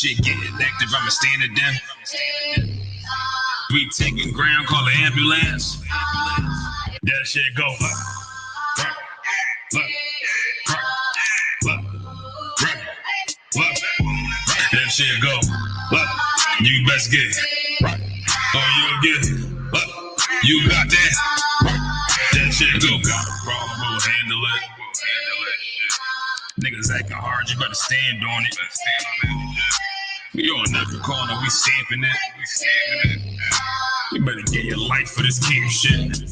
shit getting active, I'ma stand it down. We taking ground, call the ambulance. That shit go that shit go you best get you'll get you got that shit go. Got a problem, we'll handle it. Niggas acting hard, you better stand on it. We on every corner, we stamping it. You better get your life for this king shit.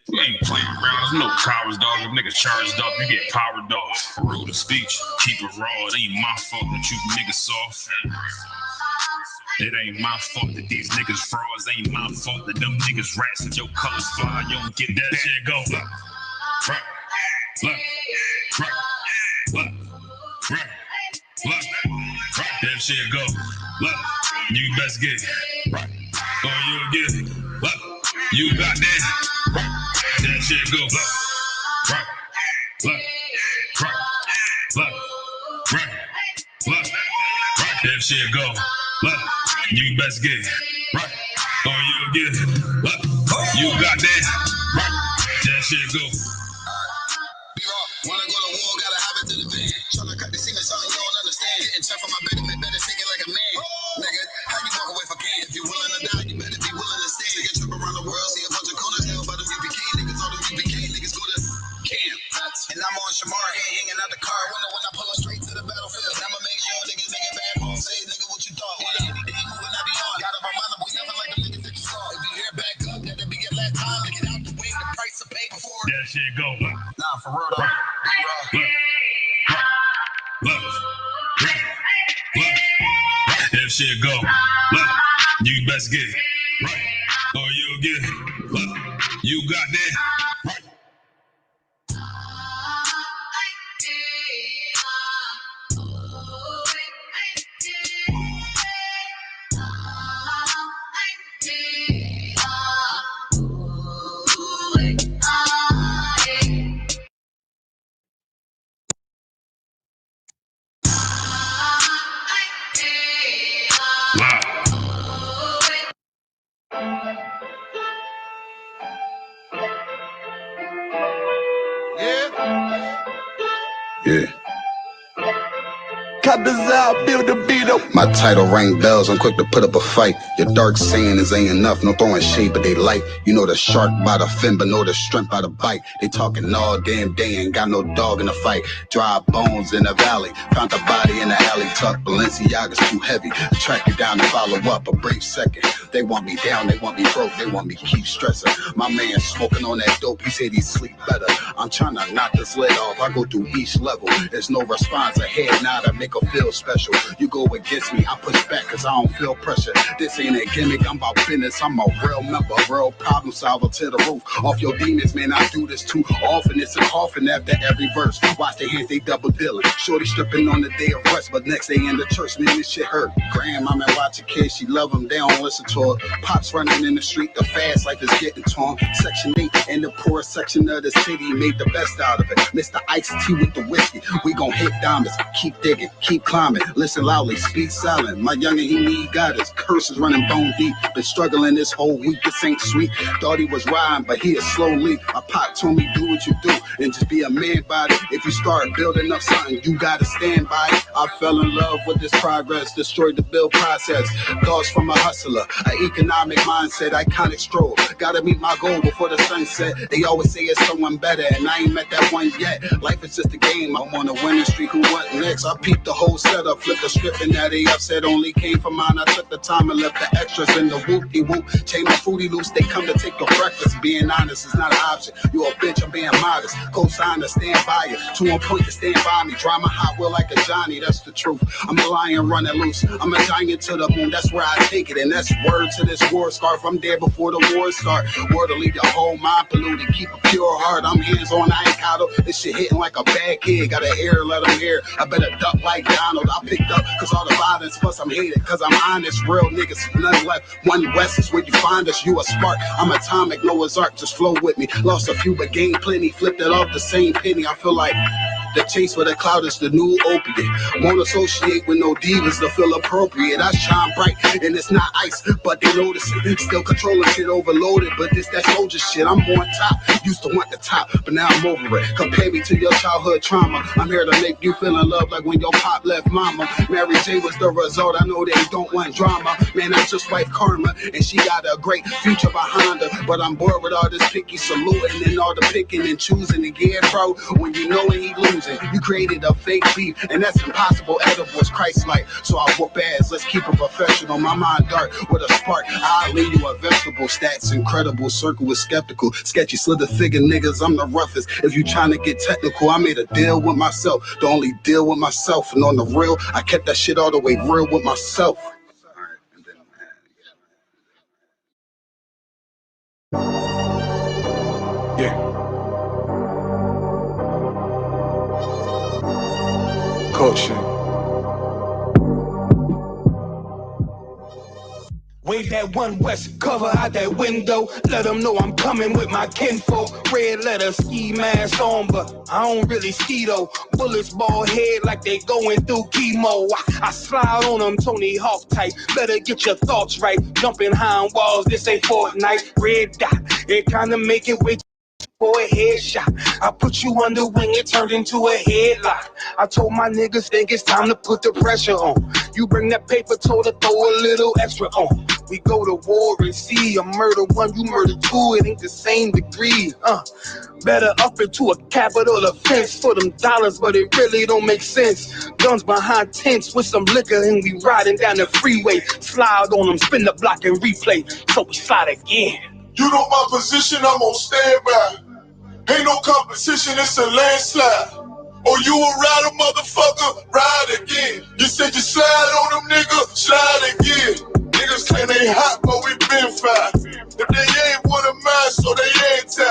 We ain't playing around, there's no cowards, dog. If niggas charged up, you get powered off. Rude of speech, keep it raw. It ain't my fault that you niggas soft. It ain't my fault that these niggas frauds. It ain't my fault that them niggas rats and your colors fly. You don't get that shit go. That shit go. You best get you'll get you got that shit go. That shit go. You best get you'll get you got that shit go. Wanna go to war, gotta have it to the van. Tryna cut the semen, something you don't understand. Getting tough on my benefit, better take it like a man. Nigga, how you walk away for can? If you willing to die, you better be willing to stand. Get trip around the world, see a bunch of corners held by the UPK niggas. All the UPK niggas go to camp. And I'm on Shamar, hanging out the car window when I pull up straight to the battlefield. I'ma make sure niggas make it back home. Say, nigga, what you thought? Wanna anything moving, I be on. Gotta remind them, we never like them niggas that you saw. If you hear back up, that'll be your last time. Get out the way, the price to pay before. That shit go. Nah, for real though. That shit go. You best get you'll get you got that. Yeah. Cut this out, build the beat up. My title rang bells, I'm quick to put up a fight. Your dark saying is ain't enough, no throwing shade, but they light. You know the shark by the fin, but know the strength by the bite. They talking all damn day, ain't got no dog in the fight. Dry bones in the valley, found the body in the alley. Tuck Balenciaga's too heavy, track it down and follow up a brief second. They want me down, they want me broke, they want me to keep stressing. My man smoking on that dope, he said he sleep better. I'm trying to knock this lid off, I go through each level. There's no response, a head nod, I make her feel special. You go against me, I push back cause I don't feel pressure. This ain't a gimmick, I'm about business, I'm a real member, real problem solver to the roof. Off your demons, man, I do this too often. It's a coffin after every verse. Watch their hands, they double dealing. Shorty stripping on the day of rest, but next day in the church, man, this shit hurt. Grandmama watch a kid, she love them, they don't listen to her. Pops running in the street, the fast life is getting torn. Section 8 in the poorest section of the city, made the best out of it. Mr. Iced Tea with the whiskey, we gon' hit diamonds. Keep digging, keep climbing, listen loudly, speak silent. My youngin', he need guidance, curses running bone deep. Been struggling this whole week, this ain't sweet. Thought he was riding, but he is slowly. My pop told me do what you do, and just be a man about it. If you start building up something, you gotta stand by it. I fell in love with this progress, destroyed the build process. Thoughts from a hustler, an economic mindset, iconic stroll. Gotta meet my goal before the sunset. They always say it's someone better, and I ain't met that one yet. Life is just a game, I'm on a winning streak, who what next? I peeped the whole setup, flipped the script, and now they upset only came from mine. I took the time and left the extras in the whoop-de-whoop. Chain my fruity loops, they come to take your breakfast. Being honest is not an option. You a bitch, I'm being modest. Co-sign to stand by you. Two on point to stand by me. Drive my hot wheel like a Johnny, that's the truth. I'm a lion running loose. I'm a giant to the moon, that's where I take it. And that's word to this war scarf. I'm there before the war start. Word to leave your whole mind polluted. Keep a pure heart. I'm hands on, I ain't coddle. This shit hitting like a bad kid. Got an air, let them hear. I better duck like Donald. I picked up cause all the violence, plus I'm hated. Cause I'm honest, real niggas, none left. One West is where you find us. You a spark. I'm atomic, Noah's Ark, just flow with me. Lost a few, but gained plenty. Flipped it off the same penny. I feel like The chase for the cloud is the new opiate. Won't associate with no divas to feel appropriate. I shine bright and it's not ice, but they notice it. Still controlling shit overloaded, but this that soldier shit. I'm on top. Used to want the top, but now I'm over it. Compare me to your childhood trauma. I'm here to make you feel in love like when your pop left mama. Mary J was the result. I know they don't want drama. Man, that's just wife karma, and she got a great future behind her. But I'm bored with all this picky saluting and all the picking and choosing. And yeah, bro, when you know when he losing, you created a fake beef, and that's impossible. Edibles, Christ-like, so I whoop ass. Let's keep it professional. My mind dark with a spark. I'll leave you a vegetable. Stats incredible. Circle is skeptical. Sketchy slither figure niggas. I'm the roughest. If you trying to get technical, I made a deal with myself. The only deal with myself, and on the real, I kept that shit all the way real with myself. Yeah, culture. Wave that one west cover out that window. Let them know I'm coming with my kinfolk. Red letter ski mask on, but I don't really ski though. Bullets ball head like they going through chemo. I slide on them Tony Hawk type. Better get your thoughts right. Jumping high on walls, this ain't Fortnite. Red dot, it kinda make it with for a headshot. I put you under wing, it turned into a headlock. I told my niggas think it's time to put the pressure on. You bring that paper, told her throw a little extra on. We go to war and see a murder one, you murder two, it ain't the same degree. Better up into a capital offense for them dollars, but it really don't make sense. Guns behind tents with some liquor and we riding down the freeway. Slide on them, spin the block and replay, so we slide again. You know my position, I'm on standby. Ain't no competition, it's a landslide. Or you a rider, motherfucker, ride again. You said you slide on them, nigga, slide again. Niggas claim they hot, but we been fine. If they ain't one of mine, so they anti.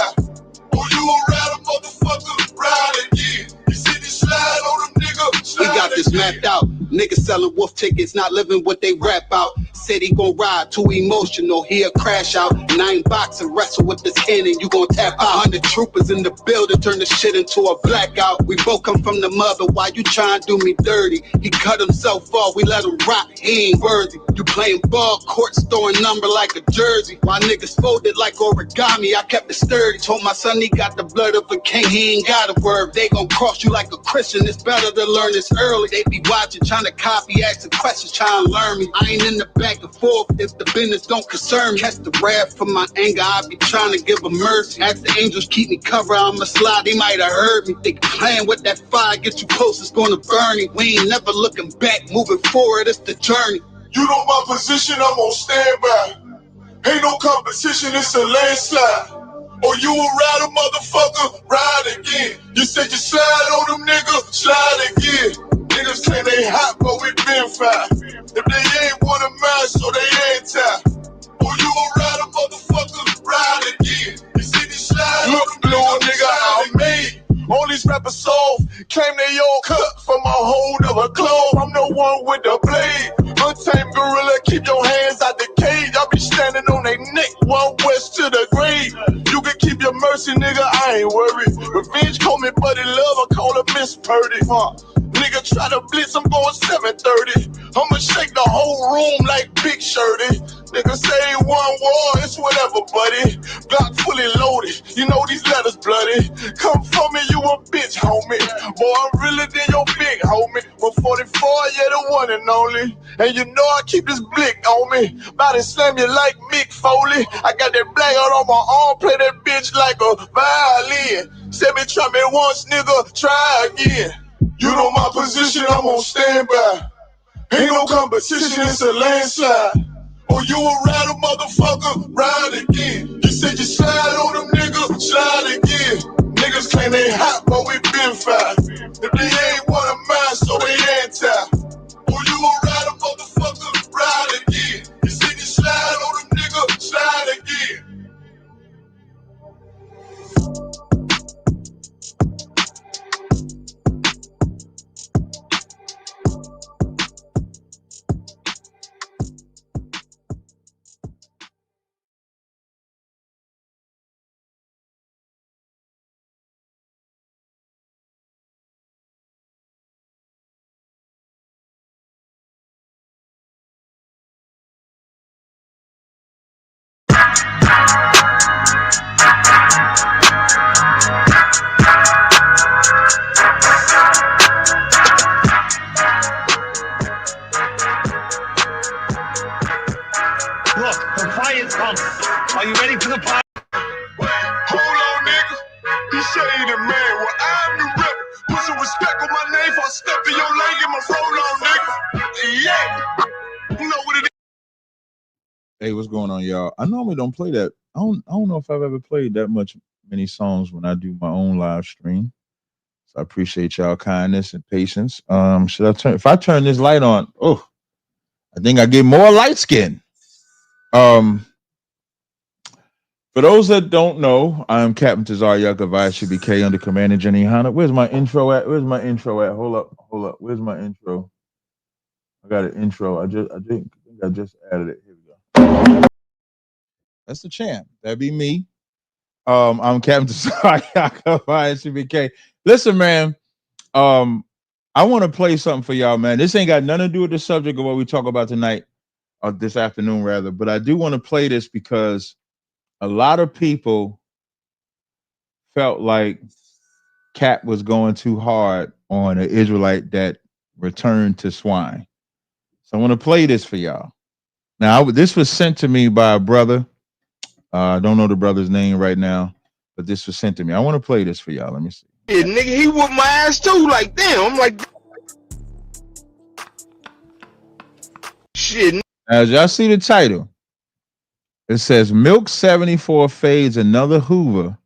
Or you a rider, motherfucker, ride again. You said you slide on them, nigga, slide We got this again. mapped out. Niggas selling wolf tickets, not living what they rap out. Said he gon' ride, too emotional, he'll crash out. 9 boxing, wrestle with this cannon, you gon' tap out. 100 troopers in the building, turn the shit into a blackout. We both come from the mother, why you tryin' to do me dirty? He cut himself off, we let him rock, he ain't worthy. You playing ball courts, throwing number like a jersey. Why niggas folded like origami, I kept it sturdy. Told my son he got the blood of a king, he ain't got a word. They gon' cross you like a Christian, it's better to learn this early. They be watching, trying to copy, asking questions, trying to learn me. I ain't in the back and forth if the business don't concern me. Catch the wrath for my anger, I be trying to give a mercy. Ask the angels keep me covered, I'ma slide, they might have heard me. They playing with that fire, get you close, it's gonna burn me. We ain't never looking back, moving forward, it's the journey. You know my position, I'm on standby. Ain't no competition, it's a landslide. Or you a rider, motherfucker, ride again. You said you slide on them, nigga, slide again. Niggas claim they hot, but we been fine. If they ain't one of mine, so they anti. Or you a rider, motherfucker, ride again. You said you slide on them, little nigga, I'm made. All these rappers soft, claim they all cut from a whole nother clothes. I'm the one with the blade. Untamed gorilla, keep your hands out the cage. I be standing on they neck, one west to the grave. You can keep your mercy, nigga, I ain't worried. Revenge call me buddy love, I call her Miss Purdy. Nigga try to blitz, I'm going 730. I'ma shake the whole room like Big Shirty. Nigga say one war, it's whatever, buddy. Glock fully loaded, you know these letters bloody. Come for me, you a bitch, homie. Boy, I'm realer than your big homie. 144, yeah, the one and only. And you know I keep this blick on me. Body slam you like Mick Foley. I got that black out on my arm, play that bitch like a violin. Said me try me once, nigga, try again. You know my position, I'm on standby. Ain't no competition, it's a landslide. Or you a rider, motherfucker, ride again. You said you slide on them, nigga, slide again. Niggas claim they hot, but we been fine. If they ain't one of mine, so they anti. Or you a rider, motherfucker, ride again. You said you slide on them, nigga, slide again. well, I'm the rep. Put some respect on my name, for I step in your lane, get my roll on, nigga. Yeah. You know what it is. Hey, what's going on, y'all? I normally don't play that. I don't know if I've ever played that many songs when I do my own live stream. So I appreciate y'all kindness and patience. If I turn this light on, I think I get more light skin. For those that don't know, I'm Captain Tazaryach of ISHBK under Commander Jenny Hanna. Where's my intro at? Hold up. Where's my intro? I got an intro. I think I just added it. Here we go. That's the champ. That'd be me. I'm Captain Tazaryach of ISHBK. Listen, man. I want to play something for y'all, man. This ain't got nothing to do with the subject of what we talk about tonight, or this afternoon, rather. But I do want to play this because a lot of people felt like Cap was going too hard on an Israelite that returned to swine. So I want to play this for y'all. Now, this was sent to me by a brother. I don't know the brother's name right now, but this was sent to me. I want to play this for y'all. Let me see. Yeah, nigga, he whooped my ass too. Like, damn. I'm like, shit. Now, as y'all see the title, it says Milk 74 fades another Hoover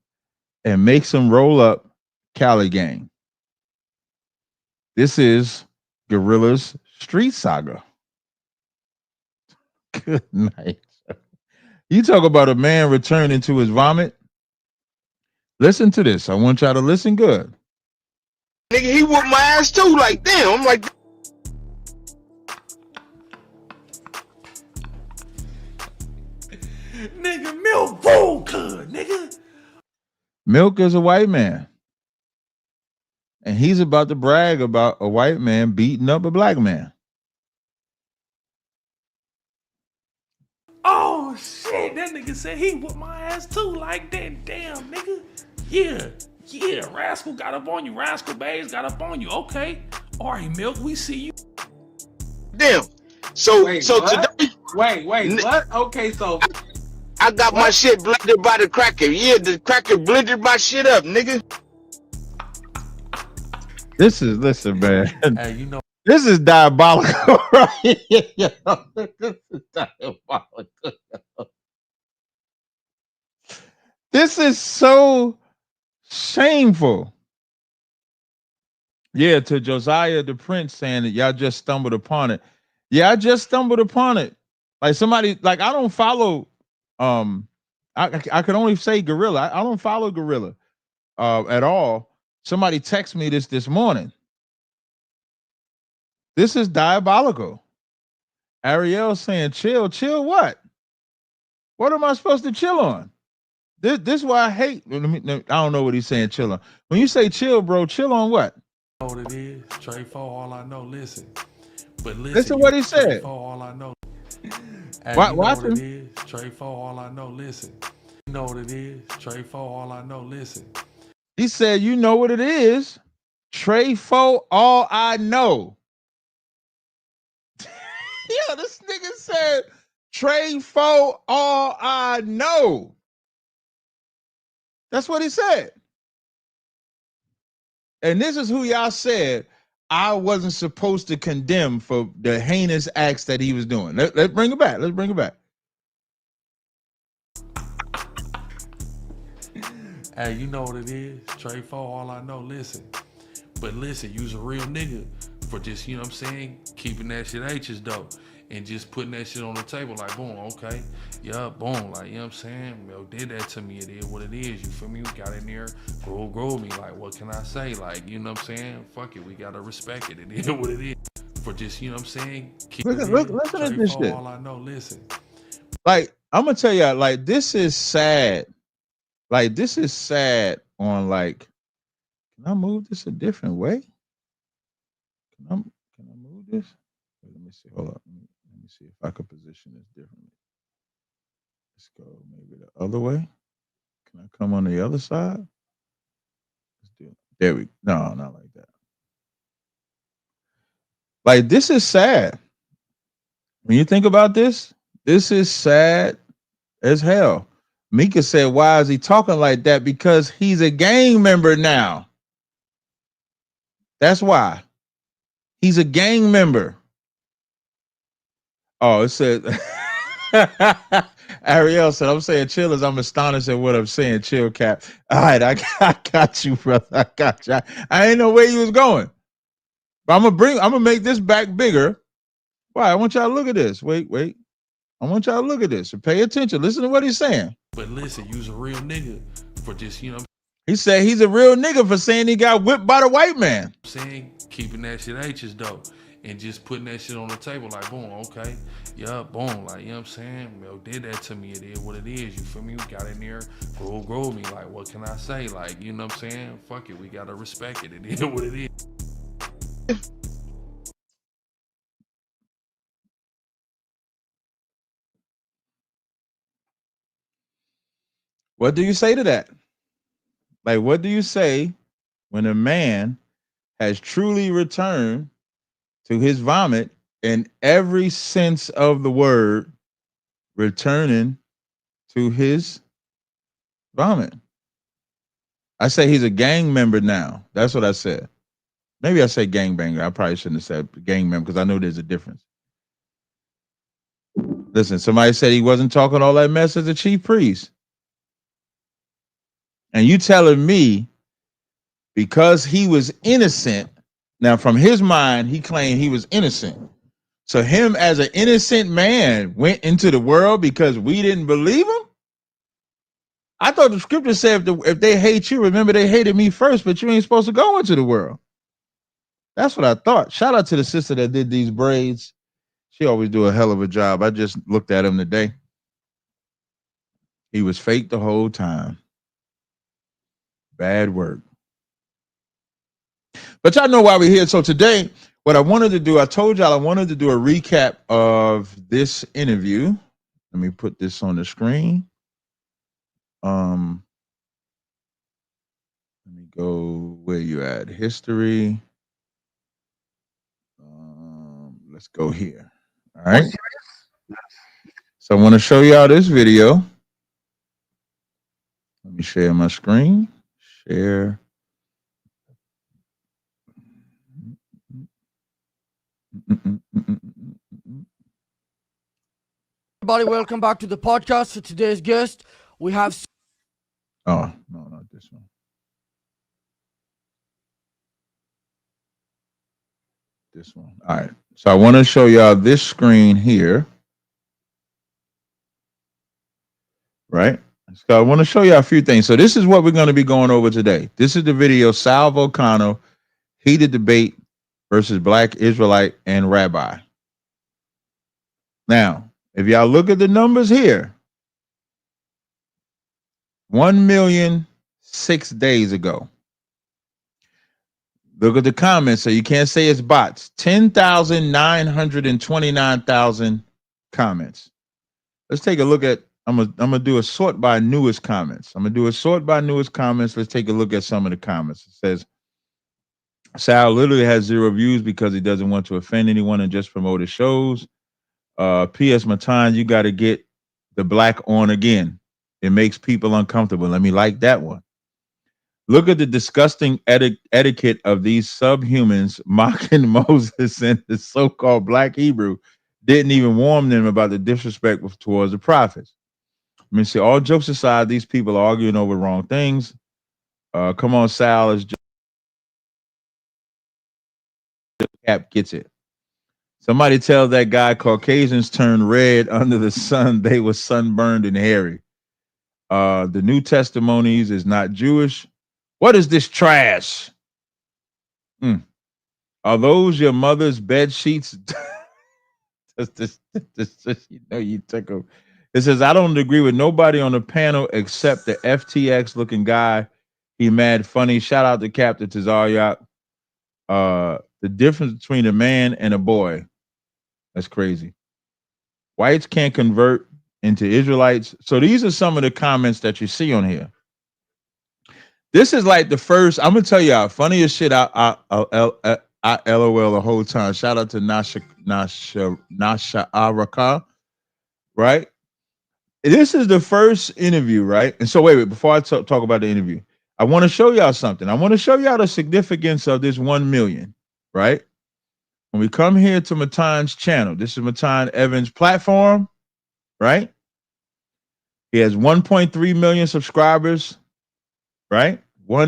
and makes him roll up Cali Gang. This is Gorilla's Street Saga. Good night. You talk about a man returning to his vomit. Listen to this. I want y'all to listen good. Nigga, he whooped my ass too. Like, damn. I'm like, nigga, Milk Vodka, nigga. Milk is a white man. And he's about to brag about a white man beating up a black man. Oh shit, that nigga said he whooped my ass too. Like that, damn nigga. Yeah, Rascal got up on you. Rascal Bays got up on you. Okay. All right, Milk, we see you. damn. So Wait, today, what? Wait, what? Okay, so I got my shit blended by the cracker. Yeah, the cracker blended my shit up, nigga. Listen, man. Hey, you know. This is diabolical, right? This is diabolical. This is so shameful. Yeah, to Josiah the Prince saying that y'all just stumbled upon it. Yeah, I just stumbled upon it. Like somebody, like I don't follow. I could only say Gorilla. I don't follow Gorilla at all. Somebody texted me this morning. This is diabolical. Ariel saying, chill what? What am I supposed to chill on? This is why I hate. I don't know what he's saying, chill on. When you say chill, bro, chill on what? Know what it is. Trey 4, all I know, listen. But Listen what he said. Trey 4, all I know. Hey, Watch you know what him. it is. Trey 4, all I know, listen. You know what it is. Trey 4, all I know, listen. He said, you know what it is. Trey 4, all I know. Yeah, this nigga said, Trey 4, all I know. That's what he said. And this is who y'all said I wasn't supposed to condemn for the heinous acts that he was doing. Let's bring it back. Let's bring it back. Hey, you know what it is. Trey 4, all I know, listen. But listen, you's a real nigga for just, you know what I'm saying, keeping that shit H's though. And just putting that shit on the table like, boom, okay. Yeah, boom, like, you know what I'm saying? Yo, did that to me, it is what it is. You feel me? We got in there, grow me. Like, what can I say? Like, you know what I'm saying? Fuck it, we gotta respect it. It is what it is. For just, you know what I'm saying? Listen to this shit. All I know, listen. Like, I'm gonna tell y'all, like, this is sad. Like, this is sad on, like, can I move this a different way? Can I move this? Wait, let me see. Hold up. Let me see if I could position this differently. Let's go maybe the other way. Can I come on the other side? Let's do it. There we go. No, not like that. Like, this is sad. When you think about this is sad as hell. Mika said, why is he talking like that? Because he's a gang member now. That's why. He's a gang member. Oh, it said Ariel said, I'm saying chill as I'm astonished at what I'm saying. Chill, Cap. All right, I got you, brother. I got you. I ain't know where you was going. But I'm gonna make this back bigger. Why? I want y'all to look at this. Wait. I want y'all to look at this and pay attention. Listen to what he's saying. But listen, you's a real nigga for just, He said he's a real nigga for saying he got whipped by the white man. saying, keeping that shit H's though. And just putting that shit on the table, like, boom, okay. Yeah, boom. Like, you know what I'm saying? Mel did that to me. It is what it is. You feel me? We got in there, grow me. Like, what can I say? Like, you know what I'm saying? Fuck it. We gotta respect it. It is what it is. What do you say to that? Like, what do you say when a man has truly returned to his vomit in every sense of the word, returning to his vomit? I say he's a gang member now. That's what I said. Maybe I say gangbanger. I probably shouldn't have said gang member because I know there's a difference. Listen, somebody said he wasn't talking all that mess as a chief priest. And you telling me because he was innocent, now from his mind, he claimed he was innocent. So him as an innocent man went into the world because we didn't believe him? I thought the scripture said if they hate you, remember they hated me first, but you ain't supposed to go into the world. That's what I thought. Shout out to the sister that did these braids. She always do a hell of a job. I just looked at him today. He was fake the whole time. Bad work. But y'all know why we're here. So today, what I wanted to do, I told y'all I wanted to do a recap of this interview. Let me put this on the screen. Let me go where you at. History. Let's go here. All right. So I want to show y'all this video. Let me share my screen. Share. Everybody, welcome back to the podcast. For today's guest, we have. Oh, no, not this one. This one. All right. So I want to show y'all this screen here. Right. So I want to show you a few things. So this is what we're going to be going over today. This is the video, Sal Volcano, heated debate versus Black Israelite and Rabbi. Now, if y'all look at the numbers here, 1,000,000 6 days ago. Look at the comments, so you can't say it's bots. 10,929,000 comments. Let's take a look at. I'm gonna do a sort by newest comments. Let's take a look at some of the comments. It says Sal literally has 0 views because he doesn't want to offend anyone and just promote his shows. P.S. Matan, you got to get the black on again. It makes people uncomfortable. Let me like that one. Look at the disgusting etiquette of these subhumans mocking Moses and the so-called black Hebrew. Didn't even warn them about the disrespect towards the prophets. I mean, see, all jokes aside, these people are arguing over wrong things. Come on, Sal, is just Cap gets it. Somebody tell that guy Caucasians turn red under the sun. They were sunburned and hairy. The New Testimonies is not Jewish. What is this trash? Are those your mother's bed sheets? You know, you took them. It says, I don't agree with nobody on the panel except the FTX looking guy. He mad funny. Shout out to Captain Tazaryach. The difference between a man and a boy. That's crazy. Whites can't convert into Israelites. So these are some of the comments that you see on here. This is like the first. I'm gonna tell y'all funniest shit. I LOL the whole time. Shout out to Nasha Araka. Right. This is the first interview, right? And so wait, before I talk about the interview, I want to show y'all something. I want to show y'all the significance of this 1 million, right? When we come here to Matan's channel, this is Matan Evans' platform, right? He has 1.3 million subscribers, right?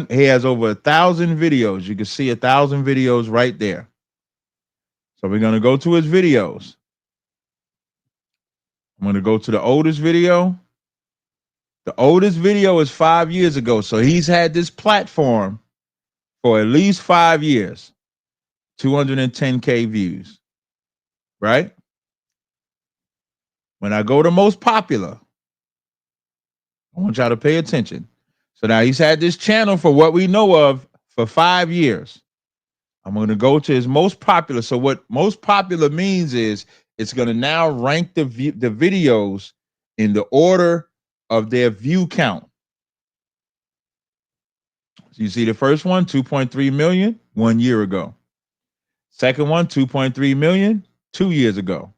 He has over 1,000 videos. You can see 1,000 videos right there. So we're going to go to his videos. I'm going to go to the oldest video. The oldest video is 5 years ago. So he's had this platform for at least 5 years. 210K views, right? When I go to most popular, I want y'all to pay attention. So now he's had this channel for what we know of for 5 years. I'm going to go to his most popular. So what most popular means is it's going to now rank the videos in the order of their view count. So you see the first one, 2.3 million, 1 year ago. Second one, 2.3 million, 2 years ago.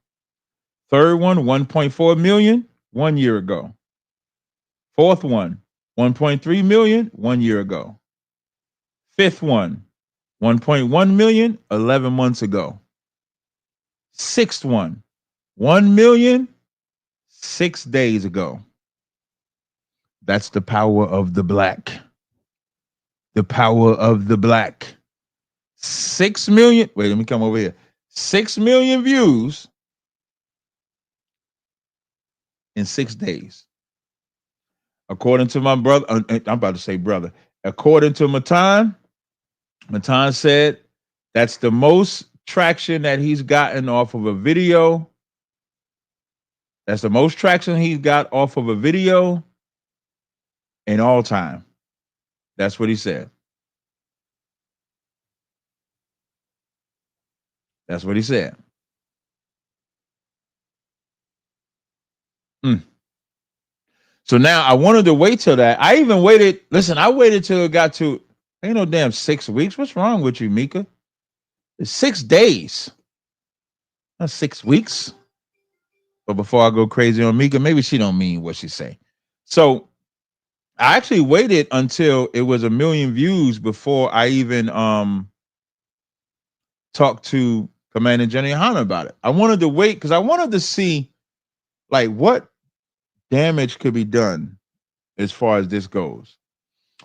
Third one, 1.4 million, 1 year ago. Fourth one, 1.3 million, 1 year ago. Fifth one, 1.1 million, 11 months ago. Sixth one, 1 million, 6 days ago. That's the power of the black. The power of the black. 6 million. Wait, let me come over here. 6 million views in 6 days. According to my brother, I'm about to say brother. According to Matan said that's the most traction that he's gotten off of a video. That's the most traction he's got off of a video in all time. That's what he said. That's what he said. So now I wanted to wait till that. I even waited. Listen, I waited till it got to, ain't no damn 6 weeks. What's wrong with you, Mika? It's 6 days. Not 6 weeks. But before I go crazy on Mika, maybe she don't mean what she say. So I actually waited until it was 1 million views before I even talked to Commander Jenny Hanna about it. I wanted to wait because I wanted to see like what damage could be done as far as this goes.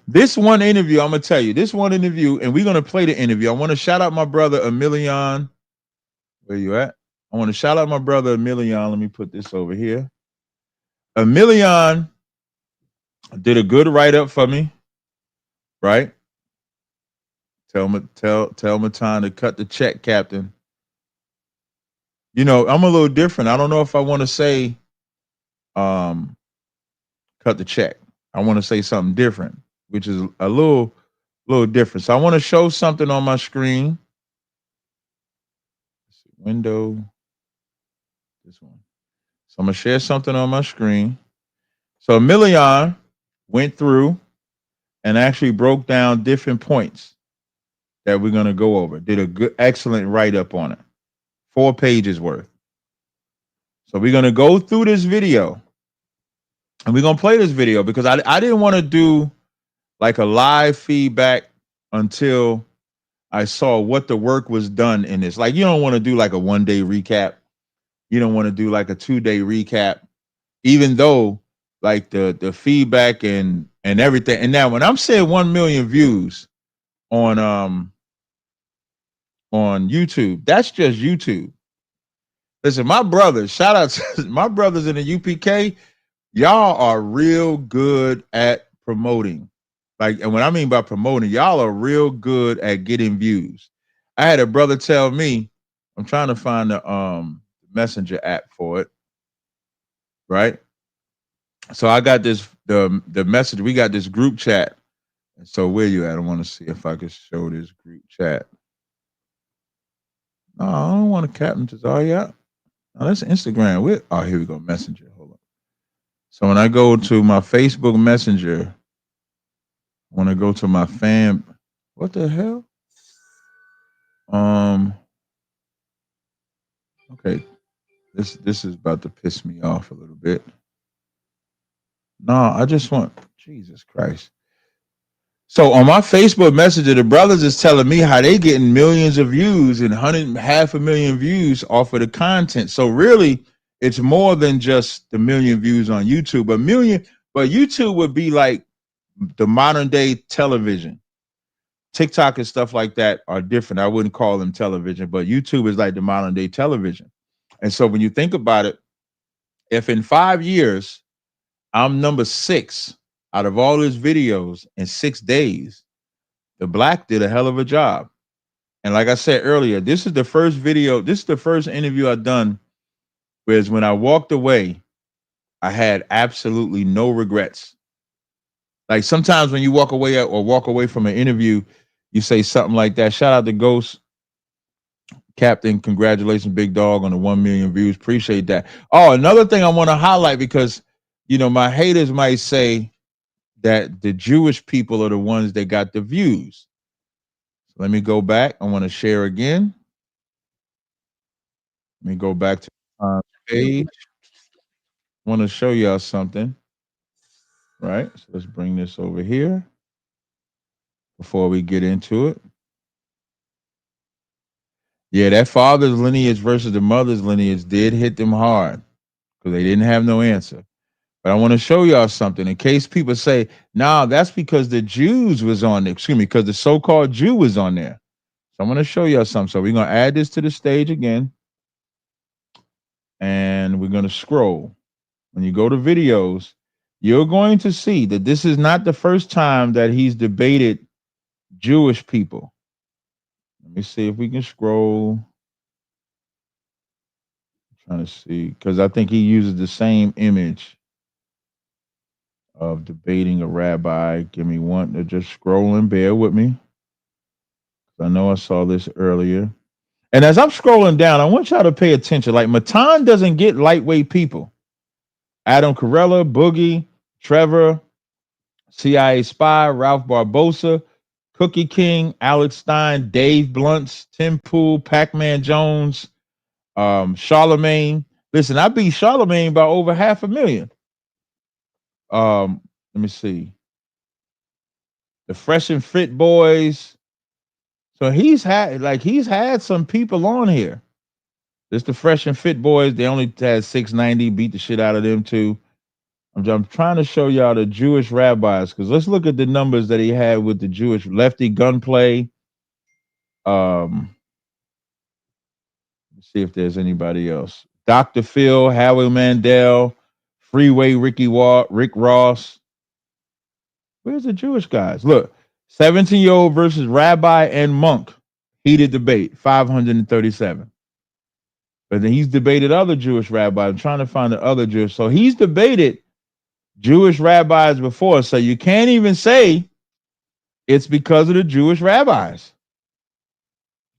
This one interview, I'm gonna tell you, this one interview, and we're gonna play the interview. I want to shout out my brother Emilion. Where you at? I want to shout out my brother Emilion. Let me put this over here. Emilion did a good write-up for me, right? Tell Matan to cut the check, Captain. You know, I'm a little different. I don't know if I want to say cut the check. I want to say something different, which is a little different. So I want to show something on my screen. Window, this one. So I'm gonna share something on my screen. So Emilion went through and actually broke down different points that we're gonna go over. Did a good, excellent write-up on it. 4 pages worth. So we're gonna go through this video, and we're gonna play this video because I didn't want to do like a live feedback until I saw what the work was done in this. Like, you don't want to do like a 1-day recap. You don't want to do like a 2-day recap, even though like the feedback and everything. And now when I'm saying 1 million views on YouTube, that's just YouTube. Listen, my brothers, shout out to my brothers in the UPK. Y'all are real good at promoting. Like, and what I mean by promoting, y'all are real good at getting views. I had a brother tell me, I'm trying to find the messenger app for it, right? So I got this the message. We got this group chat. So where you at? I want to see if I can show this group chat. No, I don't want to Captain Tazaryach. Oh, that's Instagram. Oh, here we go. Messenger. Hold on. So when I go to my Facebook Messenger, I want to go to my fan. What the hell? Okay. This is about to piss me off a little bit. No, I just want Jesus Christ. So on my Facebook Messenger, the brothers is telling me how they getting millions of views and half a million views off of the content. So really, it's more than just the million views on YouTube. But YouTube would be like the modern day television. TikTok and stuff like that are different. I wouldn't call them television, but YouTube is like the modern day television. And so when you think about it, if in 5 years I'm number 6 out of all his videos in 6 days, the Black did a hell of a job. And like I said earlier, this is the first interview I've done, whereas when I walked away, I had absolutely no regrets. Like sometimes when you walk away from an interview, you say something like that. Shout out to Ghost Captain. Congratulations, Big Dog, on the 1 million views. Appreciate that. Oh, another thing I want to highlight, because my haters might say that the Jewish people are the ones that got the views. So let me go back. I want to share again. Let me go back to the page. I want to show y'all something. Right. So let's bring this over here before we get into it. Yeah, that father's lineage versus the mother's lineage did hit them hard because they didn't have no answer. But I want to show y'all something in case people say, nah, that's because the Jews was on there. Excuse me, because the so-called Jew was on there. So I'm going to show y'all something. So we're going to add this to the stage again. And we're going to scroll. When you go to videos, you're going to see that this is not the first time that he's debated Jewish people. Let me see if we can scroll. I'm trying to see, because I think he uses the same image of debating a rabbi. Give me one. They're just scrolling. Bear with me. I know I saw this earlier. And as I'm scrolling down, I want y'all to pay attention. Like, Matan doesn't get lightweight people. Adam Carella, Boogie, Trevor, CIA Spy, Ralph Barbosa, Cookie King, Alex Stein, Dave Blunts, Tim Pool, Pac-Man Jones, Charlemagne. Listen, I beat Charlemagne by over 500,000. Let me see. The Fresh and Fit Boys. So he's had some people on here. This the Fresh and Fit Boys. They only had 690, beat the shit out of them too. I'm trying to show y'all the Jewish rabbis, because let's look at the numbers that he had with the Jewish Lefty Gunplay. Let's see if there's anybody else. Dr. Phil, Howie Mandel, Freeway Rick Ross. Where's the Jewish guys? Look, 17-year-old versus Rabbi and Monk. Heated debate, 537. But then he's debated other Jewish rabbis. I'm trying to find the other Jewish. So he's debated Jewish rabbis before. So you can't even say it's because of the Jewish rabbis.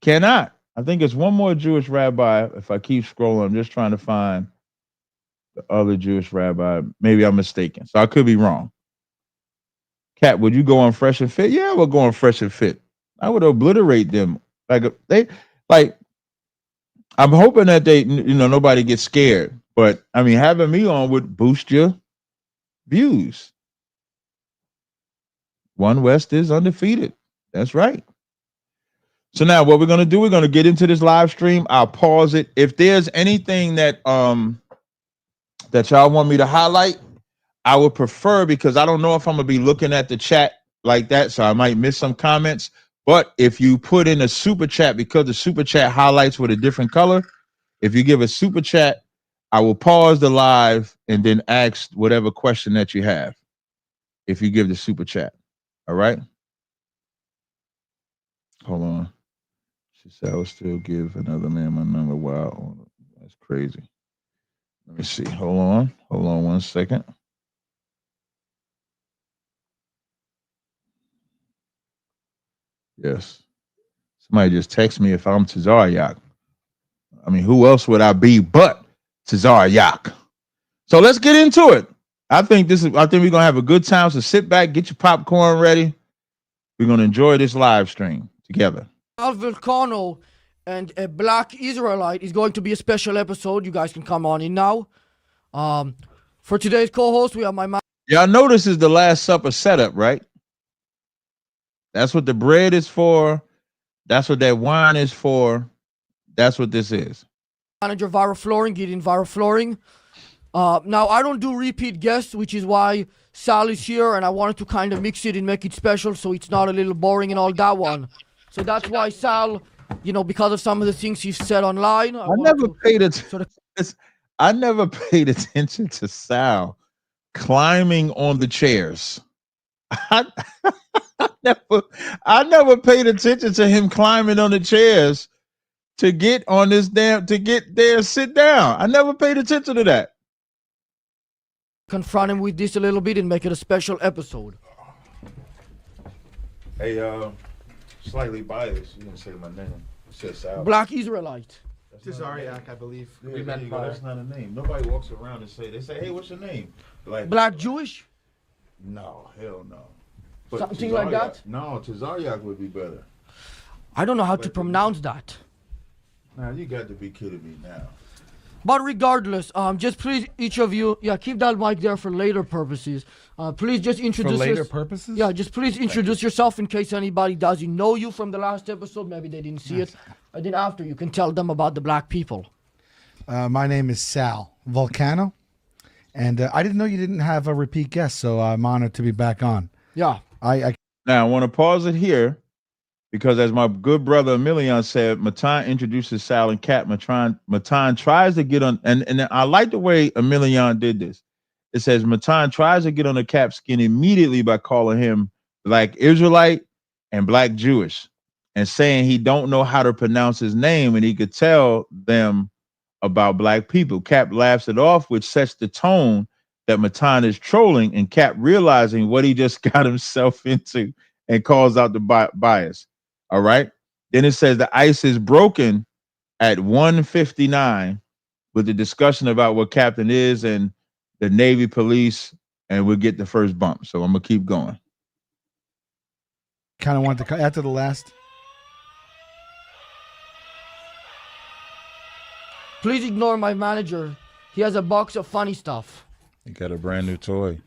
Cannot. I think it's one more Jewish rabbi. If I keep scrolling, I'm just trying to find the other Jewish rabbi. Maybe I'm mistaken. So I could be wrong. Cat, would you go on Fresh and Fit? Yeah, we'll go on Fresh and Fit. I would obliterate them. I'm hoping that nobody gets scared. But I mean, having me on would boost your views. One West is undefeated. That's right. So now what we're going to do, we're going to get into this live stream. I'll pause it. If there's anything that y'all want me to highlight, I would prefer, because I don't know if I'm going to be looking at the chat like that, so I might miss some comments. But if you put in a super chat, because the super chat highlights with a different color, if you give a super chat, I will pause the live and then ask whatever question that you have if you give the super chat. All right? Hold on. She said I will still give another man my number. Wow, that's crazy. Let me see. Hold on 1 second. Yes. Somebody just text me if I'm Tazaryach. I mean, who else would I be but Tazaryach? So let's get into it. I think we're gonna have a good time. So sit back, get your popcorn ready. We're gonna enjoy this live stream together. Volcano and a Black Israelite is going to be a special episode. You guys can come on in now. For today's co-host, we have my man. Y'all know this is the Last Supper setup, right? That's what the bread is for. That's what that wine is for. That's what this is. Manager Vara Flooring, Gideon Vara Flooring. Now, I don't do repeat guests, which is why Sal is here, and I wanted to kind of mix it and make it special so it's not a little boring and all that one. So that's why Sal, because of some of the things he's said online. I never paid attention to Sal climbing on the chairs. I never paid attention to him climbing on the chairs to get on this to get there, sit down. I never paid attention to that. Confront him with this a little bit and make it a special episode. Hey, slightly biased. You didn't say my name. You said Sal. Black Israelite. Tazaryach, I believe. Yeah, that's not a name. Nobody walks around and they say, hey, what's your name? Black Jewish? No, hell no. But Something like that? No, Tazaryach would be better. I don't know how to pronounce that. Now, you got to be kidding me now. But regardless, just please, each of you, keep that mic there for later purposes. Please just introduce For later purposes? Yeah, just please introduce yourself in case anybody doesn't know you from the last episode. Maybe they didn't see it. And then after, you can tell them about the black people. My name is Sal Volcano. And I didn't know you didn't have a repeat guest, so I'm honored to be back on. Yeah. Now, I want to pause it here because as my good brother Emilion said, Matan introduces Sal and Cap. Matan tries to get on, and I like the way Emilion did this. It says Matan tries to get on the Cap skin immediately by calling him Black Israelite and Black Jewish and saying he don't know how to pronounce his name and he could tell them about black people. Cap laughs it off, which sets the tone that Matan is trolling, and Cap realizing what he just got himself into and calls out the bias. All right. Then it says the ice is broken at 1:59 with the discussion about what Captain is and the Navy police, and we'll get the first bump. So I'm gonna keep going. Kind of wanted to after the last. Please ignore my manager. He has a box of funny stuff. He got a brand new toy.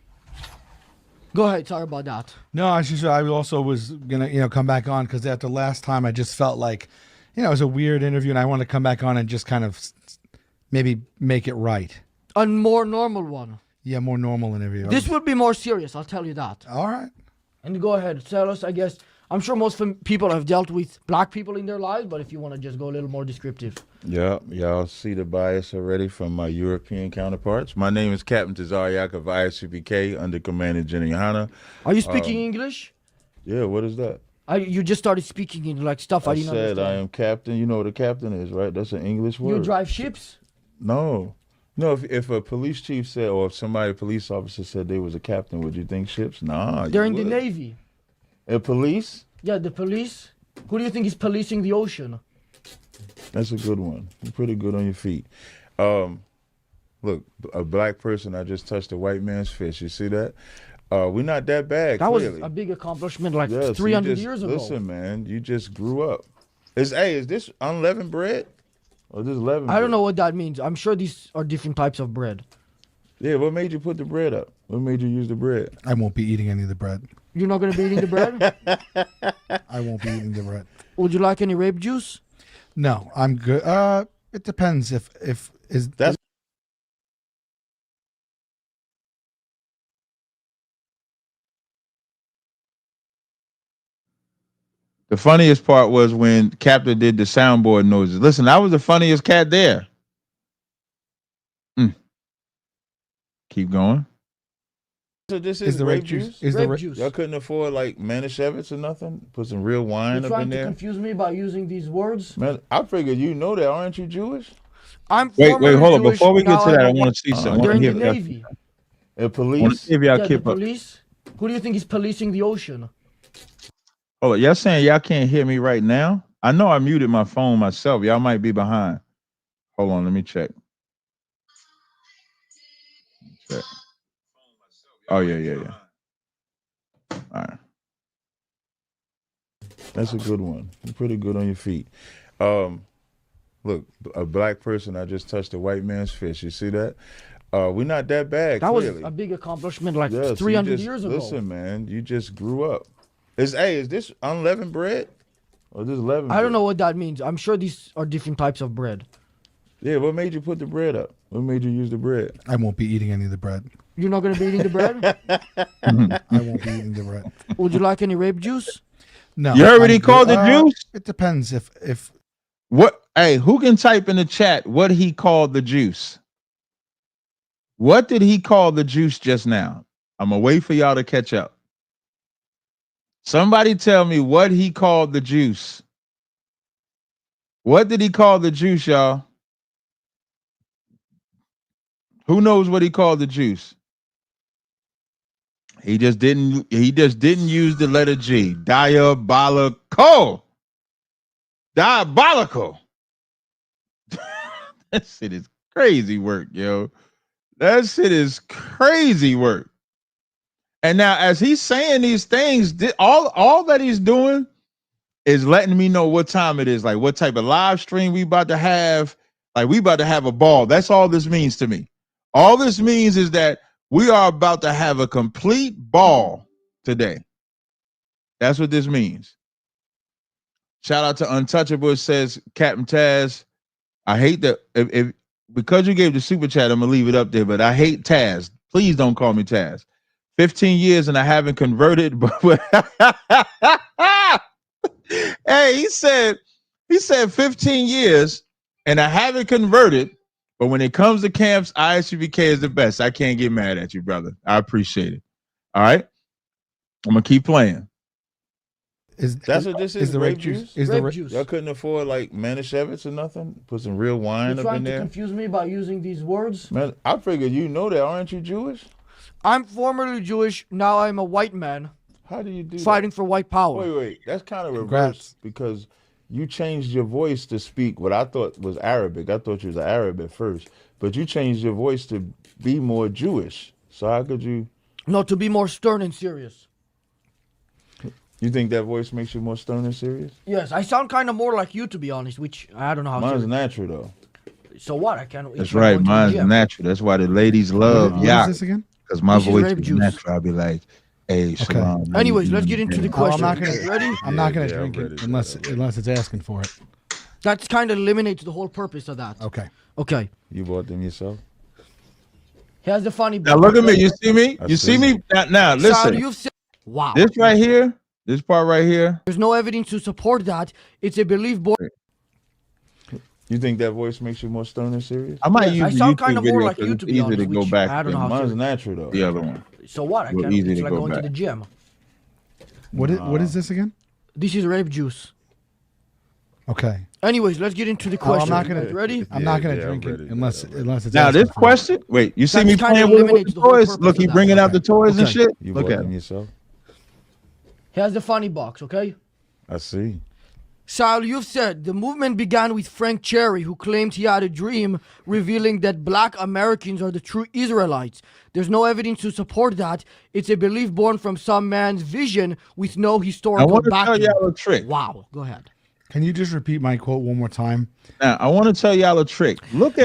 Go ahead. Sorry about that. No, I also was gonna come back on because after last time I just felt like it was a weird interview and I want to come back on and just kind of maybe make it right. A more normal one. Yeah, more normal interview. This would be more serious. I'll tell you that. All right. And go ahead. Tell us. I guess I'm sure most people have dealt with black people in their lives, but if you want to just go a little more descriptive. Yeah, y'all see the bias already from my European counterparts. My name is Captain Tazaryach of ISUPK under Commander Jenny Hanna. Are you speaking English? Yeah, what is that? You just started speaking in like stuff I didn't understand. I am captain. You know what a captain is, right? That's an English word. You drive ships? No. If a police chief said, or if a police officer said they was a captain, would you think ships? Nah. They're in the Navy. A police? Yeah, the police. Who do you think is policing the ocean? That's a good one. You're pretty good on your feet. Look, a black person, I just touched a white man's fist. You see that? We're not that bad. That clearly. was a big accomplishment 300 years ago. Listen, man, you just grew up. Is this unleavened bread? Or this leavened bread? I don't know what that means. I'm sure these are different types of bread. Yeah, what made you put the bread up? What made you use the bread? I won't be eating any of the bread. You're not going to be eating the bread? I won't be eating the bread. Would you like any rape juice? No, I'm good. It depends if that's. The funniest part was when Captain did the soundboard noises. Listen, I was the funniest cat there. Keep going. So this is the rape juice? Is rape the juice. Y'all couldn't afford like Manischewitz or nothing? Put some real wine You're up in there? trying to confuse me by using these words? Man, I figured you know that. Aren't you Jewish? I'm wait, hold on. Jewish, Before we get to that, I know want to see something. They're in the Navy. The police? The police? Who do you think is policing the ocean? Oh, y'all saying y'all can't hear me right now? I know I muted my phone myself. Y'all might be behind. Hold on, let me check. Oh, yeah. All right. That's a good one. You're pretty good on your feet. Look, a black person, I just touched a white man's fist. You see that? We're not that bad. That clearly. was a big accomplishment 300 years ago. Listen, man, you just grew up. Is this unleavened bread? Or this leavened I don't bread? know what that means. I'm sure these are different types of bread. Yeah, what made you put the bread up? What made you use the bread? I won't be eating any of the bread. You're not gonna be eating the bread? I won't be eating the bread. Would you like any rape juice? No. You heard what he I'm called good. the juice? It depends if What? Hey, who can type in the chat what he called the juice? What did he call the juice just now? I'm gonna wait for y'all to catch up. Somebody tell me what he called the juice. What did he call the juice, y'all? Who knows what he called the juice? He just didn't use the letter G. Diabolical. Diabolical. That shit is crazy work, yo. That shit is crazy work. And now, as he's saying these things, all that he's doing is letting me know what time it is, like what type of live stream we about to have. Like we about to have a ball. That's all this means to me. All this means is that we are about to have a complete ball today. That's what this means. Shout out to Untouchable. It says, Captain Taz, I hate that if because you gave the super chat, I'm gonna leave it up there, but I hate Taz. Please don't call me Taz. 15 years and I haven't converted, but hey, he said 15 years and I haven't converted, but when it comes to camps, ISUBK is the best. I can't get mad at you, brother. I appreciate it. All right, I'm gonna keep playing. That's what this is. the rape juice? Is Rape the juice. Y'all couldn't afford like Manischewitz or nothing? Put some real wine You're up trying in to there. confuse me by using these words? Man, I figured you know that. Aren't you Jewish? I'm formerly Jewish. Now I'm a white man How do you do fighting for white power. Wait. That's kind of reverse. Congrats. Because you changed your voice to speak what I thought was Arabic. I thought you was an Arab at first, but you changed your voice to be more Jewish. So how could you? No, to be more stern and serious. You think that voice makes you more stern and serious? Yes, I sound kind of more like you, to be honest, which I don't know how Mine's to. natural though. So what? I can't. That's right. Mine's natural. That's why the ladies love what is Yak. this again? Because my This is voice rape is juice. natural. I'll be like, hey, Shalom. what Anyways, you let's doing get into the today? Oh, I'm question. not gonna. Ready? I'm not gonna Yeah, drink I'm it ready. unless it's asking for it. That's kind of eliminates the whole purpose of that. Okay. Okay. You bought them yourself? Here's the funny. Now look at me. You see me? I You see see. me? Now Sal, listen. you've said. Wow. This right here, this part right here. There's no evidence to support that. It's a belief born. You think that voice makes you more stern and serious? I Yes, I sound kind of more like you, to be easy honest. to go which back. I don't know how Mine's to. natural though. The other one. So what? I Real can't. easy It's to like go going to back. the gym. What is this again? This is rape juice. Okay. Anyways, let's get into the Oh, I'm question. not gonna. Ready? I'm not gonna Yeah, drink I'm it ready. unless it's Now asking this for it. question. Wait, you see That's me kinda playing with eliminates the the whole toys? purpose Look, of he that. bringing out the toys and Okay. shit. You Look bought at them him. yourself? Here's the funny box, okay? I see. Sal, you've said the movement began with Frank Cherry, who claimed he had a dream revealing that black Americans are the true Israelites. There's no evidence to support that. It's a belief born from some man's vision with no I historical want to tell backing. y'all a trick. Wow, go ahead. Can you just repeat my quote one more time? Now I want to tell y'all a trick. Look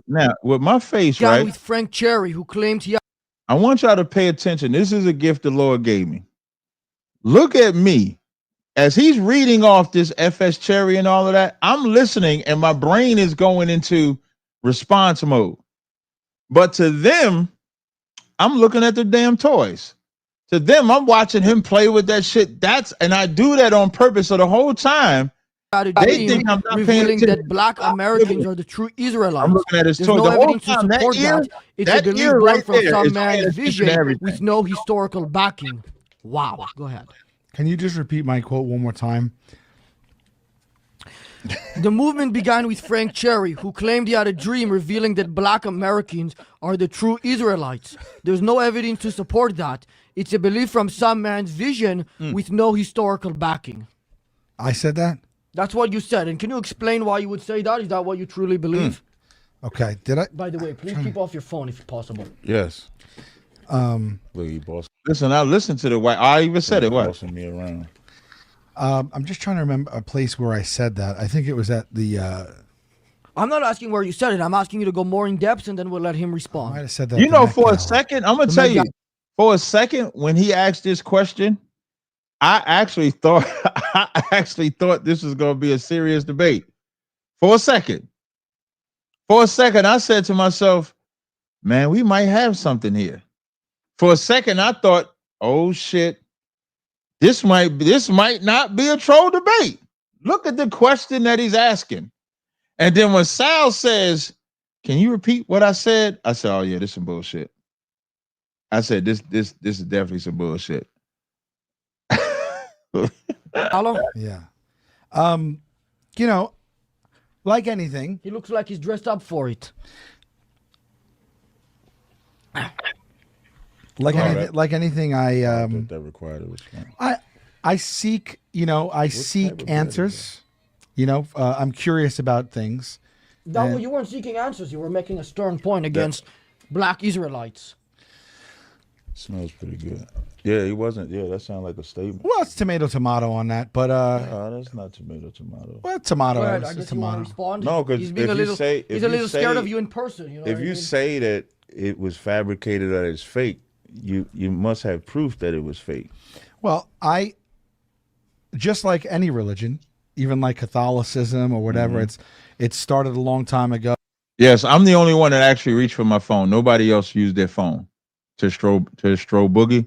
now with my face, Began right? with Frank Cherry, who claimed he had I want y'all to pay attention. This is a gift the Lord gave me. Look at me. As he's reading off this FS Cherry and all of that, I'm listening and my brain is going into response mode. But to them, I'm looking at the damn toys. To them, I'm watching him play with that shit. And I do that on purpose. So the whole time, had a they dream think I'm not paying revealing attention. that black Americans are the true Israelites. I'm looking at his There's toys. no The whole evidence to time, that support ear- that. It's that a belief ear born right from there some is paying man's attention to vision everything. with no historical backing. Wow, go ahead. Can you just repeat my quote one more time? The movement began with Frank Cherry, who claimed he had a dream revealing that black Americans are the true Israelites. There's no evidence to support that. It's a belief from some man's vision with no historical backing. I said that? That's what you said. And can you explain why you would say that? Is that what you truly believe? Okay. Did I? By the way, please keep off your phone if possible. Yes. Um, Look, he bossing. Listen, I listened to the white. I even said it. What? Bossing me around. I'm just trying to remember a place where I said that. I think it was at the. I'm not asking where you said it. I'm asking you to go more in depth, and then we'll let him I might respond. have said that. You at the know, Met for a Gala. second, I'm gonna The tell Met you. Gala. For a second, when he asked this question, I actually thought this was going to be a serious debate. For a second, I said to myself, man, we might have something here. For a second, I thought, oh shit, this might not be a troll debate. Look at the question that he's asking. And then when Sal says, can you repeat what I said? I said, oh yeah, this is some bullshit. I said, this is definitely some bullshit. Hello? Yeah. You know, like anything. He looks like he's dressed up for it. Like anything, that required a response. I seek, seek answers. I'm curious about things. No, you weren't seeking answers. You were making a stern point against black Israelites. Smells pretty good. Yeah, he wasn't. Yeah, that sounded like a statement. Well, it's tomato on that, but that's not tomato. Well, tomato. Ahead, I guess you want to respond. No, because he's a little scared of you in person. You know if you say that it was fabricated or it's fake, you must have proof that it was fake. Well, just like any religion, even like Catholicism or whatever, it started a long time ago. Yes, I'm the only one that actually reached for my phone. Nobody else used their phone to strobe boogie.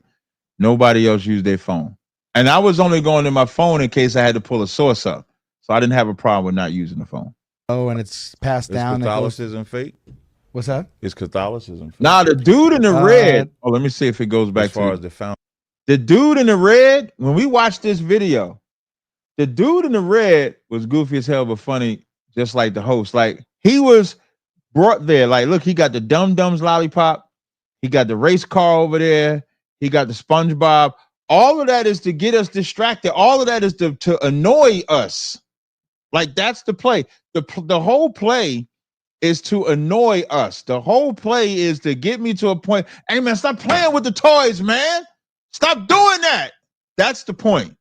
Nobody else used their phone. And I was only going to my phone in case I had to pull a source up. So I didn't have a problem with not using the phone. Oh, and it's passed down. Catholicism fake? What's that? Is Catholicism fake? Nah, the dude in the red. Oh, let me see if it goes back as far as the found. The dude in the red, when we watched this video, the dude in the red was goofy as hell, but funny, just like the host. Like, he was brought there. Like, look, he got the Dum Dums lollipop. He got the race car over there. He got the SpongeBob. All of that is to get us distracted. All of that is to annoy us. Like, that's the play. The whole play is to annoy us. The whole play is to get me to a point. Hey, man, stop playing with the toys, man. Stop doing that. That's the point.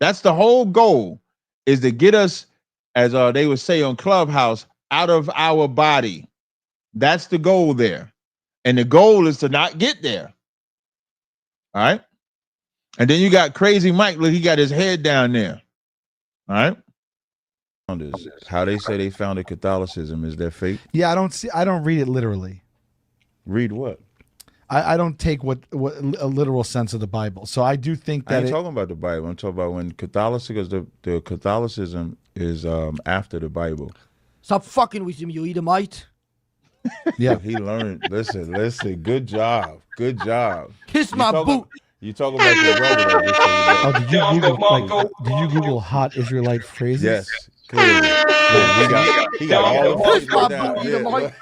That's the whole goal, is to get us, as they would say on Clubhouse, out of our body. That's the goal there. And the goal is to not get there. All right. And then you got Crazy Mike. Look, he got his head down there. All right. How they say they founded Catholicism. Is that fake? Yeah, I don't read it literally. Read what? I don't take what a literal sense of the Bible. So I do think that I ain't talking about the Bible. I'm talking about when Catholicism, because the Catholicism is after the Bible. Stop fucking with him, you Edomite. Yeah, he learned. Listen. Good job. Kiss my boot. You talking about your brother? Oh, did you Google hot Israelite phrases? Yes. Clearly. He got all the Kiss my down. boot, Edomite.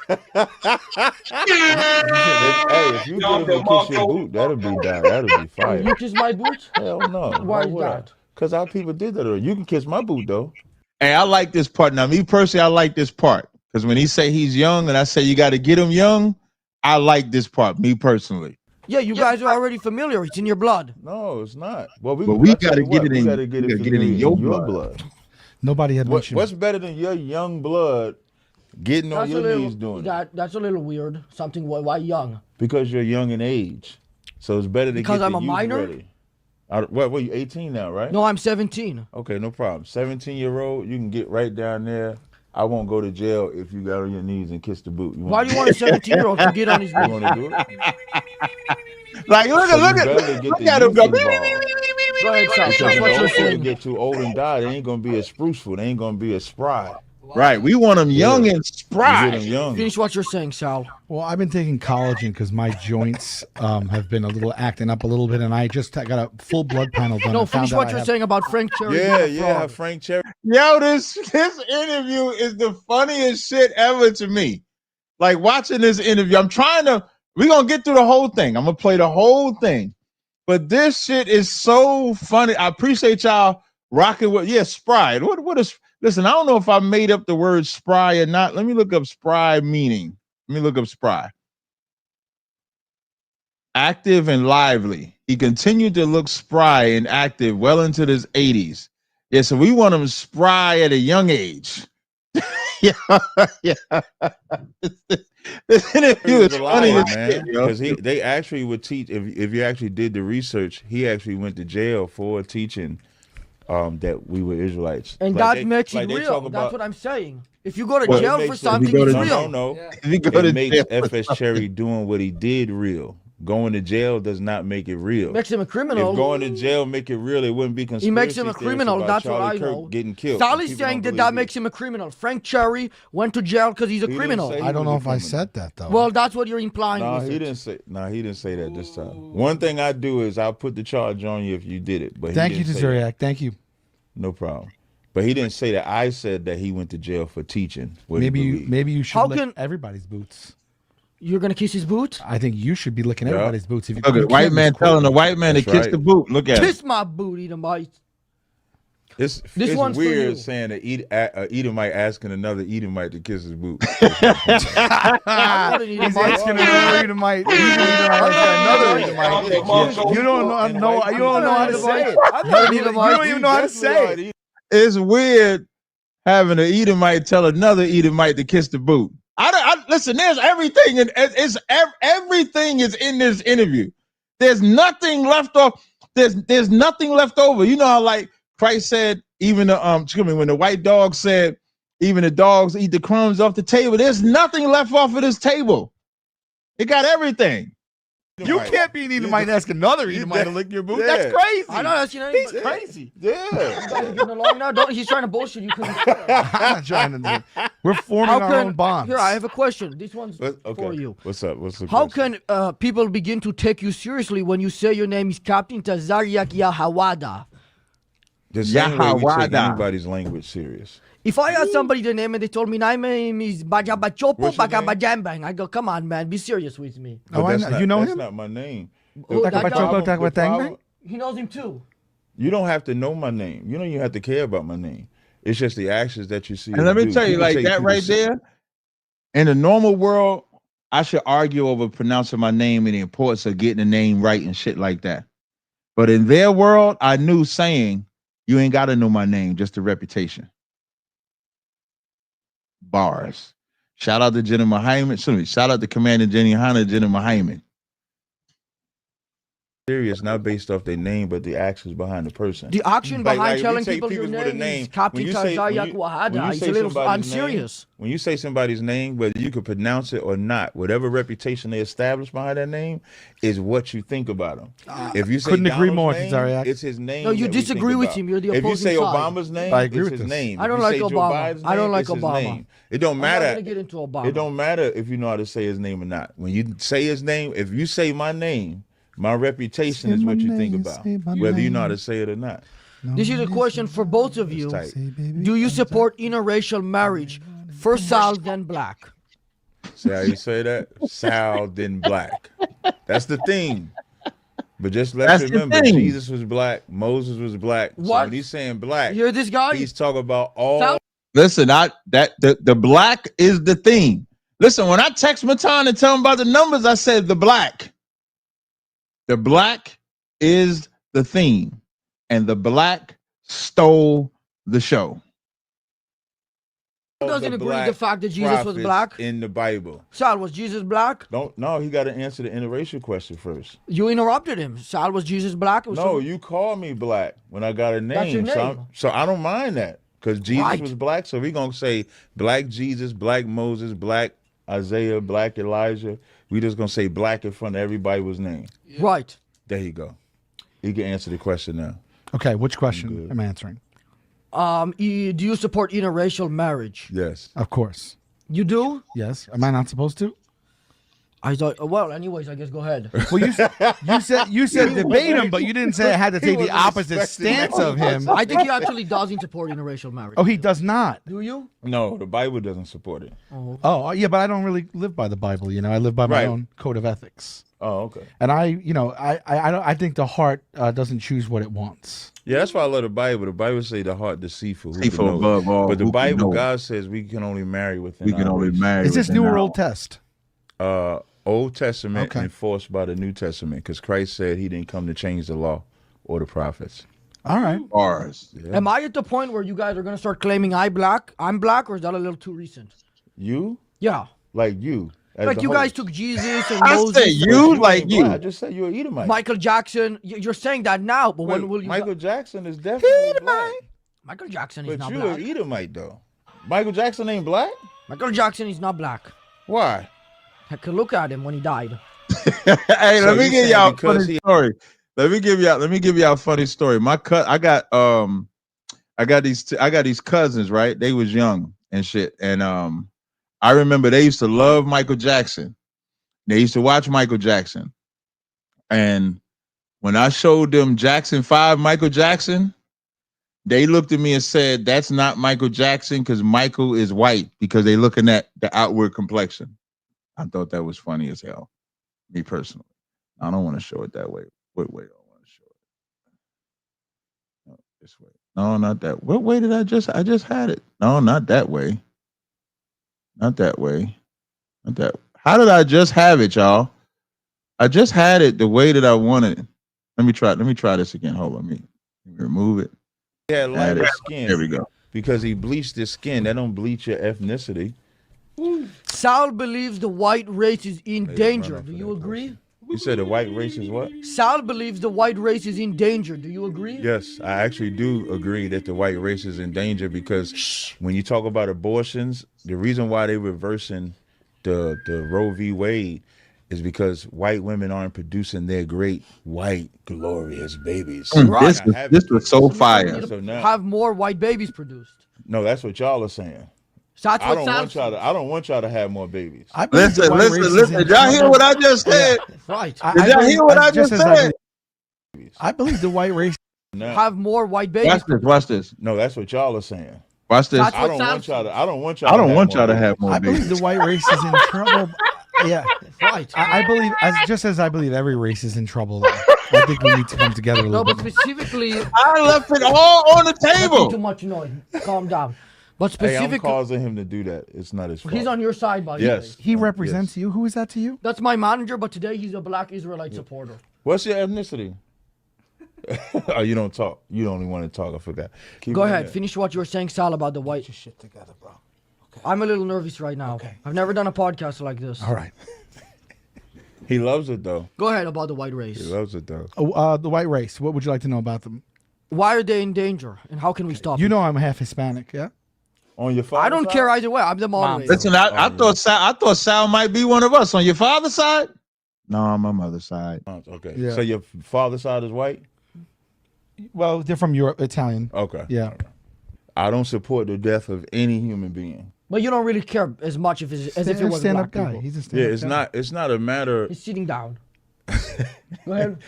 If you get him to kiss your boot, that'll be down. That'll be fire. You kiss my boot? Hell no. Why is that? Because our people did that already. You can kiss my boot though. Hey, I like this part. Now, me personally, I like this part. Because when he say he's young and I say you got to get him young, I like this part, me personally. Yeah, you guys are already familiar. It's in your blood. No, it's not. Well, we got to get it in your blood. Nobody had mentioned. What's better than your young blood getting on your knees doing it? That's a little weird. Something, why young? Because you're young in age. So it's better to because get I'm a minor? Ready. What, you 18 now, right? No, I'm 17. Okay, no problem. 17-year-old, you can get right down there. I won't go to jail if you got on your knees and kiss the boot. Why do you want a 17-year-old to get on his knees? You want to do it? Like, look at him go. Go ahead, Sal. What you're saying. Get too old and die, they ain't going to be a spruceful. They ain't going to be a spry. Right, we want them young and spry. Finish what you're saying, Sal. Well, I've been taking collagen because my joints have been acting up a little bit, and I got a full blood panel done. No, finish what you're saying about Frank Cherry. Yeah, Frank Cherry. Yo, this interview is the funniest shit ever to me. Like, watching this interview, we're going to get through the whole thing. I'm going to play the whole thing. But this shit is so funny. I appreciate y'all rocking with, spry. What is, listen, I don't know if I made up the word spry or not. Let me look up spry meaning. Let me look up spry. Active and lively. He continued to look spry and active well into his 80s. Yeah, so we want him spry at a young age. yeah. This interview is He was a funny liar, as man. shit, yo. Because they actually would teach. If you actually did the research, he actually went to jail for teaching that we were Israelites. And Like that makes it they real. talk That's about- what I'm saying. If you go to Well, it jail makes for it- something, go to it's jail- real. No. If you go to It makes jail for FS Cherry doing what he did real. Going to jail does not make it real. Makes him a criminal. If going to jail make it real, it wouldn't be conspiracy. He makes him a theories criminal. about That's what Charlie I Kirk know. getting killed. Sally's People saying don't that believe makes it. him a criminal. Frank Cherry went to jail because he's a He didn't criminal. say- I don't was know a if I criminal. said that though. Well, that's what you're implying. No, with he it. didn't say. No, he didn't say that this time. One thing I do is I'll put the charge on you if you did it. But Thank he you, didn't say that. Tazaryach. Thank you. No problem. But he didn't say that. I said that he went to jail for teaching. What he believed. Maybe you should How lick can- everybody's boots. You're gonna kiss his boot? I think you should be licking Yeah. everybody's boots. If you, Look you at the white can't man misquote telling the me. white man to That's kiss right. the boot. Look at it. Kiss my boot, Edomite. It's one's for you. weird saying that Edomite asking another Edomite to kiss his boot. I'm not an He's Edomite. asking another Edomite. Another Edomite. You don't know. You don't know how to say it. You don't even know how to say it. It's weird having an Edomite tell another Edomite to kiss the boot. Listen. There's everything, and everything is in this interview. There's nothing left off. There's nothing left over. You know how like Christ said, even the when the white dog said, even the dogs eat the crumbs off the table. There's nothing left off of this table. It got everything. You can't be an Edomite and ask another Edomite to lick your boot. Yeah. That's crazy. I'm not asking anybody. He's crazy. Yeah. You guys are getting along now? He's trying to bullshit you. I'm not trying to do it. We're forming our own bonds. Here, I have a question. This one's Okay. for you. What's up? What's the How question? can people begin to take you seriously when you say your name is Captain Tazaryach Yahawada? The same way we take Yahawada. anybody's language serious. If I ask somebody the name and they told me my name is Bajabachopo What's your name? Bagabajambang, I go, come on, man, be serious with me. Oh, I that's know. not- You know that's him? not my name. Who, that Talk guy? about The Choco, problem- He knows him too. You don't have to know my name. You don't even have to care about my name. It's just the actions that you see. And let me do. tell you, People like take that people right there, in the normal world, I should argue over pronouncing my name and the importance of getting the name right and shit like that. But in their world, I knew saying, you ain't got to know my name, just the reputation. Bars. Shout out to General Hyman. Shout out to Commander Jenny Hanna, General Hyman. serious, not based off their name, but the actions behind the person. The action Like- behind like, if you telling take people your people with a name is name, Captain when you say- when Tazaryach you- Wahada. when you It's say a little somebody's name, unserious. When you say somebody's name, whether you could pronounce it or not, whatever reputation they establish behind that name is what you think about them. If you say couldn't agree Donald's more, name, Tazaryach. it's his name. No, you that we think disagree with about. him. You're the If you opposing say side. Obama's name, I agree it's with his this. name. I If don't you like say Joe Obama. Biden's I don't name, like it's his Obama. name. It don't I'm not matter. gonna get into Obama. It don't matter if you know how to say his name or not. When you say his name, if you say my name, my reputation is what you think about, whether you know how to say it or not. This is a question for both of you. Tight. Do you support interracial marriage? First Sal, then black. See how you say that? Sal, then black. That's the thing. But just let's That's the remember, thing. Jesus was black, Moses was black. So What? when he's saying black, You hear this guy? he's talking about all. Sal- Listen, the black is the theme. Listen, when I text Matan and tell him about the numbers, I said the black. The black is the theme, and the black stole the show. Who doesn't the agree with black the fact that Jesus was prophets black? in the Bible? Sal, was Jesus black? No, he got to answer the interracial question first. You interrupted him. Sal, was Jesus black? No, you called me black when I got a name. That's your So, name. so I don't mind that because Jesus Right. was black. So we're going to say black Jesus, black Moses, black Isaiah, black Elijah. We just going to say black in front of everybody's name. Right. There you go. You can answer the question now. Okay, which question am I answering? Do you support interracial marriage? Yes. Of course. You do? Yes. Am I not supposed to? I thought. Well, anyways, I guess go ahead. Well, you said debate him, but you didn't say I had to take the wasn't opposite expecting stance that. of him. I think he actually doesn't support interracial marriage. Oh, he does not. Do you? No, the Bible doesn't support it. Oh, yeah, but I don't really live by the Bible. You know, I live by my Right. own code of ethics. Oh, okay. And I think the heart doesn't choose what it wants. Yeah, that's why I love the Bible. The Bible say the heart deceitful. Who Deceitful can know it? above all, But the who can Bible, know it? God says we can only marry within We can our only race. Is marry. this within New or our- Old Test? Old Testament Okay. enforced by the New Testament, because Christ said he didn't come to change the law or the prophets. All right. Bars. Yeah. Am I at the point where you guys are gonna start claiming I'm black, or is that a little too recent? You? Yeah. Like you. as Like the you guys host. took Jesus and I Moses. say you ain't like black. you. I just said you're an Edomite. Michael Jackson. You're saying that now, but Wait, when will you? Michael Jackson is definitely black. Michael Jackson is But not you black. an Edomite though. Michael Jackson ain't black? Michael Jackson is not black. Why? I could look at him when he died. Hey, So let me you give saying y'all a because funny he- story. Let me give y'all a funny story. I got these cousins, right? They was young and shit. And I remember they used to love Michael Jackson. They used to watch Michael Jackson. And when I showed them Jackson 5 Michael Jackson, they looked at me and said, that's not Michael Jackson because Michael is white, because they looking at the outward complexion. I thought that was funny as hell, me personally. I don't want to show it that way. What way do I want to show it? No, this way. No, not that. What way did I just had it. No, not that way. Not that way. Not that. How did I just have it, y'all? I just had it the way that I wanted it. Let me try this again. Hold on. Let me remove it. He had lighter skin. There we go. Because he bleached his skin. That don't bleach your ethnicity. Sal believes the white race is in danger. Do you agree? You said the white race is what? Sal believes the white race is in danger. Do you agree? Yes, I actually do agree that the white race is in danger, because when you talk about abortions, the reason why they're reversing the Roe v. Wade is because white women aren't producing their great white glorious babies. Right. This was so fire. Need to So now- have more white babies produced. No, that's what y'all are saying. So that's I what don't Sal want y'all to. I don't want y'all to have more babies. I believe the white race is in Listen. Did y'all hear trouble. what I just said? Right. Did y'all hear what I just as said? I believe the white race. No, Have more white babies. Watch this. no, that's what y'all are saying. Watch this. That's I what don't Sal want y'all says. to. I don't want y'all. I don't want y'all to more have more I believe babies. the white race is in trouble. Yeah, Right. I believe, as I believe every race is in trouble. Though. I think we need to come together a No, little but bit. specifically, I left it all on the making too table. much noise. Calm down. But Hey, I'm specifically, causing him to do that. It's not his fault. he's on your side, by the Yes. way. He represents you. Who is that to you? That's my manager, but today he's a black Israelite supporter. What's your ethnicity? Oh, you don't talk. You only want to talk. I forgot. Keep Go it in ahead, there. finish what you were saying, Sal, about the white. Get your shit together, bro. I'm a little nervous right now. Okay. I've never done a podcast like this. All right. He loves it though. Go ahead about the white He race. loves it though. The white race. What would you like to know about them? Why are they in danger, and how can we stop You it? know I'm half Hispanic. Yeah. On your father's I don't side? care either way. I'm the moderator. Listen, I thought Sal might be one of us. On your father's side? No, on my mother's side. Oh, okay. Yeah. So your father's side is white? Well, they're from Europe, Italian. Okay. Yeah. I don't support the death of any human being. But you don't really care as much as if it was stand-up black guy. people. He's a stand-up guy. It's not a matter. He's sitting down. Go ahead.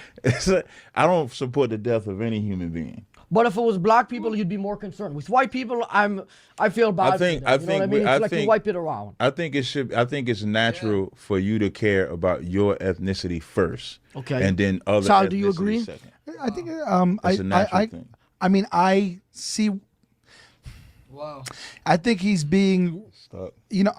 I don't support the death of any human being. But if it was black people, you'd be more concerned. With white people, I feel bad. I think- for them, I you know think what I mean? we- It's I like you think- wipe it around. I think it's natural for you to care about your ethnicity first. Okay. And then other Sal, do you ethnicities agree? second. I think It's a natural thing. I mean, I see. Wow. I think he's being. Stop. You know,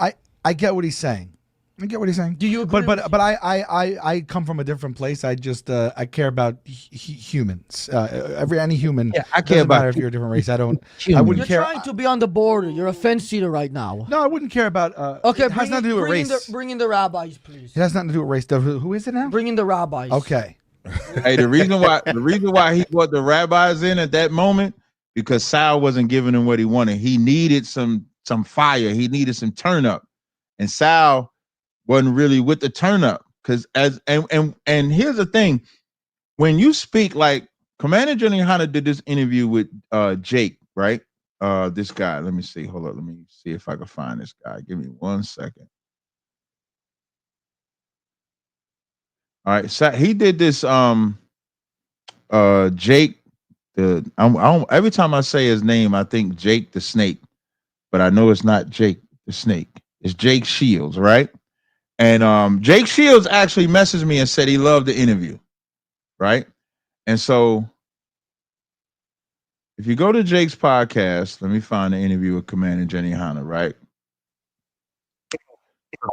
I get what he's saying. I get what he's saying. Do you agree But with- but I come from a different place. I just I care about humans. Any human. Yeah, I Doesn't care about matter if you're a different race. I don't. I humans. wouldn't You're care. trying to be on the border. You're a fence seater right now. No, I wouldn't care about. Okay, it has nothing to do with race. Bring in the rabbis, please. It has nothing to do with race. Who is it now? Bring in the rabbis. Okay. Hey, the reason why he brought the rabbis in at that moment, because Sal wasn't giving him what he wanted. He needed some fire. He needed some turn up, and Sal wasn't really with the turn up. Because and here's the thing, when you speak, like Commander General Hunter did this interview with Jake, right? This guy. Let me see. Hold up. Let me see if I can find this guy. Give me 1 second. All right, so he did this. Jake. Every time I say his name, I think Jake the Snake, but I know it's not Jake the Snake. It's Jake Shields, right? And Jake Shields actually messaged me and said he loved the interview, right? And so, if you go to Jake's podcast, let me find the interview with Commander Jenny Hanna, right?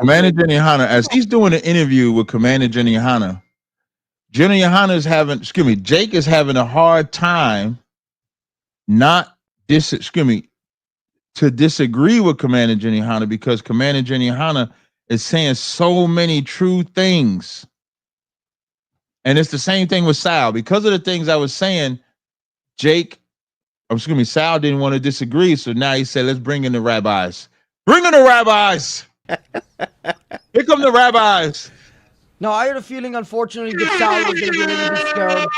Commander Jenny Hanna, as he's doing the interview with Commander Jenny Hanna is having, Jake is having a hard time to disagree with Commander Jenny Hanna because Commander Jenny Hanna is saying so many true things. And it's the same thing with Sal. Because of the things I was saying, Sal didn't want to disagree. So now he said, let's bring in the rabbis. Bring in the rabbis. Here come the rabbis. No, I had a feeling, unfortunately, that Sal was going to be a little bit scared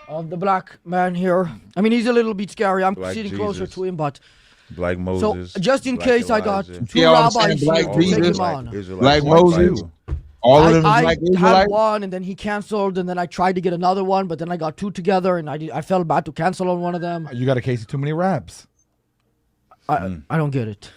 of the black man here. I mean, he's a little bit scary. I'm Black sitting closer Jesus. to him, but Black Moses. so just in Black case I got Elijah. two Yeah, I'm rabbis saying here Black to take Jesus, him on. Israelites Black in the Moses. Bible. All of them I is like had Israelites. one, and then he canceled, and then I tried to get another one, but then I got two together, and I felt bad to cancel on one of them. You got a case of too many raps. I don't get it.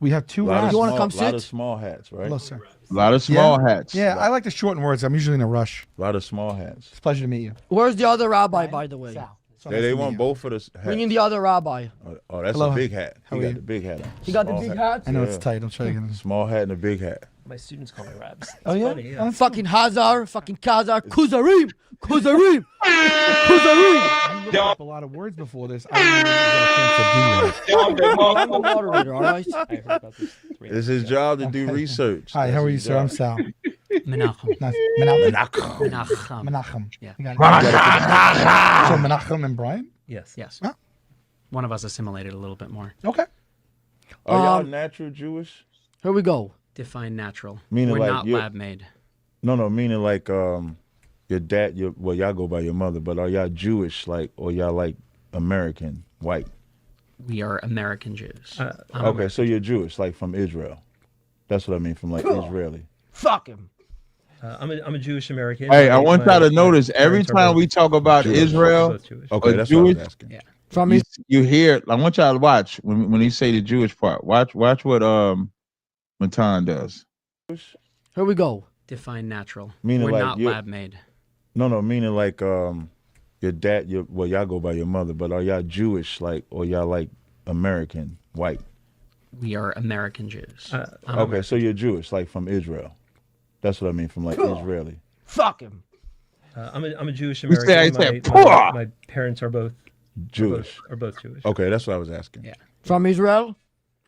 We have two Lot of raps. You wanna small- come lot sit? of small hats, right? Hello, sir. A lot of small hats. Yeah, I like to shorten words. I'm usually in a rush. A lot of small hats. It's a pleasure to meet you. Where's the other rabbi, by the way? So They, nice they to meet want you. both of the hats. Bring in the other rabbi. Oh, that's Hello. a big hat. How He are got you? the big hat on. He got the Small big hat. hat. I know Yeah. it's tight. I'm trying to get this. Small hat and a big hat. My students call me Rabs. Oh, yeah? Funny, yeah. Fucking Hazar, fucking Kazar, Kuzarim, Kuzarim, Kuzarim. You looked up a lot of words before this. I didn't even get a chance to do that. I'm the moderator, all right? I heard about this 3 It's his job to do Okay. research. Hi, That's how are you, his sir? I'm job. Sal. Menachem. Nice. Menachem. Menachem. Menachem. Yeah. You got it. So Menachem and Brian? Yes. Yes. Huh? One of us assimilated a little bit more. Okay. Are y'all natural Jewish? Here we go. Define natural. Meaning We're like not you're- lab made. No, meaning like your dad, well, y'all go by your mother, but are y'all Jewish, like, or y'all like American, white? We are American Jews. Okay, so you're Jewish, like from Israel. That's what I mean, from like Israeli. Fuck him. I'm a Jewish American. Hey, I want y'all to notice every parents are time both we talk about Jewish. Israel, both Jewish. Okay, But that's what I Jewish- was asking. Yeah. From you, his you hear. I want y'all to watch when he say the Jewish part. Watch what Matan does. Here we go. Define natural. Meaning We're like not you're- lab made. No, meaning like your dad, well, y'all go by your mother, but are y'all Jewish, like, or y'all like American, white? We are American Jews. Okay, so you're Jewish, like from Israel. That's what I mean, from like Israeli. Fuck him. I'm a Jewish You American. say- My, say, "Poor." my parents are both Jewish. Are both Jewish. Okay, that's what I was asking. Yeah. From Israel?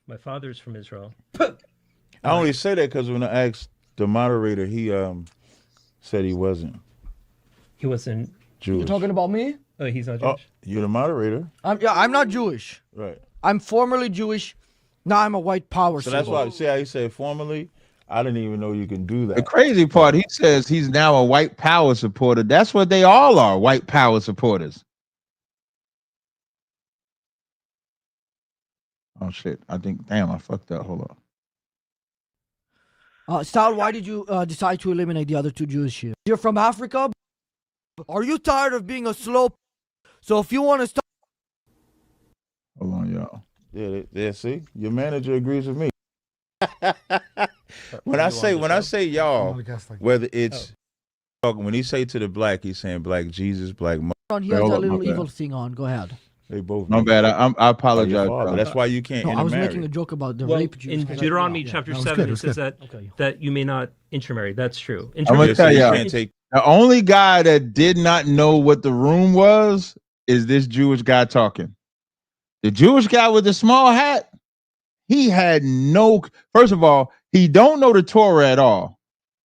My father's from Israel. I only say that because when I asked the moderator, he said he wasn't He wasn't. Jewish. You're talking about me? Oh, he's not Oh, Jewish. you're the moderator, I'm not Jewish. right? I'm formerly Jewish. Now I'm a white power So that's symbol. why. See how you said formerly? I didn't even know you can do The that. crazy part, he says he's now a white power supporter. That's what they all are, white power supporters. Oh shit! I think, damn, I fucked up. Hold on. Sal, why did you decide to eliminate the other two Jews here? You're from Africa? Are you tired of being a slow? So if you want to start. Hold on, y'all. Yeah, see, your manager agrees with me. when I say y'all, whether it's talking when he say to the black, he's saying black Jesus, black mother. He has Hold a up, little my bad. evil thing on. Go ahead. They both. My do. bad. I Oh, your apologize. father. That's why you can't No, I was intermarry. making a joke about the Well, rape Jews. in Deuteronomy chapter that was 7, good, it says that Okay. that you may not intermarry. That's true. I'm gonna Yeah, so tell you y'all. can't take. The only guy that did not know what the room was is this Jewish guy talking. The Jewish guy with the small hat, he had no. First of all, he don't know the Torah at all,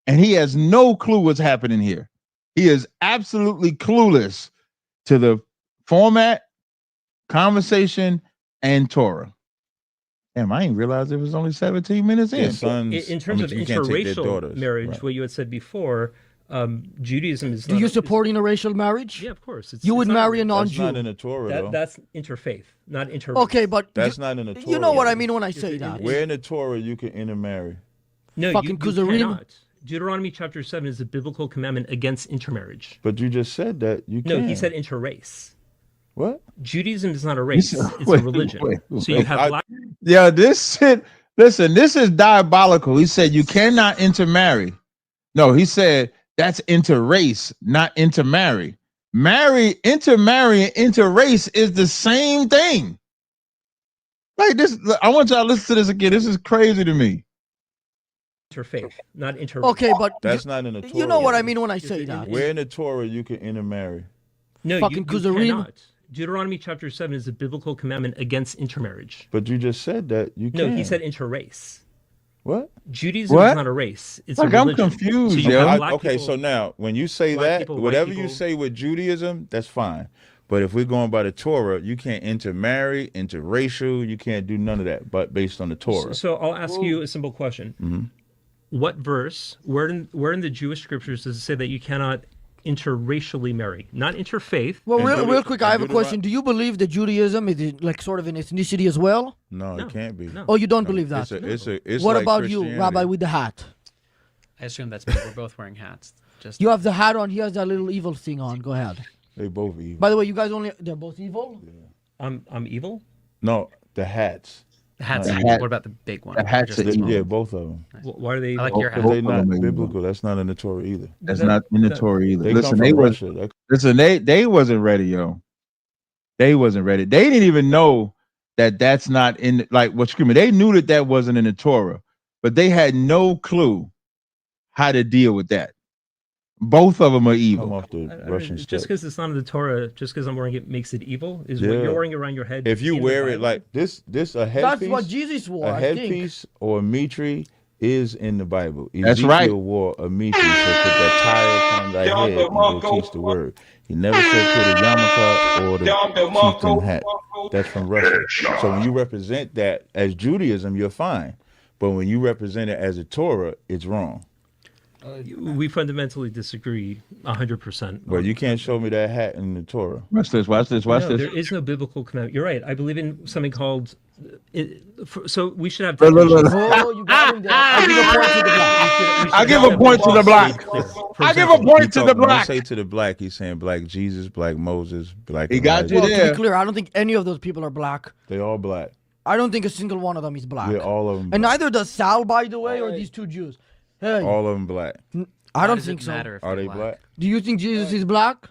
and he has no clue what's happening here. He is absolutely clueless to the format, conversation, and Torah. Damn, I didn't realize it was only 17 minutes in. Their sons, In terms of you can't take their interracial daughters. marriage, Right. what you had said before, Judaism is Do not. you is- support interracial marriage? Yeah, of course. You would marry a That's not non-Jew. in the Torah, though. That's interfaith, not inter. Okay, but That's not in the Torah. you know what I though. mean when I say that. Where in the Torah you can intermarry? No, fucking you Kuzarim? cannot. Deuteronomy chapter 7 is a biblical commandment against intermarriage. But you just said that you No, can. he said interrace. What? Judaism is not a race; said- it's wait, a religion. wait, So you wait. have black. Yeah, this shit. Listen, this is diabolical. He said you cannot intermarry. No, he said that's interrace, not intermarry. Intermarry, and interrace is the same thing. Like this, I want y'all to listen to this again. This is crazy to me. Interfaith, not inter. Okay, but That's not in the Torah. you know what I though. mean when I say that. Where in the Torah you can intermarry? No, fucking you Kuzarim? cannot. Deuteronomy chapter 7 is a biblical commandment against intermarriage. But you just said that you No, can. he said interrace. What? Judaism What? is not a race. It's Like, a I'm religion. confused, So you yo. have black Okay, people- so now when you say black that, people, white whatever you people- say with Judaism, that's fine. But if we're going by the Torah, you can't intermarry, interracial. You can't do none of that. But based on the Torah. So I'll ask you a simple question. Mm-hmm. What verse, where in the Jewish scriptures does it say that you cannot interracially marry? Not interfaith. Well, And real quick, I have a Deuteronomy- question. Do you believe that Judaism is like sort of an ethnicity as well? No, No, it can't be. no. Oh, you don't believe that? It's What like about you, Christianity. Rabbi, with the hat? I assume that's because we're both wearing hats. Just You have the hat on. He has that little evil thing on. Go ahead. They both evil. By the way, you guys they're both evil? I'm evil? No, the hats. the hats. The are evil. hat- What about the big one? the hats Just are the small evil. Yeah, both of them. Why are they I like evil? your Because hat. they're not Both of them. biblical. That's not in the Torah either. That's That- not in the that- Torah either. They Listen, come they from was Russia. listen. They wasn't ready, yo. They wasn't ready. They didn't even know that that's not in like what screaming. They knew that wasn't in the Torah, but they had no clue how to deal with that. Both of them are Come evil. off the I Russian just steppe. because it's not in the Torah, just because I'm wearing it makes it evil? Is what Yeah. you're wearing around your head? If you in the wear it Bible? like this a headpiece. That's what Jesus wore, A I think. headpiece or a mitri is in the Bible. That's Ezekiel right. wore a mitri, so put that tie upon thy head and go teach the word. He never said put a yarmulke or the chieftain hat. That's from Russia. So when you represent that as Judaism, you're fine. But when you represent it as a Torah, it's wrong. We fundamentally disagree 100%. Well, you can't show me that hat in the Torah. Watch this. Watch this. Watch No, this. there is no biblical commandment. You're right. I believe in something called. So we should have. Look, look, look. definitions. Oh, you got him there. I give a point to the black. I give a point to the black. For I give a example, point to the When black. he say to the black, he's saying black Jesus, black Moses, black. He got Elijah. you Well, to there. be clear, I don't think any of those people are black. They all black. I don't think a single one of them is black. Yeah, all of them. And black. neither does Sal, by the way, or these two Jews. Hey, All of them black. I Why don't does think it so. matter if Are they're they black? Do you think Jesus is black?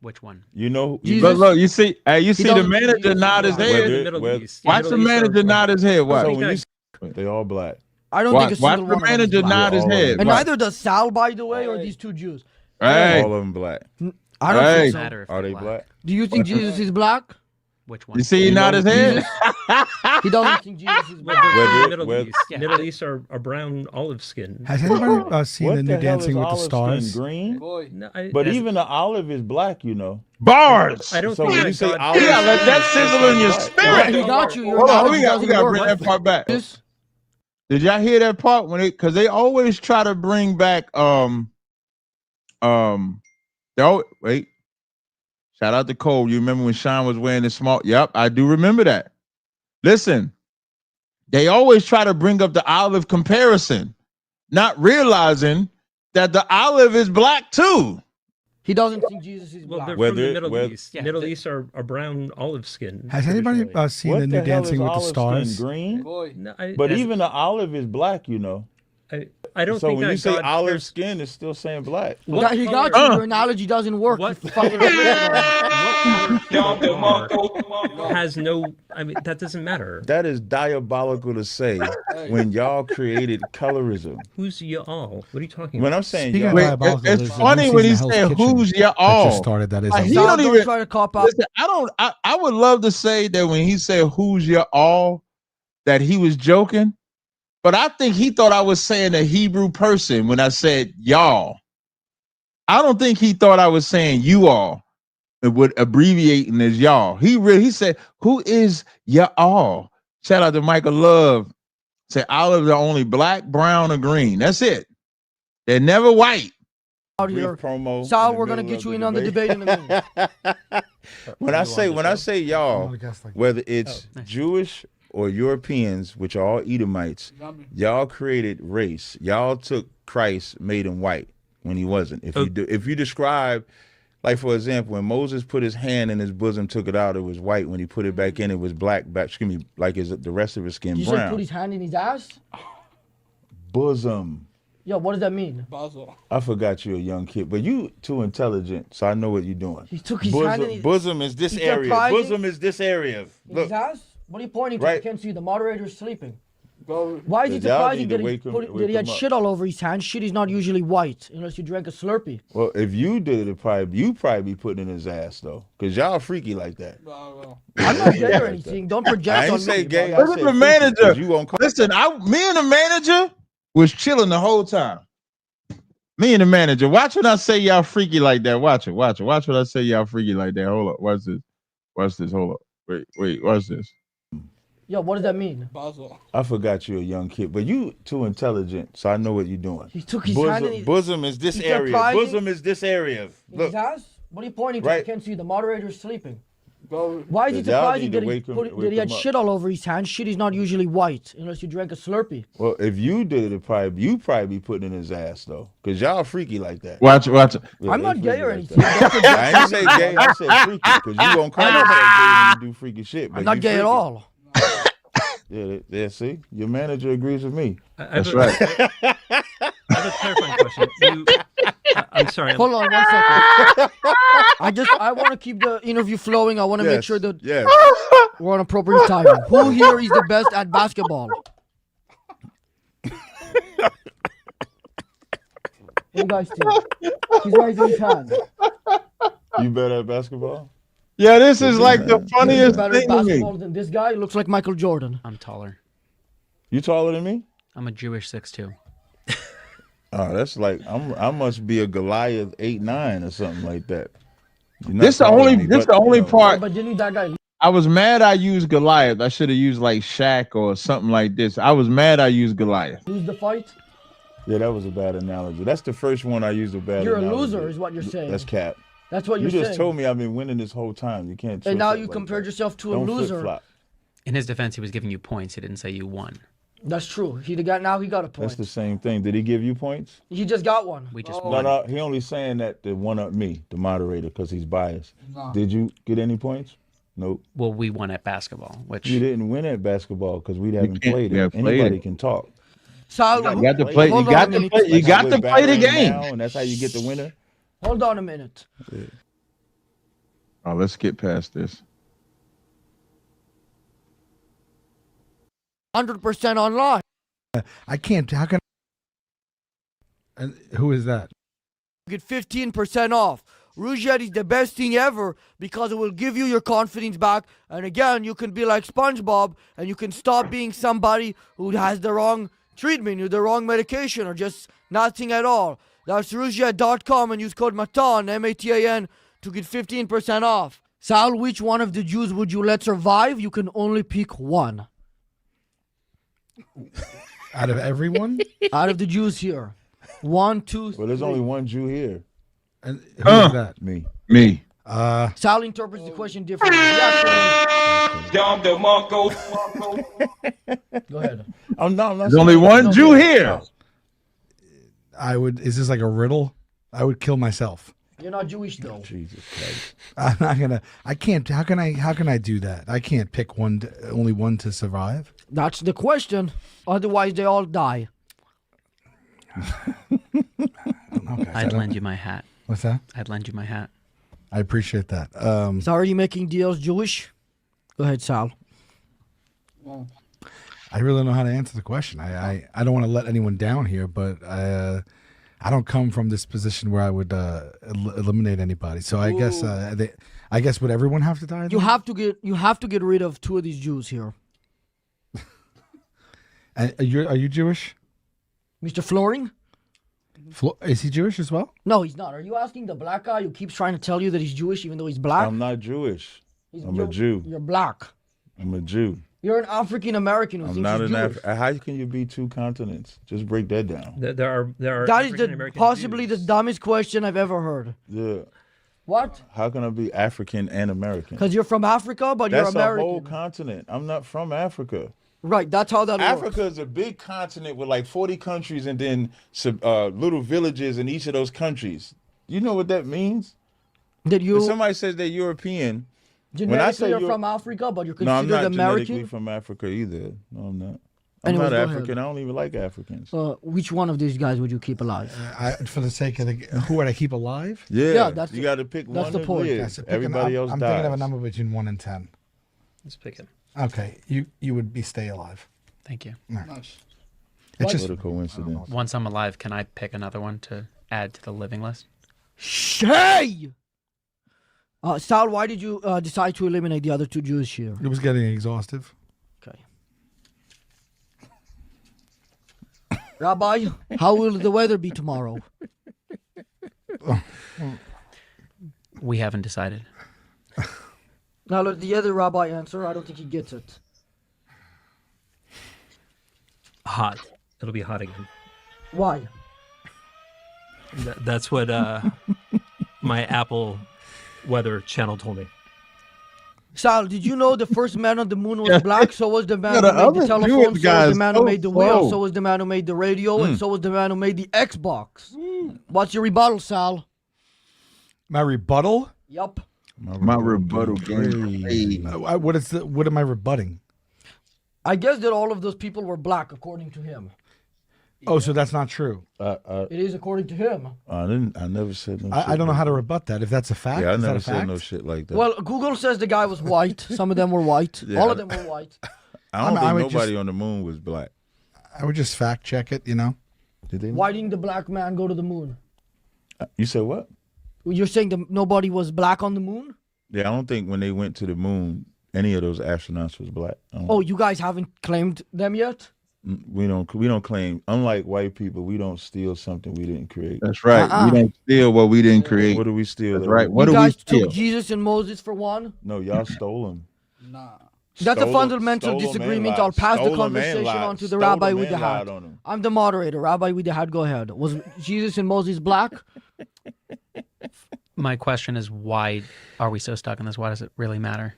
Which one? You know. Jesus. Look, look. You see, you see the doesn't- manager Jesus nod his is black. We're in head. the Middle Whether- East. Watch the Middle East manager are- nod his head. Watch. So when you, they all black. I don't Watch, think a watch single the one of them is manager black. nod his All of head. them. And Watch. neither does Sal, by the way, or these two Jews. Hey, All of them black. I don't Hey. think so. Matter if Are they're they black? Do you think Jesus is black? Which one? you see, he You nod know his head. He doesn't think Jesus is Well, black. they're from the Whether- Middle whether- East. Yeah. Middle East are brown olive skin. Has anybody seen What the new hell Dancing is with the olive skin Stars? green? No, But as- even the olive is black, you know. Bars. I don't So think when that you say God- olive, Yeah, let that skin, sizzle in your black. spirit. He got you. Your Hold on, analogy we doesn't gotta work. bring that part back. This- Did y'all hear that part when it? Because they always try to bring back wait. Shout out to Cole. You remember when Sean was wearing the small? Yep, I do remember that. Listen, they always try to bring up the olive comparison, not realizing that the olive is black too. He doesn't think Jesus is Well, black. they're Whether- from the Middle whether- East. Yeah, Middle they- East are brown olive skin. Has anybody traditionally. seen What the new hell Dancing is with the olive Stars? skin green? No, But as- even the olive is black, you know. I don't So think when that you say God olive cares- skin, it's still saying black. He got you. color- Your analogy doesn't work. What You color fucking has no. I mean, that doesn't matter. That is diabolical to say when y'all created colorism. Who's y'all? What are you talking When about? I'm saying Speaking y'all, of Wait, diabolical, it's there's a funny new when he season of said, Hell's Kitchen "Who's your that all?" just started. That is Like, on he Sal, don't don't even try to cop out. listen. I would love to say that when he said, "Who's your all," that he was joking, but I think he thought I was saying a Hebrew person when I said y'all. I don't think he thought I was saying you all. It would abbreviating as y'all. He said, "Who is your all?" Shout out to Michael Love. Say olives are only black, brown, or green. That's it. They're never white. Out brief here. promo. Sal, in the we're gonna middle get of you the in on the debate in a minute. when I say I'm y'all, gonna guess like whether it's Jewish or Europeans, which are all Edomites, y'all created race. Y'all took Christ, made him white when he wasn't. If you describe, like for example, when Moses put his hand in his bosom, took it out, it was white. When he put it back in, it was black. Excuse me, like the rest of his skin You brown. said put his hand in his ass? Bosom. Yo, what does that mean? I forgot you're a young kid, but you too intelligent, so I know what you're doing. He took his bosom, hand in his, bosom is this He's area. surprising. Bosom is this area. in Look, his ass? What are you pointing to? Right. I can't see. The moderator's sleeping. Why is it Y'all surprising need to that wake him he had up. shit all over his hands? Shit is not usually white unless you drank a Slurpee. Well, if you did it, you probably be putting in his ass though, because y'all freaky like that. I'm not gay or anything. Don't project I on ain't say me. gay. I Look at said the freaky, 'cause manager. You won't call. Listen, me and the manager was chilling the whole time. Me and the manager. Watch when I say y'all freaky like that. Watch it. Watch when I say y'all freaky like that. Hold up. Watch this. Hold up. Wait. Watch this. Yo, what does that mean? I forgot you're a young kid, but you too intelligent, so I know what you're doing. He took his hand and Bosom is this he's area. surprising. Bosom is this area. Look, His ass? What are you pointing to? Right. I can't see. The moderator is sleeping. Why is it Y'all surprising need to that wake he had him up. shit all over his hands? Shit is not usually white unless you drank a Slurpee. well, if you did it, you probably be putting in his ass though, because y'all freaky like that. Watch it. Yeah, I'm they not gay freaky or like anything. that. Don't project I on ain't say me. gay. I said freaky, because you gonna call yourself gay when you do freaky shit. But I'm not you gay at freaky. all. Yeah. See, your manager agrees with me. That's right. I have a clarifying question. I'm sorry. Hold on 1 second. I want to keep the interview flowing. I want to make sure that we're on appropriate timing. Who here is the best at basketball? What do you guys think? He's raising his hand. You better at basketball? Yeah, this is like the funniest He's better at thing to me. basketball than this guy. Looks like Michael Jordan. I'm taller. You taller than me? I'm a Jewish 6'2". Oh, that's like I must be a Goliath 8'9" or something like that. This the only part. But didn't that guy? I was mad I used Goliath. I should have used like Shaq or something like this. I was mad I used Goliath. Lose the fight? Yeah, that was a bad analogy. That's the first one I used a bad You're analogy. a loser, is what you're saying. That's cap. That's what You you're saying. just told me I've been winning this whole time. You can't. And switch now up you like compared that. yourself to a Don't loser. flip-flop. In his defense, he was giving you points. He didn't say you won. That's true. He got a point. That's the same thing. Did he give you points? He just got one. We just won. No. He only saying that to one up me, the moderator, because he's biased. No. Did you get any points? Nope. Well, we won at basketball, which You didn't win at basketball because we haven't can't- played we it. haven't played Anybody it. can talk. So, You got to play. Hold You got on a to minute. play. You got to play the game. Now, and that's how you get the winner. Hold on a minute. Oh, let's get past this. 100% online. I can't. How can? And who is that? Get 15% off. Rouget is the best thing ever because it will give you your confidence back. And again, you can be like SpongeBob and you can stop being somebody who has the wrong treatment or the wrong medication or just nothing at all. That's Rouget.com and use code MATAN, M-A-T-A-N, to get 15% off. Sal, which one of the Jews would you let survive? You can only pick one. Out of everyone? Out of the Jews here. 1, 2, Well, there's only one Jew here. And who is that? Me. Me. Sal interprets the question differently. Go ahead. I'm not. There's only one Jew here. I would. Is this like a riddle? I would kill myself. You're not Jewish though. Jesus Christ. I'm not gonna. I can't. How can I do that? I can't pick one. Only one to survive. That's the question. Otherwise, they all die. I'd lend you my hat. What's that? I'd lend you my hat. I appreciate that. So are you making deals Jewish? Go ahead, Sal. I really don't know how to answer the question. I don't want to let anyone down here, but I don't come from this position where I would eliminate anybody. So I guess I guess would everyone have to die? You have to get rid of 2 of these Jews here. And are you Jewish? Mr. Flooring? Is he Jewish as well? No, he's not. Are you asking the black guy who keeps trying to tell you that he's Jewish even though he's black? I'm not Jewish. I'm a You're- Jew. You're black. I'm a Jew. You're an African American who I'm thinks not he's an Jewish. How can you be 2 continents? Just break that down. There are That is African-American possibly Jews. the dumbest question I've ever heard. Yeah. What? How can I be African and American? Because you're from Africa, but That's you're a American. whole continent. I'm not from Africa. Right, that's how that works. Africa is a big continent with like 40 countries and then little villages in each of those countries. You know what that means? Did you? If somebody says they're European, Genetically, you're from Africa, but you're no, I'm considered not American. genetically from Africa either. No, I'm not. I'm Anyways, not go ahead. African. I don't even like Africans. Which one of these guys would you keep alive? For the sake of who would I keep alive? Yeah, that's you got to pick that's one the to point. live. Okay, so Everybody else I'm dies. thinking of a number between 1 and 10. Let's pick him. Okay, you would be stay alive. Thank you. It's What a coincidence. Once I'm alive, can I pick another one to add to the living list? Shay! Sal, why did you decide to eliminate the other 2 Jews here? It was getting exhaustive. Okay. Rabbi, how will the weather be tomorrow? We haven't decided. Now let the other rabbi answer. I don't think he gets it. Hot. It'll be hot again. Why? That's what my Apple weather channel told me. Sal, did you know the first man on the moon was black? So was the man Yeah, who the made the other telephone, Jewish so was guy the is man so who made the wheel, slow. so was the man who made the radio, and so was the man who made the Xbox. What's your rebuttal, Sal? My rebuttal? Yup. My rebuttal game. What am I rebutting? I guess that all of those people were black, according to him. Oh, so that's not true. It is according to him. I never said no shit. I don't know like how to that. rebut that. If that's a fact, Yeah, I is that never a said fact? no shit like that. Well, Google says the guy was white. Some of them were white. Yeah, All of them were white. I don't I think would nobody just- on the moon was black. I would just fact check it, you know? Did they? Why didn't the black man go to the moon? You said what? You're saying that nobody was black on the moon? Yeah, I don't think when they went to the moon, any of those astronauts was black. Oh, you guys haven't claimed them yet? We don't claim. Unlike white people, we don't steal something we didn't create. That's right. We don't steal what we didn't create. What do we steal? That's right. What You do we guys steal? took Jesus and Moses for one? No, y'all stole them. That's a fundamental disagreement. I'll pass the conversation on to the rabbi with the hat. I'm the moderator. Rabbi with the hat, go ahead. Was Jesus and Moses black? My question is, why are we so stuck in this? Why does it really matter?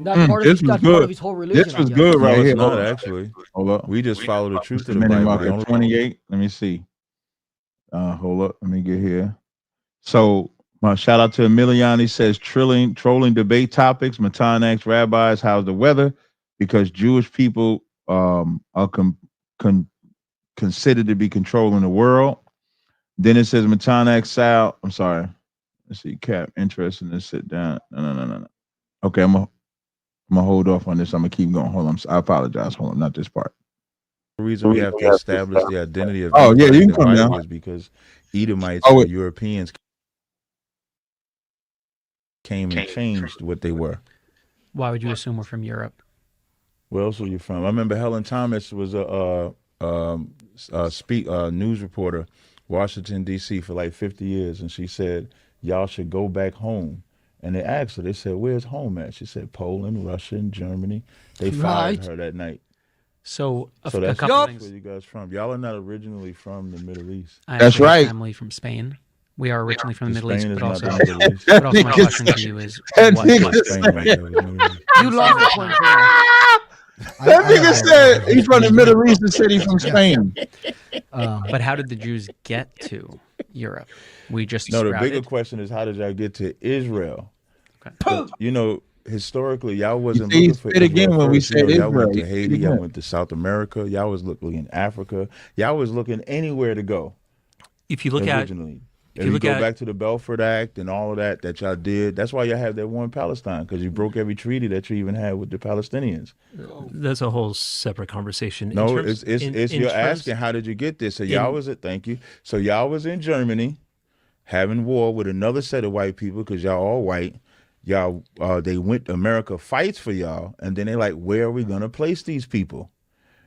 That's part of his whole religion. This was I guess. good right No, here. it's Hold not up. actually. Hold up. We just follow the truth of the Minute Bible. mark The at only- 28. Let me see. Hold up. Let me get here. So, my shout out to Emiliani says trolling debate topics. Matan asks rabbis, how's the weather? Because Jewish people are considered to be controlling the world. Then it says Matan asks Sal. I'm sorry. Let's see. Cap, interesting to sit down. No. Okay, I'm gonna hold off on this. I'm gonna keep going. Hold on. I apologize. Hold on, not this part. The reason we have to establish the identity of Oh, yeah, Edomites you in can the come Bible now. is because Edomites Oh, or wait. Europeans came and changed what they were. Why would you assume we're from Europe? Where else were you from? I remember Helen Thomas was a news reporter, Washington D.C. for like 50 years, and she said y'all should go back home. And they asked her, they said, "Where's home at?" She said, "Poland, Russia, and Germany." They fired Right. her that night. So a So that's couple where things. you guys from. Y'all are not originally from the Middle East. I That's actually have right. Family from Spain. We are originally from the Middle Spain East, is but not also, the Middle East. but also my That question nigga to you is, That what nigga is Spain right there was Middle East. You lost the point for that. That nigga said he's from the Middle East and said he's from Spain. But how did the Jews get to Europe? We just No, the sprouted? bigger question is, how did y'all get to Israel? Okay. 'Cause, you know, historically, y'all wasn't see, looking for spit again Israel when we first. said Y'all went Israel. to You spit Haiti, y'all again. went to South America, y'all was looking in Africa, y'all was looking anywhere to go If you look at originally. if If you you look go at- back to the Belfort Act and all of that y'all did, that's why y'all have that war in Palestine, because you broke every treaty that you even had with the Palestinians. that's a whole separate conversation. In No, terms- it's in you're terms- asking, how did you get this? So y'all in- was at, thank you. So y'all was in Germany having war with another set of white people, because y'all all white. Y'all they went, America fights for y'all, and then they like, where are we gonna place these people?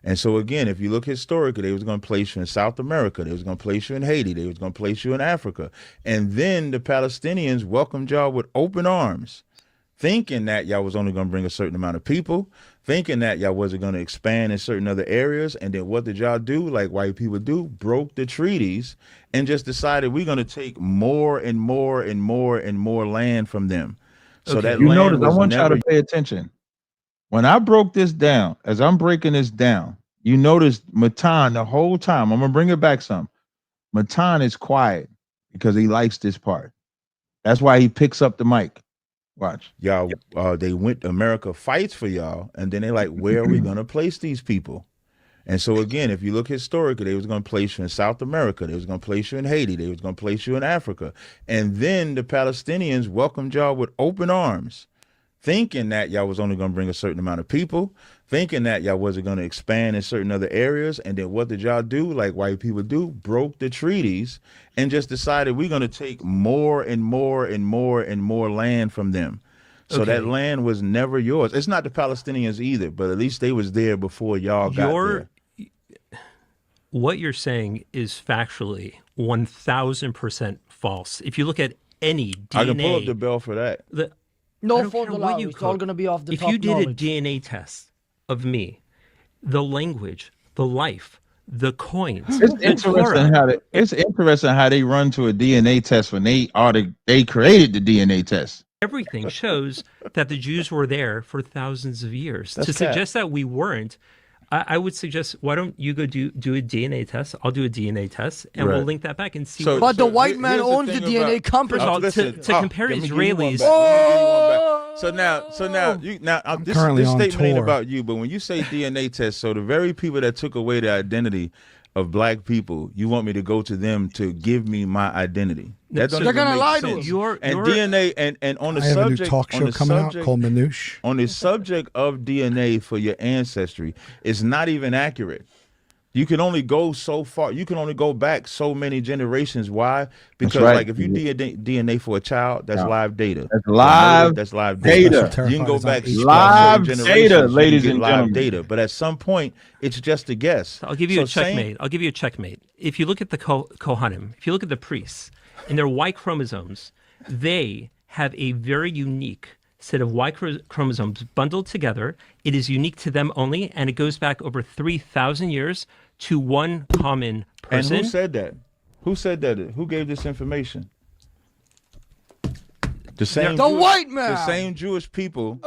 And so again, if you look historically, they was going to place you in South America. They was going to place you in Haiti. They was going to place you in Africa. And then the Palestinians welcomed y'all with open arms, thinking that y'all was only going to bring a certain amount of people, thinking that y'all wasn't going to expand in certain other areas. And then what did y'all do, like white people do? Broke the treaties and just decided we're going to take more and more and more and more land from them. So Okay. that You land notice, I was want y'all never to pay attention. When I broke this down, as I'm breaking this down, you notice Matan the whole time. I'm gonna bring it back some. Matan is quiet because he likes this part. That's why he picks up the mic. Watch. y'all they went, America fights for y'all, and then they like, where are we going to place these people? And so again, if you look historically, they was going to place you in South America, they was going to place you in Haiti, they was going to place you in Africa, and then the Palestinians welcomed y'all with open arms, thinking that y'all was only going to bring a certain amount of people, thinking that y'all wasn't going to expand in certain other areas. And then what did y'all do? Like white people do, broke the treaties and just decided we're going to take more and more and more and more land from them. So that land was never yours. It's not the Palestinians either, but at least they was there before y'all got there. What you're saying is factually 1,000% false. If you look at any DNA, I can pull up the bell for that. No phones allowed. It's all going to be off the top If you did knowledge. a DNA test of me, the language, the life, the coins, It's interesting how they run to a DNA test when they created the DNA test. everything shows that the Jews were there for thousands of years. That's to cap. suggest that we weren't, I would suggest, why don't you go do a DNA test? I'll do a DNA test, and we'll link that back and see. But the white man owns the DNA company. To compare Israelis. So now, this currently on statement ain't tour. about you, but when you say DNA test, so the very people that took away the identity of black people, you want me to go to them to give me my identity? That don't They're even gonna make lie to sense. us. DNA and on the I have a new subject, talk on show the coming out subject- called Manouche. on the subject of DNA for your ancestry, is not even accurate. You can only go so far. You can only go back so many generations. Why? Because right. like if you DNA for a child, that's live data. That's For live murder, that's live data. data. You can go back Live certain data, generations, you ladies can get and live gentlemen. data. But at some point, it's just a guess. I'll give you a So saying- checkmate. I'll give you a checkmate. If you look at the Kohanim, if you look at the priests and their Y chromosomes, they have a very unique set of Y chromosomes bundled together. It is unique to them only, and it goes back over 3,000 years to one common person. And who said that? Who said that? Who gave this information? The same The white man. The same Jewish people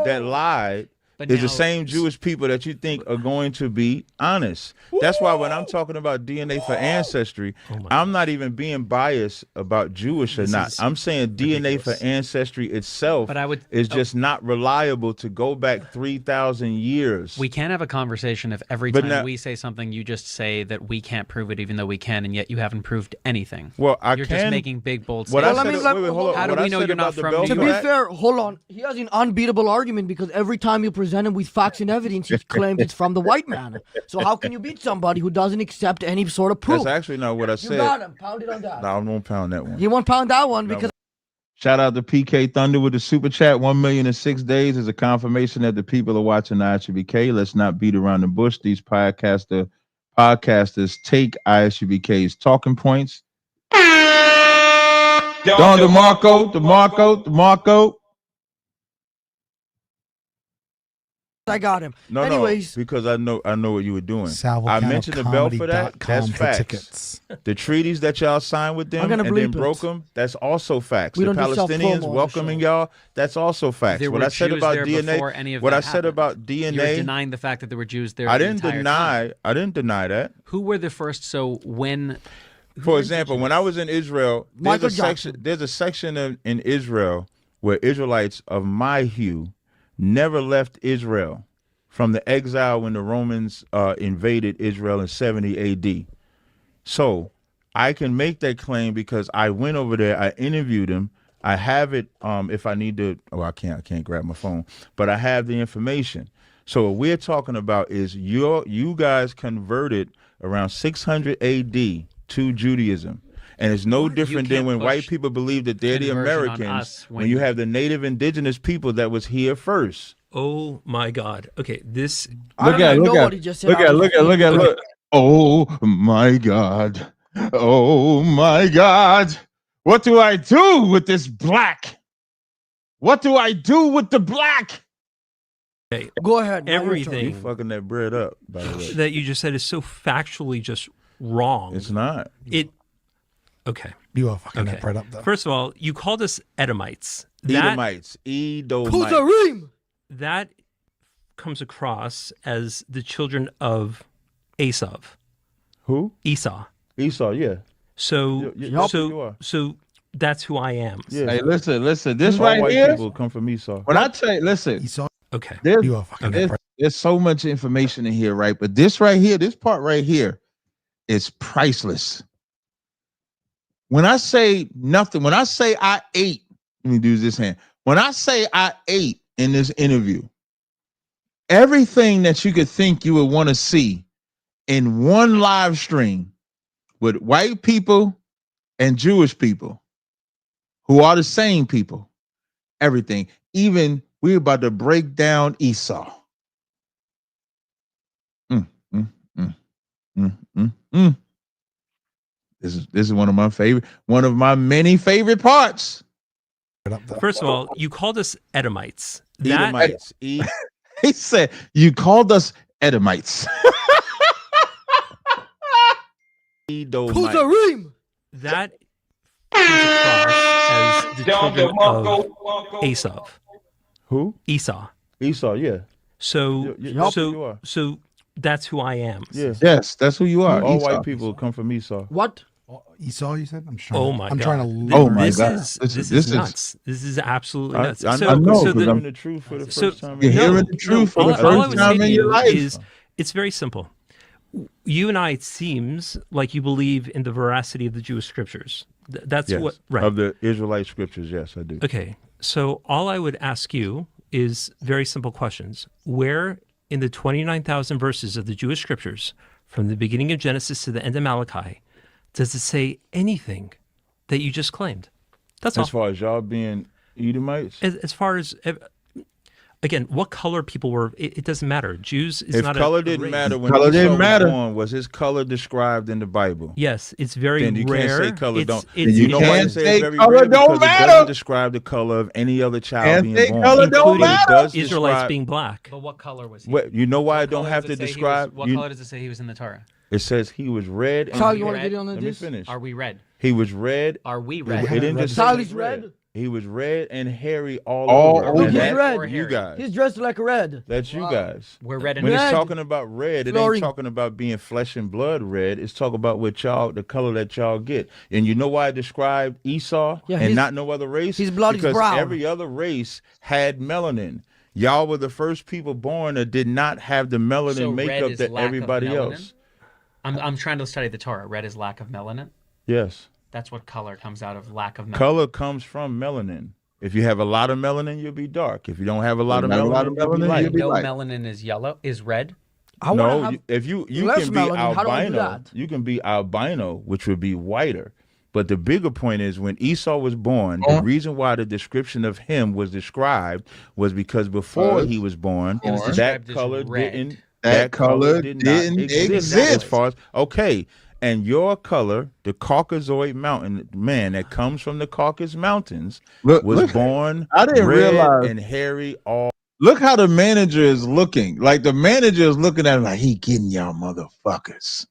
that lied is the now- same Jewish people that you think are going to be honest. That's why when I'm talking about DNA for ancestry, I'm not even being biased about Jewish or not. I'm saying DNA for ancestry itself is just not reliable to go back 3,000 years. We can't have a conversation if every But time now- we say something, you just say that we can't prove it, even though we can, and yet you haven't proved anything. Well, You're just making big, bold What statements. I said, wait, hold on. How do What I we know said you're not about the from Bell New To for be that- fair, hold on. He has an unbeatable argument because every time you present him with facts and evidence, he claims it's from the white man. So how can you beat somebody who doesn't accept any sort of proof? That's actually not what I You said. got him. Pound it on that. No, I won't pound that one. He won't pound that one because Shout out to PK Thunder with the super chat. 1 million in 6 days is a confirmation that the people are watching ISUBK. Let's not beat around the bush. These podcasters take ISUBK's talking points. Don DeMarco. I got him. No, Anyways, because I know what you were doing. Salvo I mentioned the bell for that. That's for facts. tickets. The treaties that y'all signed with them I'm gonna and then bleep broke it. them, that's also facts. We The don't do self-promo on Palestinians the welcoming show. y'all, that's also facts. There What were I said Jews about there DNA, before any of what that I said happened. about You're DNA, denying the fact that there were Jews there. I the didn't entire time. deny that. Who were the first? So when? For example, when I was in Israel, Michael there's a section in Israel where Israelites of my hue never left Israel from the exile when the Romans invaded Israel in 70 AD. So I can make that claim because I went over there, I interviewed him. I have it if I need to. Oh, I can't grab my phone, but I have the information. So what we're talking about is you guys converted around 600 AD to Judaism. And it's no different than can't when white push people believe that they're the conversion on Americans us when you have the native indigenous people that was here first. Oh my God. Okay, this. I don't even know what he just said. Look at. Oh my God. Oh my God. What do I do with this black? What do I do with the black? Okay, Go ahead. now your turn. You everything fucking that bread up, by the way. that you just said is so factually just wrong. It's not. Okay. You are fucking Okay. that right up though. First of all, you called us Edomites. That, Edomites. Kuzarim. that comes across as the children of Esau. Who? Esau. Esau, yeah. So, You are. so that's who I am. Yeah. Hey, listen. This All right white here. people come from Esau. When I tell you, listen, Esau, Okay. there's, you are fucking that right. there's so much information in here, right? But this right here, this part right here, is priceless. When I say nothing, when I say I ate, let me do this hand. When I say I ate in this interview, everything that you could think you would want to see in one live stream with white people and Jewish people who are the same people. Everything. Even we're about to break down Esau. Mm, mm, mm, mm, mm, mm. This is one of my many favorite parts. First of all, you called us Edomites. Edomites. He said you called us Edomites. Tazaryach. That comes across as the children of Esau. Who? Esau. Esau, yeah. So, That's who you are. so that's who I am. Yeah. Yes, that's who you are. All Esau. white people come from Esau. What? Esau, you said? I'm God. trying to. Oh my this God. Is, This this is is nuts. This is absolutely nuts. I So know, so because the- I'm the truth for the first time. You're hearing the truth for the all I first would time say in to your you life. is it's very simple. You and I, it seems like you believe in the veracity of the Jewish scriptures. That's Yes. what, right? Of the Israelite scriptures, yes, I do. Okay, so all I would ask you is very simple questions. Where in the 29,000 verses of the Jewish scriptures, from the beginning of Genesis to the end of Malachi, does it say anything that you just claimed? That's all. As far as y'all being Edomites? As far as, again, what color people were, it doesn't matter. Jews is If not color a didn't race. matter when Color Esau didn't was matter. born, was his color described in the Bible? Yes, it's very Then you rare. can't say color It's- don't. it's- You know it's- why can't you say say it's very color rare? don't Because it matter. doesn't describe the color of any other child Can't being say born. color don't including matter. It does Israelites describe- being black. But what color was he? You know why I don't color have does to it say he describe? was- What color does it say he was in the Torah? It says he was red. And Charlie, you want to get in on Let me this? finish. Are we red? He was red. Are we It red? didn't just say Charlie's he was red. He was red and hairy all All over. over. And He's that's red. you guys. He's dressed like a red. That's you guys. We're red and When red. it's talking about red, it Flooring. ain't talking about being flesh and blood red. It's talking about what y'all, the color that y'all get. And you know why I described Esau Yeah, and his- not no other race? his blood is because brown. every other race had melanin. Y'all were the first people born that did not have the melanin So red makeup is that lack of everybody melanin? else. I'm trying to study the Torah. Red is lack of melanin. Yes. That's what color comes out of lack of melanin. Color comes from melanin. If you have a lot of melanin, you'll be dark. If you don't have a lot of Not a melanin, lot of you'll be melanin, light. you'll be No light. melanin is yellow. Is red. I wanna No, have if you less can be melanin. How do I do albino, that? you can be albino, which would be whiter. But the bigger point is when Esau was born, the reason why the description of him was described was because before he was born, It was that described as color red. didn't That color did not didn't exist. exist. As far as okay, and your color, the Caucasoid mountain man that comes from the Caucasus Mountains, was Look, born I didn't red realize- and hairy all look how the manager is looking. Like the manager is looking at him like he getting y'all motherfuckers.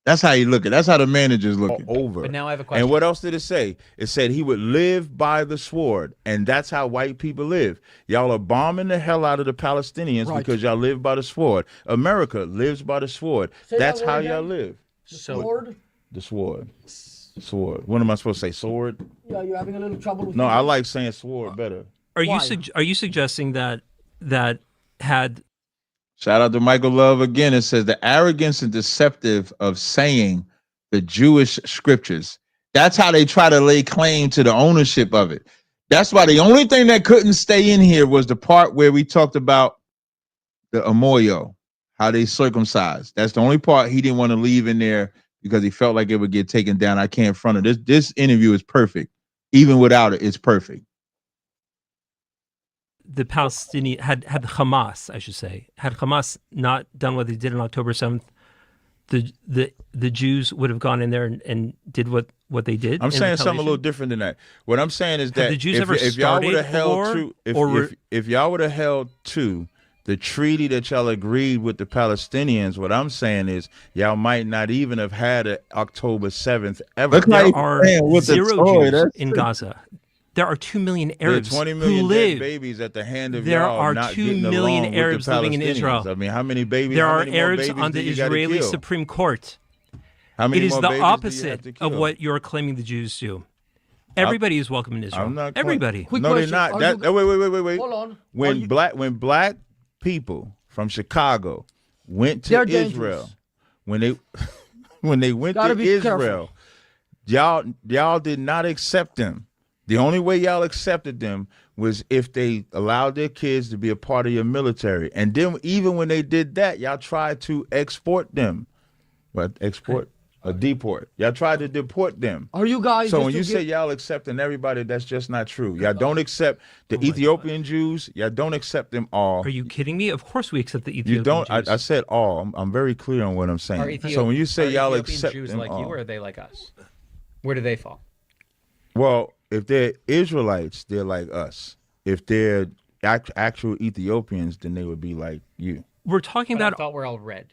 That's how he looking. That's how the manager's looking. over. But now I have a question. And what else did it say? It said he would live by the sword, and that's how white people live. Y'all are bombing the hell out of the Palestinians Right. because y'all live by the sword. America lives by the sword. Say that That's word how again. y'all live. So Lord? The sword. Sword. What am I supposed to say? Sword? Yeah, you're having a little trouble with No, I it. like saying sword better. Are Why? you suggesting that had Shout out to Michael Love again. It says the arrogance and deceptive of saying the Jewish scriptures. That's how they try to lay claim to the ownership of it. That's why the only thing that couldn't stay in here was the part where we talked about the Amoyo, how they circumcised. That's the only part he didn't want to leave in there because he felt like it would get taken down. I can't front it. This interview is perfect. Even without it, it's perfect. the Palestinian had Hamas, I should say, had Hamas not done what they did on October 7th, the Jews would have gone in there and did what they did. I'm in saying something a retaliation? little different than that. What I'm saying is that the Jews ever if y'all would have started a held war, to or if y'all would have held to the treaty that y'all agreed with the Palestinians, what I'm saying is y'all might not even have had an October 7th ever. Look how There he's are playing with the zero toy. Jews That's in it. Gaza. There are 2 million There are Arabs 20 who million dead live. babies at the hand of There y'all are not 2 getting million along with Arabs the living in Palestinians. Israel. I mean, how many babies? There how are many more Arabs babies on do the you gotta Israeli kill? Supreme Court. How many It is more the babies do you have opposite to of kill? what you're claiming the Jews do. Everybody is welcome in Israel. I'm not. Everybody. Quick no, question. they're not. Are That, you- wait. Hold on. Are When you- black people from Chicago went to They're Israel, dangerous. when they went Gotta to be Israel, careful. y'all did not accept them. The only way y'all accepted them was if they allowed their kids to be a part of your military. And then even when they did that, y'all tried to export them. What, export? Or deport. Y'all tried to deport them. Are you guys? So when you say y'all accepting everybody, that's just not true. Y'all don't accept the Ethiopian Jews. Y'all don't accept them all. Are you kidding me? Of course we accept the Ethiopian You don't. Jews. I said all. I'm very clear on what I'm saying. So when you say y'all accept Jews them like all, you, or are they like us? Where do they fall? well, if they're Israelites, they're like us. If they're actual Ethiopians, then they would be like you. We're talking But about. I thought we're all red.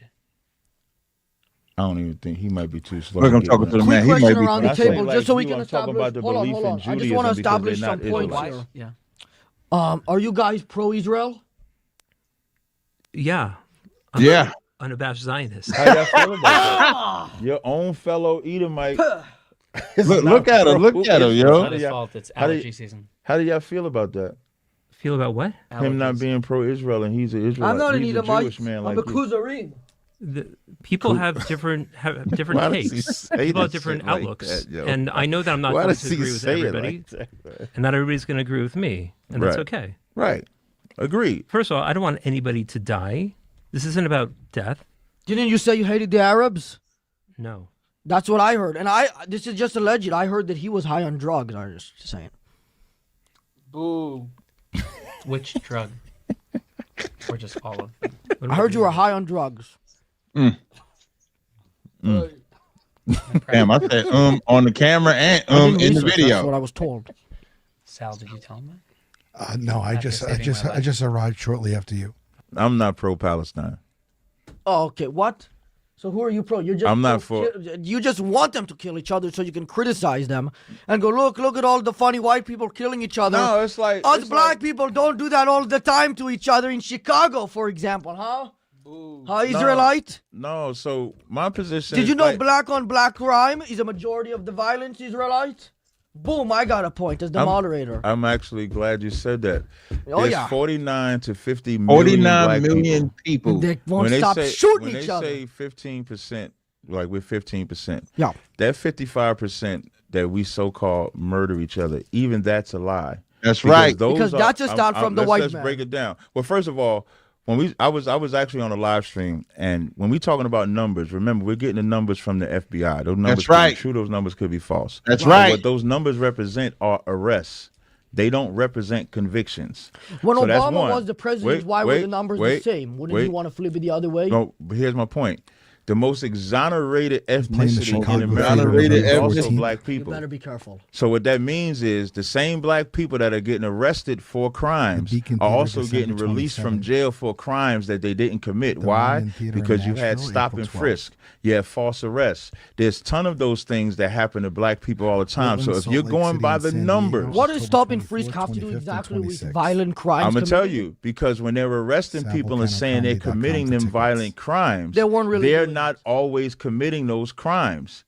I don't even think he might be too slow. Look, I'm talking to the man. He Quick might question be. around the When I say table, like just so we you, can I'm talking establish. about the Hold on, belief hold in on. I just Judaism want to because they're establish not some points Israelites. here. Yeah. Are you guys pro-Israel? Yeah. I'm Yeah. an unabashed Zionist. How y'all feel about that? Your own fellow Edomite. Look at him. Look at him, It's yo. not his fault. It's allergy season. How do y'all feel about that? Feel about what? Him not being pro-Israel and he's an Israelite. I'm not an he's a Edomite. Jewish man I'm like a you. Kuzarim. People have different Why does he takes. say People have that different shit like outlooks, that, yo? and I know that I'm not Why going does to he agree with say it everybody, like that, man? and not everybody's going to agree with me, and that's Right. okay. Right. Agreed. First of all, I don't want anybody to die. This isn't about death. Didn't you say you hated the Arabs? No. That's what I heard. And this is just alleged. I heard that he was high on drugs. I'm just saying. Boo. Which drug? Or just all of them? I heard you were high on drugs. Damn, I said on the camera and I didn't in the research, video. That's what I was told. Sal, did you tell him that? No, I After saving my life. just arrived shortly after you. I'm not pro-Palestine. Oh, okay. What? So who are you pro? You're just I'm not You just want them to kill each other so you can criticize them and go, look at all the funny white people killing each other. No, it's like Us it's black like- people don't do that all the time to each other in Chicago, for example, huh? Huh, Israelite? No, so my position. Did you is know like, black on black crime is a majority of the violence, Israelite? Boom, I got a point as the moderator. I'm actually glad you said that. Oh, There's yeah. 49 to 50 million 49 black million people. They won't stop shooting when each they other. say 15%, like we're 15%. Yeah. That 55% that we so-called murder each other, even that's a lie. That's right. Because that's a stat from the white let's man. break it down. Well, first of all, I was actually on a live stream, and when we talking about numbers, remember we're getting the numbers from the FBI. Those numbers could right. be true. Those numbers could be false. That's But right. What those numbers represent are arrests. They don't represent convictions. When So that's Obama one. was the president, why were the numbers the same? Wouldn't you want to flip it the other way? No, but here's my point. The most exonerated ethnicity Chicago in America Exonerated is also ethnicity. black You people. better be careful. So what that means is the same black people that are getting arrested for crimes The Beacon are Theater, also December getting released from 27th. jail for crimes that they didn't commit. The Why? Lion Theater in Because you had Nashville, stop April and 12th. frisk. You had false arrests. There's a ton of those things that happen to black people all the time. Portland, So if Salt you're Lake going City, by and the San Diego. numbers, What does October stop and 24th, frisk have to do 25th, and exactly with 26th. violent crimes? I'm gonna tell committed? you, because when they're arresting Sample people and Panel saying they're Comedy.com committing for them tickets. violent crimes, They weren't really they're doing not always committing those crimes.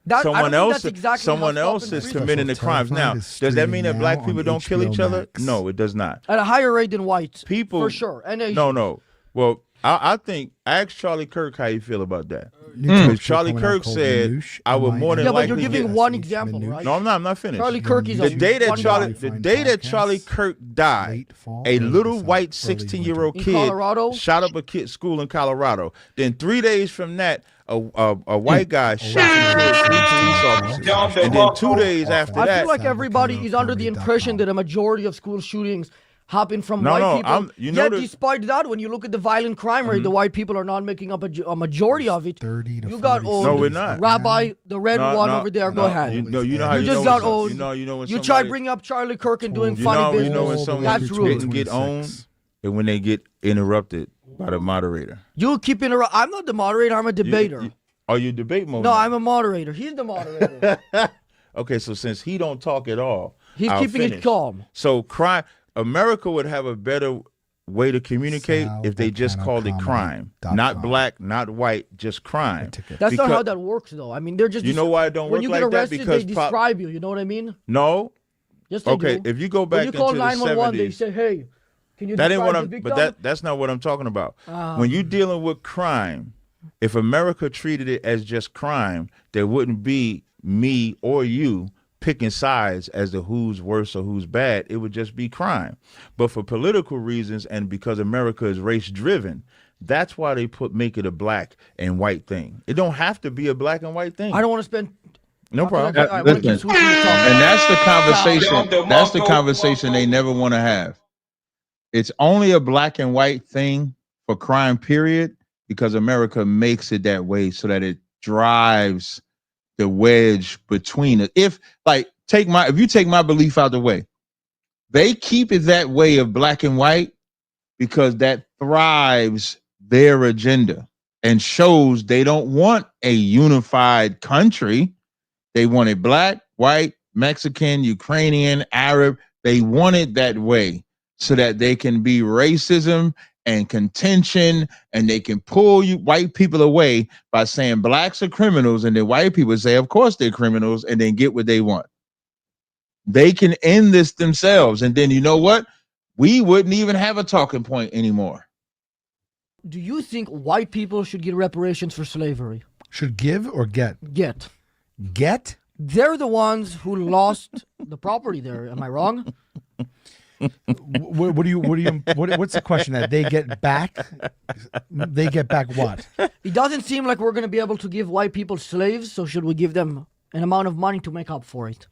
That- I don't Someone think else, that's exactly someone how stop else and is frisk committing the crimes. Now, Terrified is does that mean that streaming black now people on don't kill each HBO other? Max. No, it does not. At a higher rate than whites. People, For sure. And Asians. no. Well, I think ask Charlie Kirk how you feel about that. New talk Because show Charlie coming out Kirk called said, Minoosh, I would more than Yeah, but likely you're giving get- one example, right? No, I'm not finished. Charlie Kirk is the a day that one Charlie, guy. the day that Charlie Kirk died, Late fall, a early little summer, white early 16-year-old winter. kid In Colorado? shot up a kid school in Colorado. Then 3 days from that, a white guy shot and killed 3 police officers. And then 2 days after I that, feel like everybody is under the impression that a majority of school shootings happen from No, white no, people. you know Yet, the- despite that, when you look at the violent crime rate, the white people are not making up a majority of it. 30 to You got 40 old No, we're not. Rabbi, the red No, one no, over there. no, Go ahead. You know how You you just know got when old. You know when You somebody, try bringing up Charlie Kirk and doing funny you business. know when someone That's rude. didn't get owned and when they get interrupted by the moderator. You keep interrupting. I'm not the moderator. I'm a debater. Are you debate mode? No, now? I'm a moderator. He's the moderator. Okay, so since he don't talk at all, He's I'll keeping it finish. calm. So America would have a better way to communicate if they just called it crime. Not black, not white, just crime. That's not how that works, though. I mean, they're just. You know why it don't when work you like get that? arrested, Because they describe you. You know what I mean? No. Yes, they Okay, do. if you go When back you call into the 911, they 70s, say, "Hey, can you?" that ain't what describe I'm. the But victim? that's not what I'm talking about. When you're dealing with crime, if America treated it as just crime, there wouldn't be me or you picking sides as to who's worse or who's bad. It would just be crime. But for political reasons and because America is race driven, that's why they make it a black and white thing. It don't have to be a black and white thing. I don't want to spend. No problem. I wanna keep Listen, switching the topic. and that's the conversation. That's the conversation they never want to have. It's only a black and white thing for crime, period, because America makes it that way so that it drives the wedge between it. If you take my belief out the way, they keep it that way of black and white because that thrives their agenda and shows they don't want a unified country. They want it black, white, Mexican, Ukrainian, Arab. They want it that way so that they can be racism and contention, and they can pull you white people away by saying blacks are criminals, and then white people say, of course they're criminals, and then get what they want. They can end this themselves, and then you know what? We wouldn't even have a talking point anymore. Do you think white people should get reparations for slavery? Should give or get? Get. Get? They're the ones who lost the property there. Am I wrong? What's the question? That they get back? They get back what? It doesn't seem like we're going to be able to give white people slaves, so should we give them an amount of money to make up for it?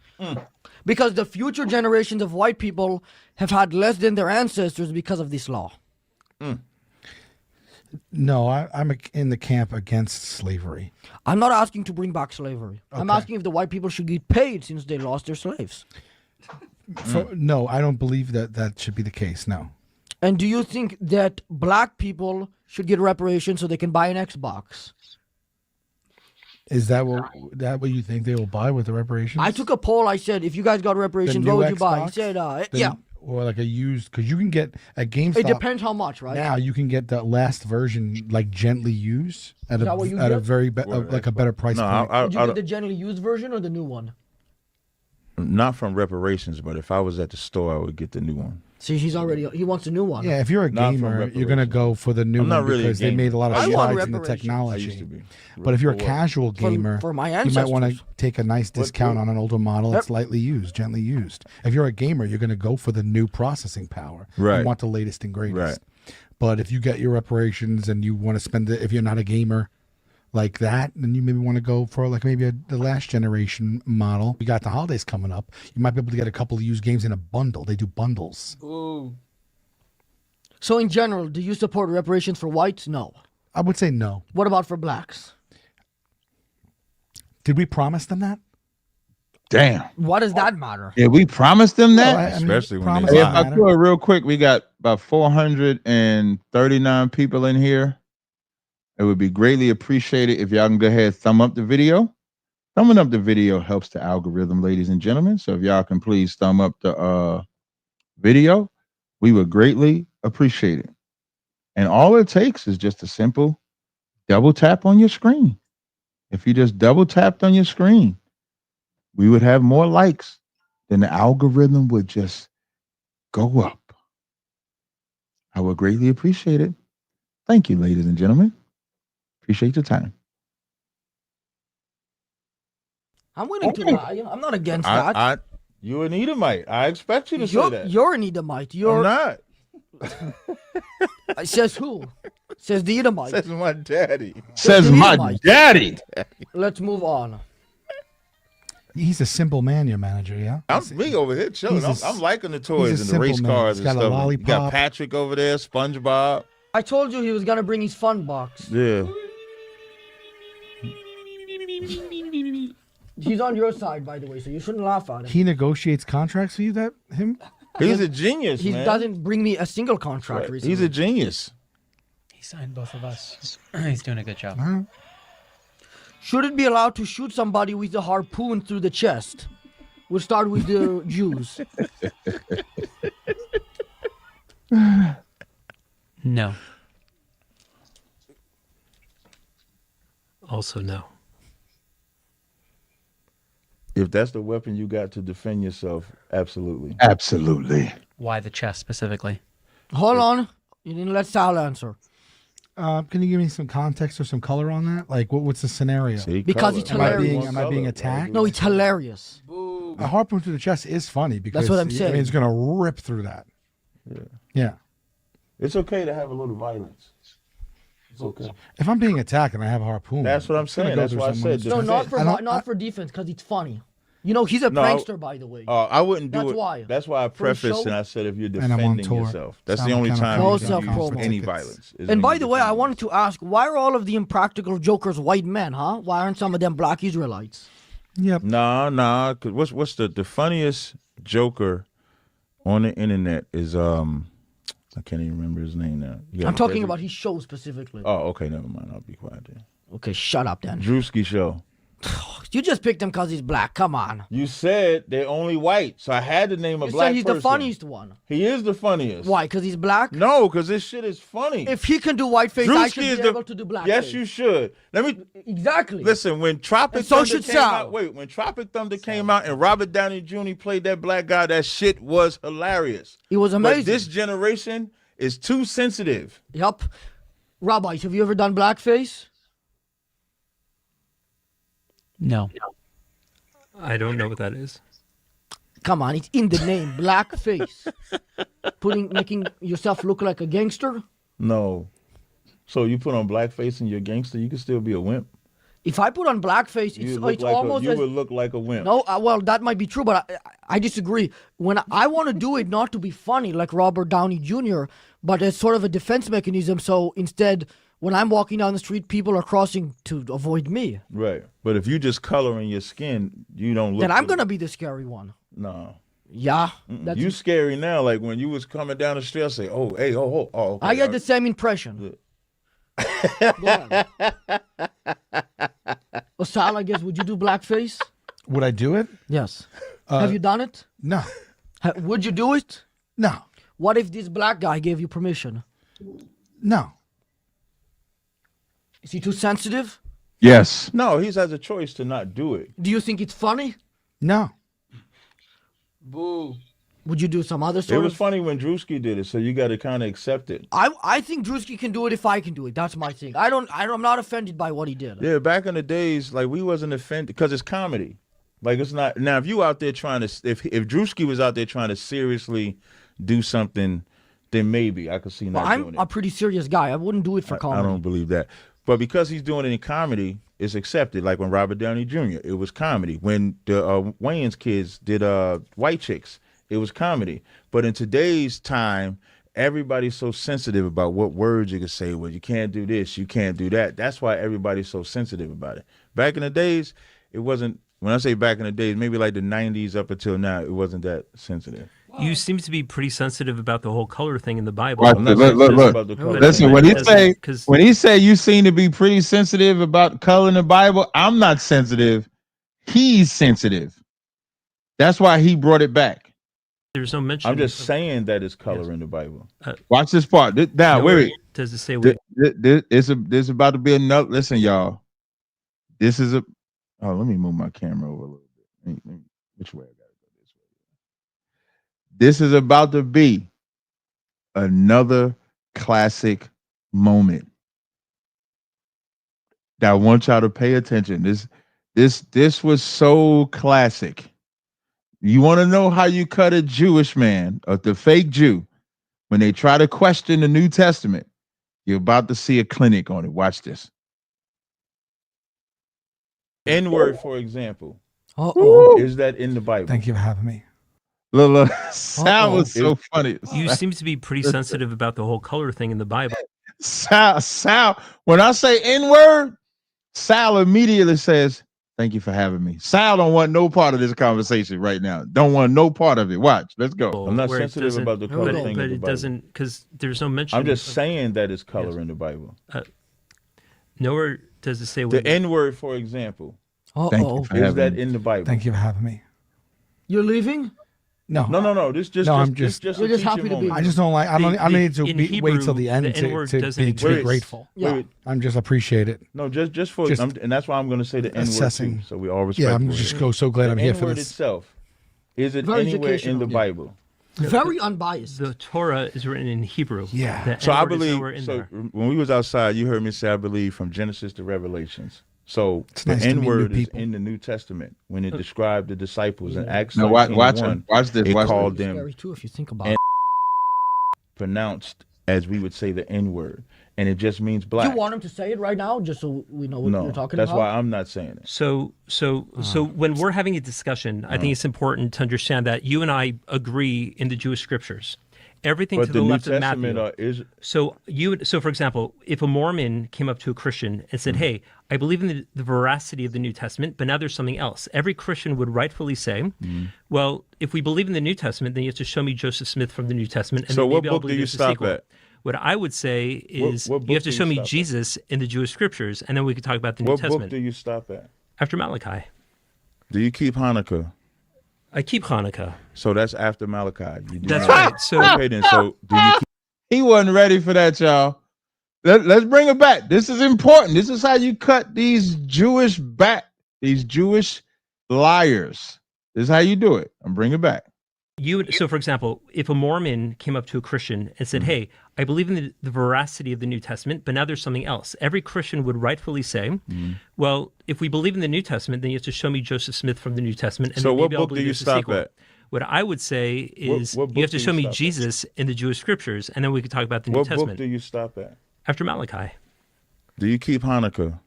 Because the future generations of white people have had less than their ancestors because of this law. No, I'm in the camp against slavery. I'm not asking to bring back slavery. Okay. I'm asking if the white people should get paid since they lost their slaves. No, I don't believe that should be the case, no. And do you think that black people should get reparations so they can buy an Xbox? Is that what you think they will buy with the reparations? I took a poll. I said, if you guys got reparations, what would you buy? He said, yeah. Or like a used, because you can get a GameStop. It depends how much, right? Now you can get the last version like gently used at a very like a better price point. Did you get the gently used version or the new one? Not from reparations, but if I was at the store, I would get the new one. See, he wants a new one. Yeah, if you're a gamer, you're gonna go for the new one because they made a lot of strides in the technology. I used to be. But if you're a casual gamer, for my you might want to ancestors. take a nice discount on an older model that's lightly used, gently used. If you're a gamer, you're gonna go for the new processing power. Right. You want the latest and greatest. Right. But if you get your reparations and you want to spend it, if you're not a gamer like that, then you maybe want to go for like maybe the last generation model. We got the holidays coming up. You might be able to get a couple of used games in a bundle. They do bundles. Ooh. So in general, do you support reparations for whites? No. I would say no. What about for blacks? Did we promise them that? Damn. What does that matter? Yeah, we promised them that. Well, Especially when promise they Hey, doesn't if I matter. could, real quick, we got about 439 people in here. It would be greatly appreciated if y'all can go ahead and thumb up the video. Thumbing up the video helps the algorithm, ladies and gentlemen. So if y'all can please thumb up the video, we would greatly appreciate it. And all it takes is just a simple double tap on your screen. If you just double tapped on your screen, we would have more likes. Then the algorithm would just go up. I would greatly appreciate it. Thank you, ladies and gentlemen. Appreciate your time. I'm willing to lie. I'm not against that. You're an Edomite. I expect you to say that. You're an Edomite. I'm not. Says who? Says the Edomite. Says my daddy. Says the my Edomite. daddy. Let's move on. He's a simple man, your manager, yeah? I'm me over here chilling. I'm liking the toys and the race simple man. cars He's and got a stuff. You lollipop. got Patrick over there, SpongeBob. I told you he was gonna bring his fun box. Yeah. He's on your side, by the way, so you shouldn't laugh at him. He negotiates contracts for you, him? He's a genius, He man. doesn't bring me a single contract recently. He's a genius. He signed both of us. He's doing a good job. Should it be allowed to shoot somebody with a harpoon through the chest? We'll start with the Jews. No. Also no. If that's the weapon you got to defend yourself, absolutely. Absolutely. Why the chest specifically? Hold on. You didn't let Sal answer. Can you give me some context or some color on that? Like, what's the scenario? See, Because color. it's Am I hilarious. being attacked? No, it's hilarious. Boo. A harpoon through the chest is funny because what I'm saying. it's going to rip through that. Yeah. It's okay to have a little violence. It's okay. If I'm being attacked and I have a harpoon, That's what I'm it's gonna saying. go That's through why I someone's said No, chest. not for defense, because it's funny. You know, he's a No, prankster, by the way. I wouldn't do That's it. why. That's why I For a prefaced show? and I said if you're And I'm on defending tour. yourself, that's So the I'm only kind of time No you can self-promo. use any Tickets. violence. is And when by you the way, I defend wanted to ask, why are all of the impractical jokers white men, huh? Why aren't some of them black Israelites? Yep. Nah. Cause what's the funniest joker on the internet is I can't even remember his name now. I'm talking about his show specifically. Oh, okay, never mind. I'll be quiet then. Okay, shut up then. Drewski show. You just picked him because he's black. Come on. You said they're only white, so I had to name a You black said he's person. the funniest one. He is the funniest. Why? Because he's black? No, because this shit is funny. If he can do whiteface, I should Drewski be is able to do blackface. Yes, you should. Let me Exactly. listen. When Tropic And so Thunder should came Sal. out, when Tropic Thunder came out and Robert Downey Jr. played that black guy, that shit was hilarious. It was amazing. But this generation is too sensitive. Yup. Rabbis, have you ever done blackface? No. I don't know what that is. Come on, it's in the name, blackface. Making yourself look like a gangster. No. So you put on blackface and you're a gangster, you can still be a wimp. If I put on blackface, You it's almost would look like a wimp. No, well, that might be true, but I disagree. When I want to do it not to be funny like Robert Downey Jr., but as sort of a defense mechanism, so instead, when I'm walking down the street, people are crossing to avoid me. Right. But if you just coloring your skin, you don't look Then I'm good. going to be the scary one. No. Yeah. You scary now. Like when you was coming down the street, I say, oh, hey, oh. Okay. I get the same impression. Go ahead. Osal, I guess, would you do blackface? Would I do it? Yes. Have you done it? No. Would you do it? No. What if this black guy gave you permission? No. Is he too sensitive? Yes. No, he has a choice to not do it. Do you think it's funny? No. Boo. Would you do some other It sort was of? funny when Drewski did it, so you got to kind of accept it. I think Drewski can do it if I can do it. That's my thing. I'm not offended by what he did. Yeah, back in the days, like we wasn't offended because it's comedy. Like it's not now. If you out there trying to, if Drewski was out there trying to seriously do something, then maybe I could see not Well, doing I'm it. a pretty serious guy. I wouldn't do it for I comedy. don't believe that. But because he's doing it in comedy, it's accepted. Like when Robert Downey Jr., it was comedy. When the Wayans kids did White Chicks, it was comedy. But in today's time, everybody's so sensitive about what words you can say. Well, you can't do this, you can't do that. That's why everybody's so sensitive about it. Back in the days, it wasn't. When I say back in the days, maybe like the 90s up until now, it wasn't that sensitive. You seem to be pretty sensitive about the whole color thing in the Bible. Watch I'm this. not Look. sensitive about the color. Listen, when he say Because you seem to be pretty sensitive about color in the Bible, I'm not sensitive. He's sensitive. That's why he brought it back. there's no mention. I'm just saying that it's color in the Bible. Watch this part. Now, nowhere wait. Does it say This about to be another. Listen, y'all. This is a. Oh, let me move my camera over a little bit. Which way I gotta go? This way. This is about to be another classic moment that I want y'all to pay attention. This was so classic. You want to know how you cut a Jewish man, or the fake Jew, when they try to question the New Testament? You're about to see a clinic on it. Watch this. N-word, for example, is that in the Bible? Thank you for having me. Look. Sal was so funny. You seem to be pretty sensitive about the whole color thing in the Bible. Sal, when I say N-word, Sal immediately says, "Thank you for having me." Sal don't want no part of this conversation right now. Don't want no part of it. Watch. Let's go. I'm not Where it sensitive doesn't- about the color thing but in the it Bible. doesn't, because there's no mention. I'm just saying that it's color in the Bible. Nowhere does it say The N-word, for example, Thank you for is having that me. in the Bible? Thank you for having me. You're leaving? No. No. This just No, just, I'm just- just You're a just teaching happy to be moment. I just don't like. I don't. I need to in wait till Hebrew, the end the to N-word be doesn't too exist. grateful. Yeah. Wait. I'm just appreciate it. No, just for, Just and that's why I'm going to say the N-word assessing. too, so we all respect. Yeah, I'm just so glad I'm the here for N-word this. itself. Is it Very anywhere in educational. the Bible? Very unbiased. The Torah is written in Hebrew. Yeah. The So I N-word is believe. nowhere in So there. when we was outside, you heard me say I believe from Genesis to Revelations. So It's the nice to meet N new word is people. in the New Testament when it described the disciples in Acts Now 13:1. watch this. It Watch called this. them Scary too if you think about and it. pronounced as we would say the N word, and it just means Do black. you want him to say it right now, just so we know what No, you're talking that's about? why I'm not saying it. So when we're having a discussion, I think it's important to understand that you and I agree in the Jewish scriptures. Everything But to the the New left of Testament Matthew. is So for example, if a Mormon came up to a Christian and said, "Hey, I believe in the veracity of the New Testament, but now there's something else," every Christian would rightfully say, "Well, if we believe in the New Testament, then you have to show me Joseph Smith from the New Testament." And So then what maybe I'll book do believe you there's a stop sequel." at? What I would say is what you have book to do show you me stop at? Jesus in the Jewish scriptures, and then we could talk about the New What book Testament. do you stop at? After Malachi. Do you keep Hanukkah? I keep Hanukkah. So that's after Malachi. You do That's not. right. So Okay, then. So do you keep? He wasn't ready for that, y'all. Let's bring it back. This is important. This is how you cut these Jewish liars. This is how you do it. And bring it back. So for example, if a Mormon came up to a Christian and said, "Hey, I believe in the veracity of the New Testament, but now there's something else," every Christian would rightfully say, "Well, if we believe in the New Testament, then you have to show me Joseph Smith from the New Testament." And So then what maybe I'll book do believe you there's a stop sequel. at? What I would say is what you book have to do show you me stop at? Jesus in the Jewish scriptures, and then we could talk about the New What book Testament. do you stop at? After Malachi. Do you keep Hanukkah?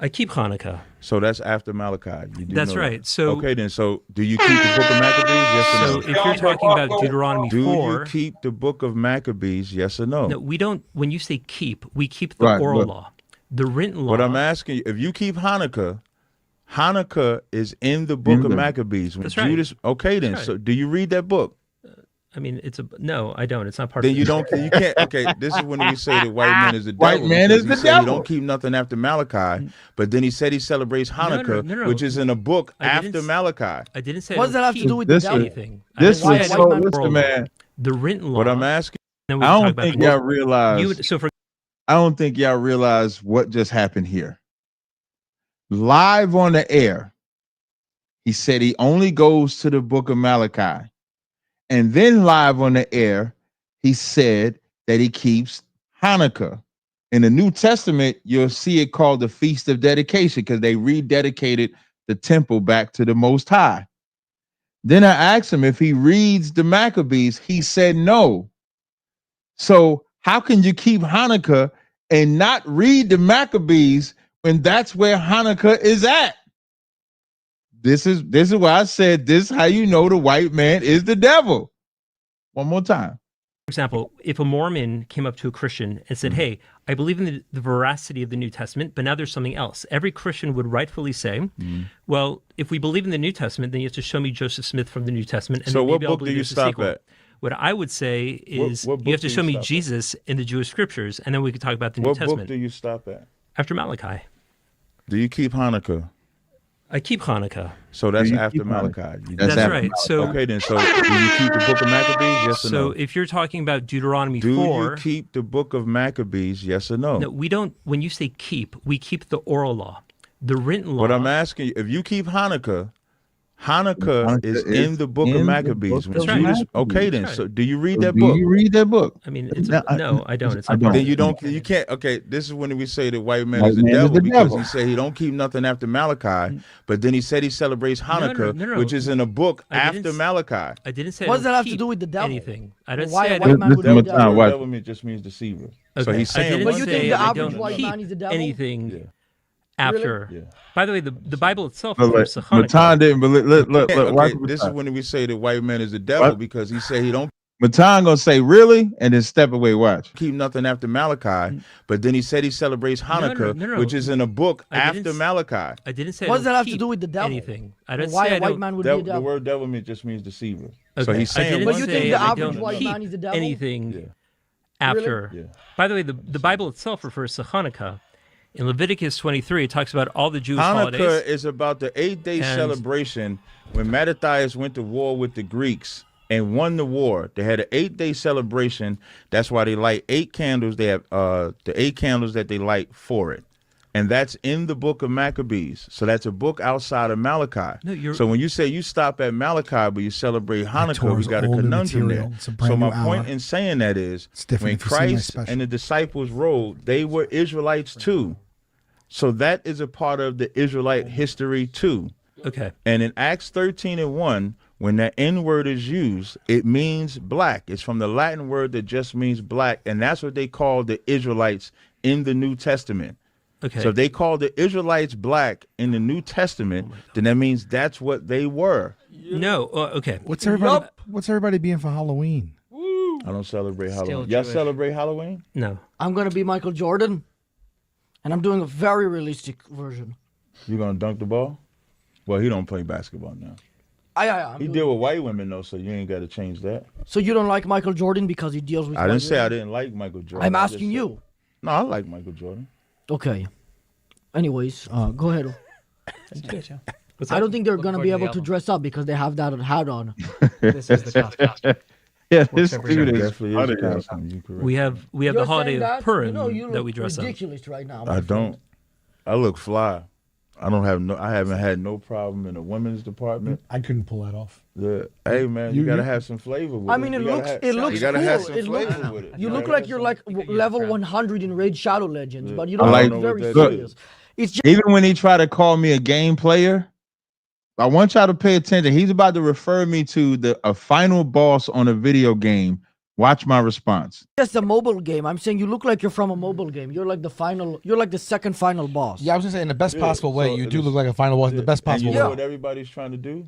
I keep Hanukkah. So that's after Malachi. You do That's know right. that. So okay, then. So do you keep the book of Maccabees? Yes or So no? if you're talking about Deuteronomy Do 4, you keep the book of Maccabees? Yes or no? no, we don't. When you say keep, we keep the Right, oral but- law, the written law. But I'm asking you, if you keep Hanukkah, Hanukkah is in the book of the- Maccabees. When That's right. Judas, okay, then. That's So right. do you read that book? I mean, no, I don't. It's not part Then of. you don't. You can't. Okay, this is when we say the white man is the White devil. man because is he the said He devil. don't keep nothing after Malachi, but then he said he celebrates Hanukkah, no. which is in a book I didn't after s- Malachi. I didn't say. What I does that don't have to keep do with This the was- devil? anything? I This didn't Why was say I white so. man don't oral Listen, law? man. The written law. What I'm asking, then we I can talk don't about think the y'all realize. I I don't think y'all realize what just happened here. Live on the air, he said he only goes to the book of Malachi. And then live on the air, he said that he keeps Hanukkah. In the New Testament, you'll see it called the Feast of Dedication because they rededicated the temple back to the Most High. Then I asked him if he reads the Maccabees. He said no. So how can you keep Hanukkah and not read the Maccabees when that's where Hanukkah is at? This is why I said this is how you know the white man is the devil. One more time. For example, if a Mormon came up to a Christian and said, "Hey, I believe in the veracity of the New Testament, but now there's something else," every Christian would rightfully say, "Well, if we believe in the New Testament, then you have to show me Joseph Smith from the New Testament." And So then what maybe I'll book do believe you there's a stop sequel. at? What I would say is what you book have to do show you me stop at? Jesus in the Jewish scriptures, and then we could talk about the New what book Testament. do you stop at? After Malachi. Do you keep Hanukkah? I keep Hanukkah. So that's you after keep Malachi. You That's That's after right. Malachi. So, okay, then. So do you keep the book of Maccabees? Yes or so no? if you're talking about Deuteronomy Do 4, you keep the book of Maccabees? Yes or no? no, we don't. When you say keep, we keep the oral law, the written law. But I'm asking you, if you keep Hanukkah, Hanukkah is in the book in of the Maccabees. book When of Judas, Maccabees. okay, then. That's So right. do you read Do that book? you read that book? I mean, No, I don't. It's I not don't. Then you don't. You can't. Okay, this is when we say the white man White is the man is devil the because devil. he said he don't keep nothing after Malachi, but then he said he celebrates Hanukkah, no. which is in a book I didn't after s- Malachi. I didn't say. What I does don't that have to keep do with the devil? anything. I didn't Why say. a I white don't. man would be the Listen, devil? watch. Devil just means deceiver. So Okay, he's I saying didn't one But you say think thing. the I average don't white keep man is the devil? anything Yeah. after. Yeah. By the way, the Bible itself But refers to Hanukkah. Matan didn't. But look. Okay, Watch this is Matan. when we say the white man is the devil What? because he said he don't Matan gonna say really, and then step away. Watch. keep nothing after Malachi, but then he said he celebrates Hanukkah, no. which is in a book I didn't after s- Malachi. I didn't say. What I does that don't have to keep do with the devil? anything. I didn't Why say. a I white don't. man would be a The devil? word devil just means deceiver. So Okay, he's I saying didn't one But you say think thing. the I average don't white keep man is the devil? anything Yeah. after. Yeah. By the way, the Bible itself refers to Hanukkah. In Leviticus 23, it talks about all the Jewish Hanukkah holidays. is about the 8-day And- celebration when Mattathias went to war with the Greeks and won the war. They had an 8-day celebration. That's why they light 8 candles. They have the 8 candles that they light for it. And that's in the book of Maccabees. So that's a book outside of Malachi. No, so when you say you stop at Malachi, but you celebrate Hanukkah, we Torah's got a all new conundrum material. there. It's a brand So my new point hour. in saying that is It's different when if you see my Christ special. and the disciples rode, they were Israelites too. So that is a part of the Israelite history too. Okay. And in Acts 13:1, when that N word is used, it means black. It's from the Latin word that just means black, and that's what they call the Israelites in the New Testament. Okay. So if they call the Israelites black in the New Testament, then that means that's what they were. No. Okay. What's everybody being for Halloween? I don't celebrate Still Halloween. Y'all Jewish. celebrate Halloween? No. I'm gonna be Michael Jordan, and I'm doing a very realistic version. You gonna dunk the ball? Well, he don't play basketball now. I'm He doing- deal with white women though, so you ain't got to change that. So you don't like Michael Jordan because he deals with. I didn't white say I women? didn't like Michael Jordan. I'm I just asking said- you. No, I like Michael Jordan. Okay. Anyways, go ahead. What's I that? don't think they're gonna forward be to the able to album. dress up because they have that hat on. This is the costume. Yeah, this every dude is Definitely is funny. a costume. You correct. We have You're the holiday saying of that? Purim You know, you that look we dress up. ridiculous right now. my I friend. don't. I look fly. I haven't had no problem in the women's department. I couldn't pull that off. Hey man, you You- gotta you- have some flavor with it. I mean, it You gotta looks have- it looks You gotta cool. have some It looks, flavor with it. you gotta look have like you're some- like level 100 in Raid Shadow Legends, but you I don't like- look know very what that serious. is. It's just Even when he tried to call me a game player, I want y'all to pay attention. He's about to refer me to a final boss on a video game. Watch my response. a mobile game. I'm saying you look like you're from a mobile game. You're like the final. You're like the second final boss. Yeah, I was gonna say in the best Yeah, possible way. so You it do is- look like a final boss in the best And possible you know way. what everybody's trying to do?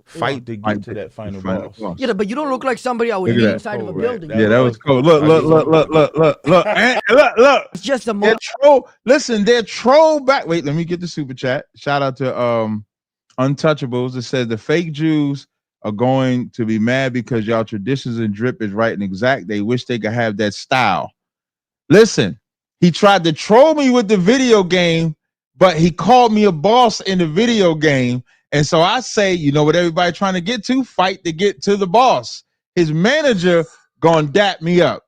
Fight to Fight get to that final final boss. boss. Yeah, but you don't look like somebody I would Look at meet that. inside of a Cool, right? building. That Yeah, that was cool. Look, I look, just- look, look, look, look, look, and look. It's just a They're mobile. troll. Listen, they're troll back. Wait, let me get the super chat. Shout out to Untouchables. It says the fake Jews are going to be mad because y'all traditions and drip is right and exact. They wish they could have that style. Listen, he tried to troll me with the video game, but he called me a boss in the video game. And so I say, you know what everybody trying to get to? Fight to get to the boss. His manager gonna dap me up.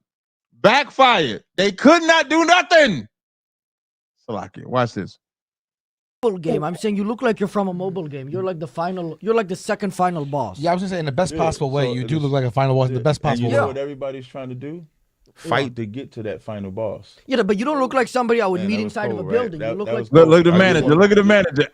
Backfired. They could not do nothing. Salaki, watch this. Game. I'm saying you look like you're from a mobile game. You're like the final. You're like the second final boss. Yeah, I was gonna say in the best Yeah, possible way. so You it do is- look like a final boss in the best And possible you know way. what everybody's trying to do? Fight to get to that final boss. Yeah, but you don't look like somebody I would Man, meet that was inside of a cold, right? building. That- You look that like. was Look, cold. look at the I just manager. want- Look at the manager.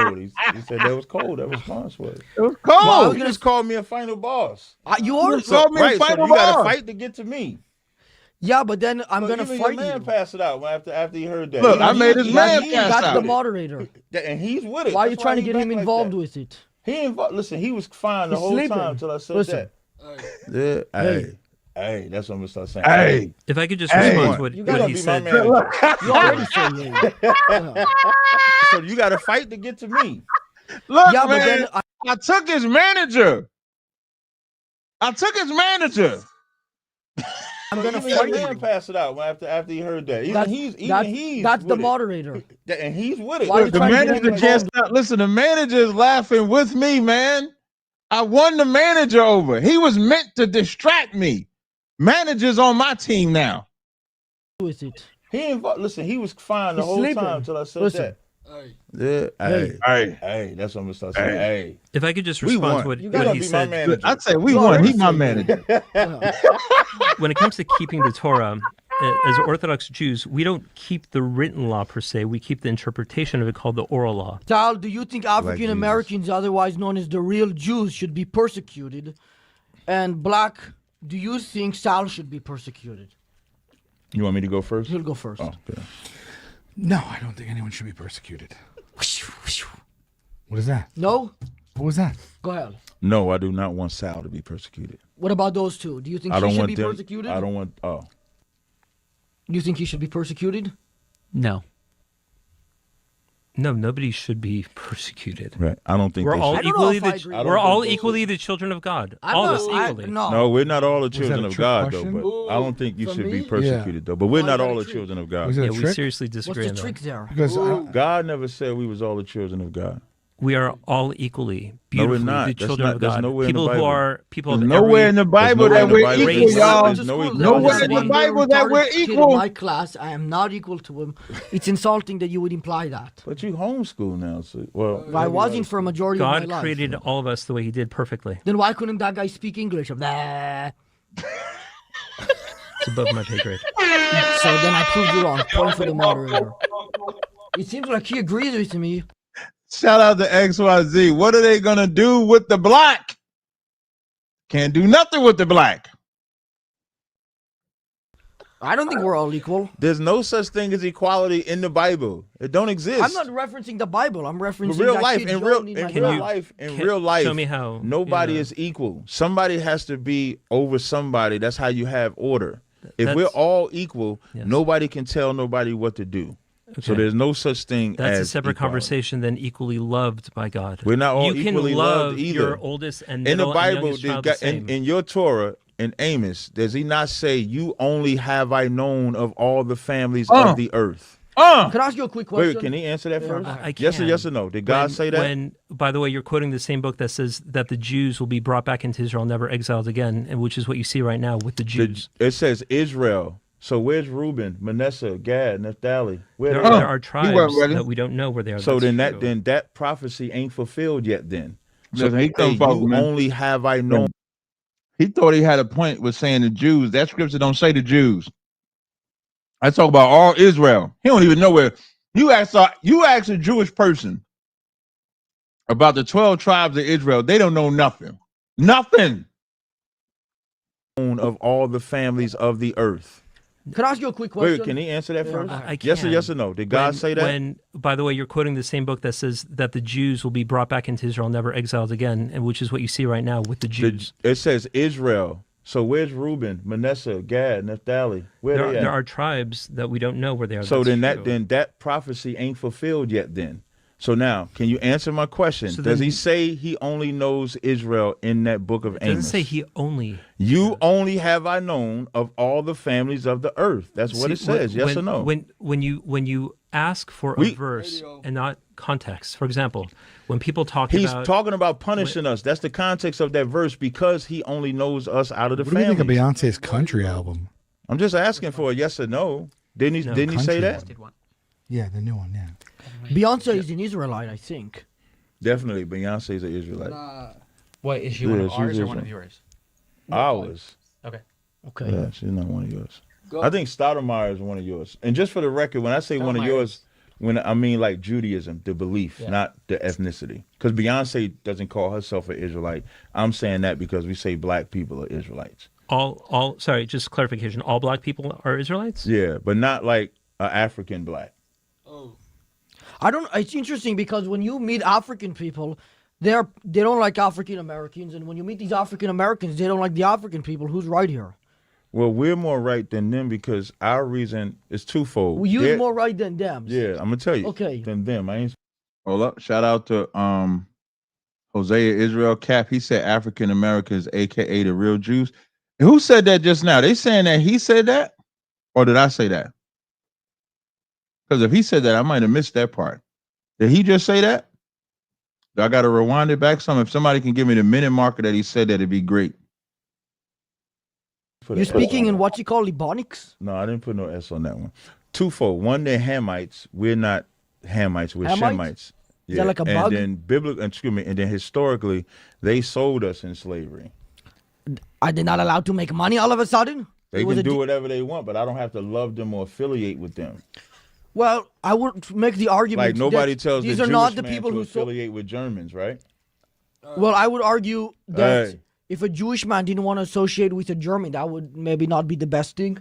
What did he say? He said, oh, he said that was cold. That response was. It was Well, cold. you just called me a final boss. You are. called me a Right, so final you gotta boss. fight to get to me. Yeah, but then I'm So gonna even fight your man you. passed it out after he heard that. Look, I made his man he- pass That's out. the moderator. And he's with it. Why are you That's trying to he get him back like involved that. with it? He involved. Listen, he was fine the He's whole sleeping. time until I said Listen. that. Yeah, Hey. hey, that's what I'm gonna start saying. Hey. If I could just Hey. respond to what, You what gotta he be said. my man. You already said yeah. So you got to fight to get to me. Look, Yeah, but man, then I took his manager. I'm gonna Even your fight man you. passed it out after he heard that. That's, that's the with it. moderator. And he's with it. Why are you Look, the trying to get manager him can't involved? stop. Listen, the manager is laughing with me, man. I won the manager over. He was meant to distract me. Manager's on my team now. With it. He involved. Listen, he was fine the He's whole sleeping. time until I said Listen. that. Yeah, Hey. hey, that's what I'm gonna start saying. Hey, If I could just We respond won. to what, You what gotta he be my said. manager. I'd say we You won. already He's my said manager. Yeah. When it comes to keeping the Torah, as Orthodox Jews, we don't keep the written law per se. We keep the interpretation of it called the oral law. Tal, do you think African Americans, otherwise known as the real Jews, should be persecuted? And Black, do you think Sal should be persecuted? you want me to go first? He'll go first. Oh, okay. No, I don't think anyone should be persecuted. What is that? No? What was that? Go ahead. No, I do not want Sal to be persecuted. What about those two? Do you think I he don't should want be them. persecuted? I don't want. Oh, Do you think he should be persecuted? No. No, nobody should be persecuted. right. I don't think We're they all should. I don't know equally if I the agree. I don't we're all think they equally should. the children of God. I'm All not, of us equally. no. No, we're not all the that children a of trick God, question? though. But I don't think you For should be me? persecuted, though. But we're Why not is that all a the trick? children of God. Was it Yeah, a we trick? seriously What's disagree the on trick that. there? Because God never said we was all the children of God. We are all equally, No, we're beautifully not. the That's children not- of that's God. nowhere in the People who Bible. are people of There's every nowhere in the Bible nowhere that in the we're Bible. equal, There's y'all. There's no equality. Nowhere in the One Bible that we're retarded kid in equal. my class, I am not equal to him. It's insulting that you would imply that. But you homeschool now, so well. I wasn't for a majority of God my life. created all of us the way He did perfectly. Then why couldn't that guy speak English? Blah. It's above my pay grade. So then I proved you wrong. Point for the moderator. It seems like he agrees with me. Shout out to XYZ. What are they gonna do with the black? Can't do nothing with the black. I don't think we're all equal. There's no such thing as equality in the Bible. It don't exist. I'm not referencing the Bible. I'm referencing real that life. kid In Joan real, in my in real class. life, in real life, show me how, nobody you know. is equal. Somebody has to be over somebody. That's how you have order. If That's- we're all equal, Yes. nobody can tell nobody what to do. So Okay. there's no such thing That's as a separate equality. conversation than equally loved by God. We're not all you can equally love loved either. your oldest and In the middle and Bible, youngest child the same. in your Torah, in Amos, does he not say, "You only have I known of all the families of the earth"? Can I ask you a quick question? Wait, can he answer that first? I Yes or can. yes or no? Did God say that? When, by the way, you're quoting the same book that says that the Jews will be brought back into Israel, never exiled again, and which is what you see right now with the Jews. It says Israel. So where's Reuben, Manasseh, Gad, Naphtali? Where There, they there at? are tribes that we don't know where they are. So That's then true. that prophecy ain't fulfilled yet. Then, so Listen, he hey, couldn't fuck, you man. only have I known. He thought he had a point with saying the Jews. That scripture don't say the Jews. I talk about all Israel. He don't even know where. You ask a Jewish person about the 12 tribes of Israel. They don't know nothing. Nothing. Of all the families of the earth. Can I ask you a quick question? Wait, can he answer that first? I Yes or can. yes or no? Did God say that? When, by the way, you're quoting the same book that says that the Jews will be brought back into Israel, never exiled again, and which is what you see right now with the Jews. It says Israel. So where's Reuben, Manasseh, Gad, Naphtali? Where they at? There are tribes that we don't know where they are. So That's then true. that prophecy ain't fulfilled yet. Then, so now can you answer my question? So Does then- he say he only knows Israel in that book of It doesn't Amos? say he only. You only have I known of all the families of the earth. That's what it See, says. Yes or no? When you ask for a verse and not context, for example, when people talk He's about talking about punishing us. That's the context of that verse because he only knows us out of the What do you think of families. Beyonce's country album? I'm just asking for a yes or no. Didn't he say that? Yeah, the new one. Yeah. Beyonce is an Israelite, I think. Definitely, Beyonce's an Israelite. What, is she Yeah, one of she's ours or one Israel. of yours? Ours. Okay. Okay. Yeah, she's not one of yours. I think Stoudemire is one of yours. And just for the record, when I say one of Stoudemire yours, when I mean like Judaism, the belief, Yeah. not the ethnicity. Because Beyonce doesn't call herself an Israelite. I'm saying that because we say black people are Israelites. all. Sorry, just clarification. All black people are Israelites. Yeah, but not like an African black. I don't. It's interesting because when you meet African people, they don't like African Americans, and when you meet these African Americans, they don't like the African people. Who's right here? Well, we're more right than them because our reason is twofold. We use They're- more right than them. Yeah, I'm gonna tell you. Okay. Than them. I ain't. Hold up. Shout out to Hosea Israel Cap. He said African Americans, aka the real Jews. And who said that just now? They saying that he said that, or did I say that? Because if he said that, I might have missed that part. Did he just say that? I got to rewind it back some. If somebody can give me the minute marker that he said that, it'd be great. Put You're an S speaking on in it. what you call Ebonics? No, I didn't put no S on that one. Twofold. One, they're Hamites. We're not Hamites. We're Hamites? Shemites. Is that like a bug? And then and then historically, they sold us in slavery. Are they not allowed to make money all of a sudden? They It was can a do di- whatever they want, but I don't have to love them or affiliate with them. Well, I would make the argument. Like nobody that tells these the are Jewish not the man people to who sold. affiliate with Germans, right? Well, I would argue that Hey. if a Jewish man didn't want to associate with a German, that would maybe not be the best thing.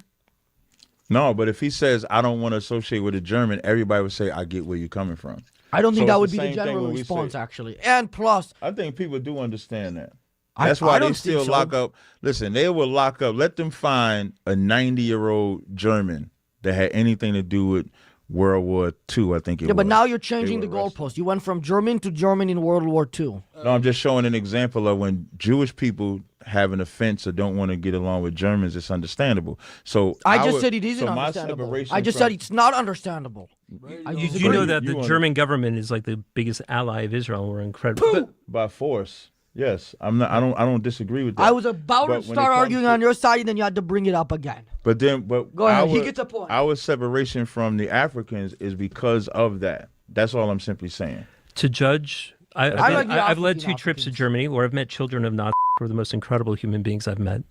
No, but if he says I don't want to associate with a German, everybody would say I get where you're coming from. I don't think So that it's would the be the same thing general when we response, say- actually. And plus, I think people do understand that. I- That's I why don't they think still so. lock up. Listen, they will lock up. Let them find a 90-year-old German that had anything to do with World War II, I think it was. yeah, but now you're changing the They were arrested. goalpost. You went from German to German in World War II. No, I'm just showing an example of when Jewish people have an offense or don't want to get along with Germans, it's understandable. So I just would- said it isn't so my understandable. separation I just from- said it's not understandable. I use You the know word. that the You want- German government is like the biggest ally of Israel. We're incredible. by force. Yes, I'm not. I don't disagree with that. I was about But to when it start comes arguing to- on your side, and then you had to bring it up again. But Go ahead, he gets a point. Our separation from the Africans is because of that. That's all I'm simply saying. To judge, I've like the led African 2 trips to Africans. Germany where I've met children of Nazis who are the most incredible human beings I've met.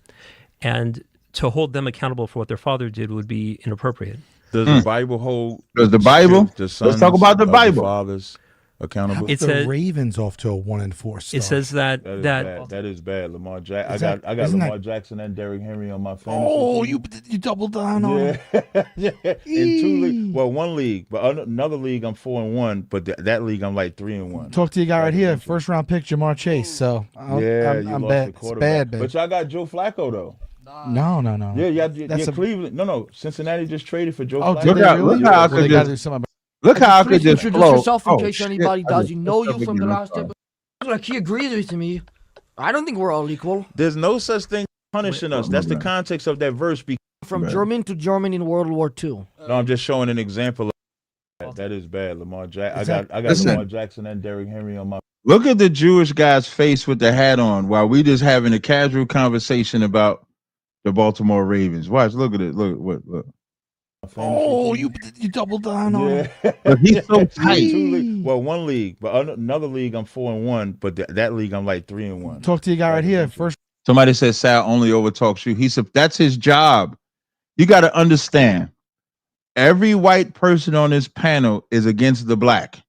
And to hold them accountable for what their father did would be inappropriate. Does the Bible hold? Does the Bible? The sons Let's talk about the of Bible. fathers accountable. It the says Ravens off to a 1-4 start. it says that That is bad. Lamar Jackson. I got Lamar Jackson and Derrick Henry on my fantasy. Oh, team. you doubled down on. Yeah. In 2 leagues. Well, 1 league, but another league I'm 4-1. But that league I'm like 3-1. Talk to you guy right here. First round pick, Jamar Chase. So I'm lost bad. the It's quarterback. bad. But y'all got Joe Flacco though. No. Yeah, That's Cleveland. No. Cincinnati just traded for Joe Oh, Flacco. did they really? Look how I Well, they could got to just- do something about. Look how I could Please just introduce flow. yourself in Oh, case shit. anybody I doesn't know you just- from the last episode. Like he agrees with me. I don't think we're all equal. There's no such thing punishing us. That's the context of that verse. From German to German in World War II. No, I'm just showing an example of that is bad. Lamar Jackson. I got Listen. Lamar Jackson and Derrick Henry on my. Look at the Jewish guy's face with the hat on while we just having a casual conversation about the Baltimore Ravens. Watch, look at it. Look. Oh, you doubled down on. But he's so tight. 2 leagues. Well, 1 league, but another league I'm 4-1. But that league I'm like 3-1. Talk to you guy right here. First. Somebody said Sal only overtalks you. That's his job. You got to understand. Every white person on this panel is against the black.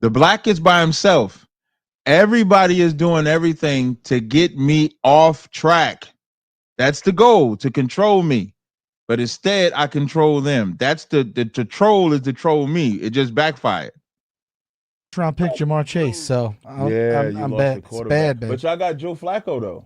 The black is by himself. Everybody is doing everything to get me off track. That's the goal, to control me. But instead, I control them. That's the troll is to troll me. It just backfired. First round pick, Jamar Chase. So I'm lost bad. the It's quarterback. bad. But y'all got Joe Flacco though.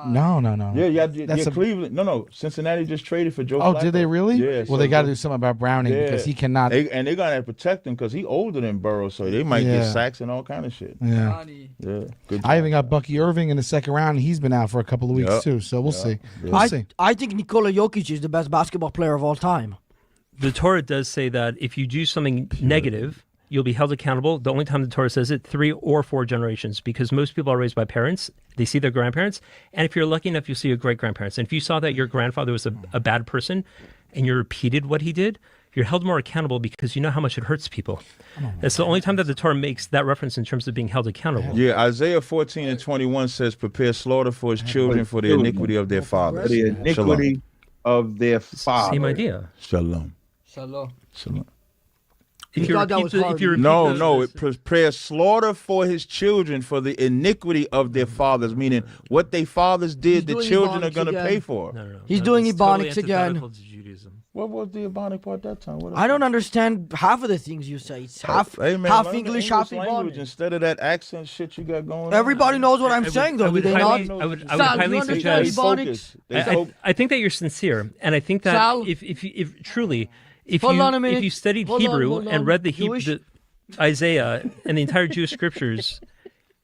No. Yeah, Cleveland. No. Cincinnati just traded for Joe Oh, Flacco. did they really? Yeah. Well, so they got to do something about Browning because he cannot. They're gonna have to protect him because he's older than Burrow, so they might get sacks and all kind of shit. Yeah. Good I even got Bucky Irving in the second round. And he's been out for a couple of weeks too. So we'll see. We'll see. I think Nikola Jokic is the best basketball player of all time. The Torah does say that if you do something negative, you'll be held accountable. The only time the Torah says it, 3 or 4 generations, because most people are raised by parents. They see their grandparents. And if you're lucky enough, you'll see your great-grandparents. And if you saw that your grandfather was a bad person and you repeated what he did, you're held more accountable because you know how much it hurts people. That's the only time that the Torah makes that reference in terms of being held accountable. Yeah, Isaiah 14:21 says, "Prepare slaughter for his children for the iniquity of their fathers." The iniquity of their father. Same idea. Shalom. You If you thought that repeat was the- hard. if you repeat No, the- it prepares slaughter for his children for the iniquity of their fathers, meaning what their fathers did, the doing children are Ebonics going to again. pay for. No. He's doing That's totally Ebonics again. antithetical to Judaism. What was the Ebonic part that time? What I don't understand half of the things you say. It's half Hey, man, half learn the English, half language Ebonics. instead of that accent shit you got going on. Everybody knows what I'm saying, though, do they not? I would Sal, do highly you understand suggest. Ebonics? I think that you're sincere, and I think that Sal? if truly, if Hold on a minute. you studied Hold on, Hebrew hold on. and read the Jewish? Isaiah and the entire Jewish scriptures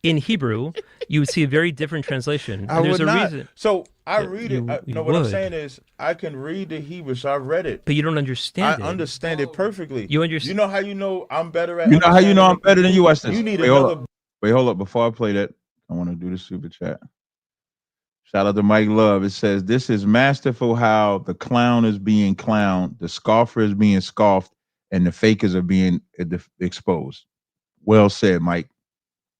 in Hebrew, you would see a very different translation. I And there's would a not. reason. So I read it. you No, what I'm would. saying is I can read the Hebrew, so I read it. But you don't understand I it. understand it perfectly. You understand? You know how you know I'm better at. You know how you know I'm better than you? Watch this. You need Wait, hold another. up. Wait, hold up. Before I play that, I want to do the super chat. Shout out to Mike Love. It says, "This is masterful how the clown is being clowned, the scoffer is being scoffed, and the fakers are being exposed." Well said, Mike.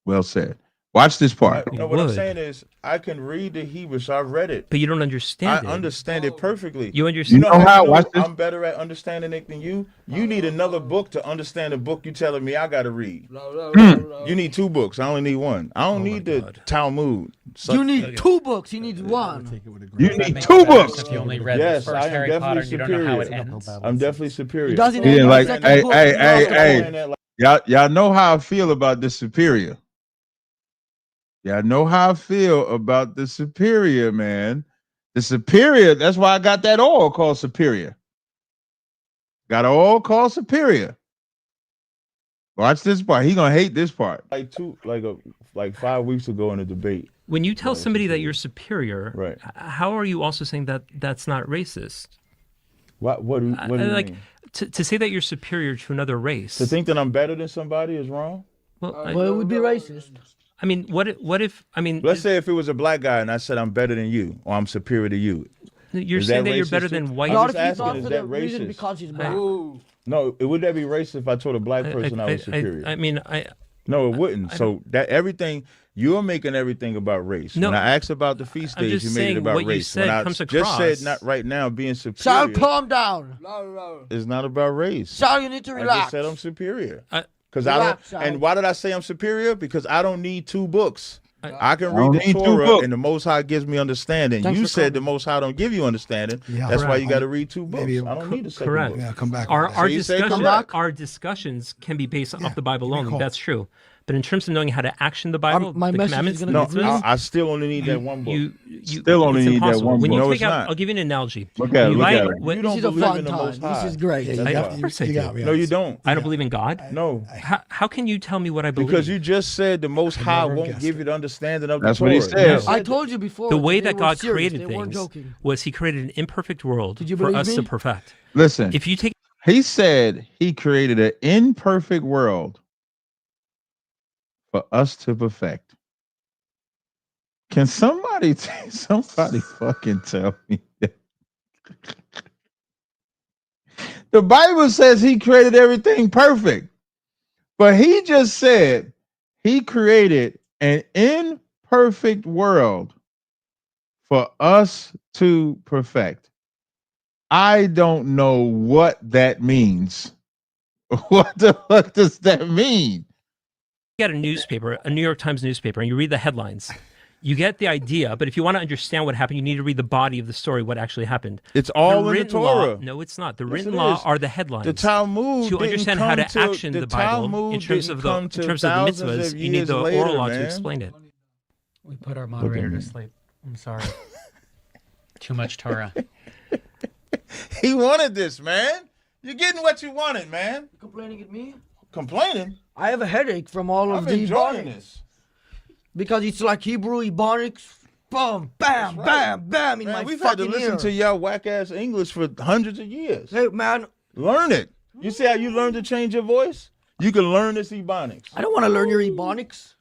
Well said. Watch this part. No, what I'm saying is I can read the Hebrew, so I read it. But you don't understand I understand it perfectly. You understand? You know how watch this. I'm better at understanding it than you? You need another book to understand the book you telling me I got to read. You need 2 books. I only need 1. I don't need the Talmud. You need 2 books. He needs 1. You need 2 books. If you only read Yes, the I first am Harry Potter definitely and you don't know how it superior. ends. I'm definitely superior. He doesn't He end didn't the like, second hey, book. hey, He hey, lost the hey. point. Y'all know how I feel about the superior. Y'all know how I feel about the superior, man. The superior, that's why I got that oil called superior. Got an oil called superior. Watch this part. He gonna hate this part. Like 5 weeks ago in a debate. When you tell somebody that you're superior, Right. How are you also saying that that's not racist? What do you like mean? to say that you're superior to another race. To think that I'm better than somebody is wrong? Well, Well, it would be racist. I mean, what if I mean? Let's say if it was a black guy and I said I'm better than you or I'm superior to you. You're Is saying that that you're racist better too? than white. I'm Not just if he's asking, not is for that the reason racist? because he's black. No, would that be racist if I told a black person I was superior? I mean, No, it wouldn't. So that everything you're making everything about race. No, when I asked about the feast I'm days, just you made saying it about what you race. said When I comes just across. said not right now being Sal, superior calm down. is not about race. Sal, you need to I relax. just said I'm superior. Because Relax, I don't. Sal. And why did I say I'm superior? Because I don't need two books. I can I read don't the need two Torah, books. and the Most High gives me understanding. Thanks You for said the coming. Most High don't give you understanding. Yeah, That's why correct. you got to read two books. Maybe- I don't need a second Correct. book. Yeah, come back. Our on So you say discussion, correct. our discussions can be based off the Bible give me a only. call. That's true. But in terms of knowing how to action the Bible, my the message is commandments, gonna the No, be green. mitzvahs, I still only need that one book. you Still only it's need that impossible. one When book. you No, take it's out, not. I'll give you an analogy. Look at it. You Look like at it. what- You This don't is a believe fun in the time. Most This High. is great. That's I, why. of course I You do. got me. No, you don't. I don't believe in God. No, How can you tell me what I believe? because you just said the Most High never won't guessed give it. you the understanding of That's the what he Torah. said. You I told you before. the way they that were God serious. created They weren't things joking. was He created an imperfect world Did you for believe us to me? perfect. Listen, If you take he said he created an imperfect world for us to perfect. Can somebody fucking tell me that? The Bible says he created everything perfect, but he just said he created an imperfect world for us to perfect. I don't know what that means. What the fuck does that mean? get a newspaper, a New York Times newspaper, and you read the headlines, you get the idea. But if you want to understand what happened, you need to read the body of the story, what actually happened. It's all in the written Torah. law, no, it's not. The Yes, written it law is. are the headlines. The Talmud to didn't understand how come to action the Bible Talmud in terms didn't of the come in till terms of the thousands mitzvahs, of you need years the later, oral law to man. explain it. We put our moderator to sleep. I'm sorry. Too much Torah. He wanted this, man. You're getting what you wanted, man. You complaining at me? Complaining? I have a headache from all of I'm the enjoying Ebonics. this. Because it's like Hebrew Ebonics. Boom, bam, right. bam, bam in Man, my we've had to fucking listen ear. to y'all whack ass English for hundreds of years. Hey, man, Learn it. You see how you learned to change your voice? You can learn this Ebonics. I don't want to learn your Ebonics.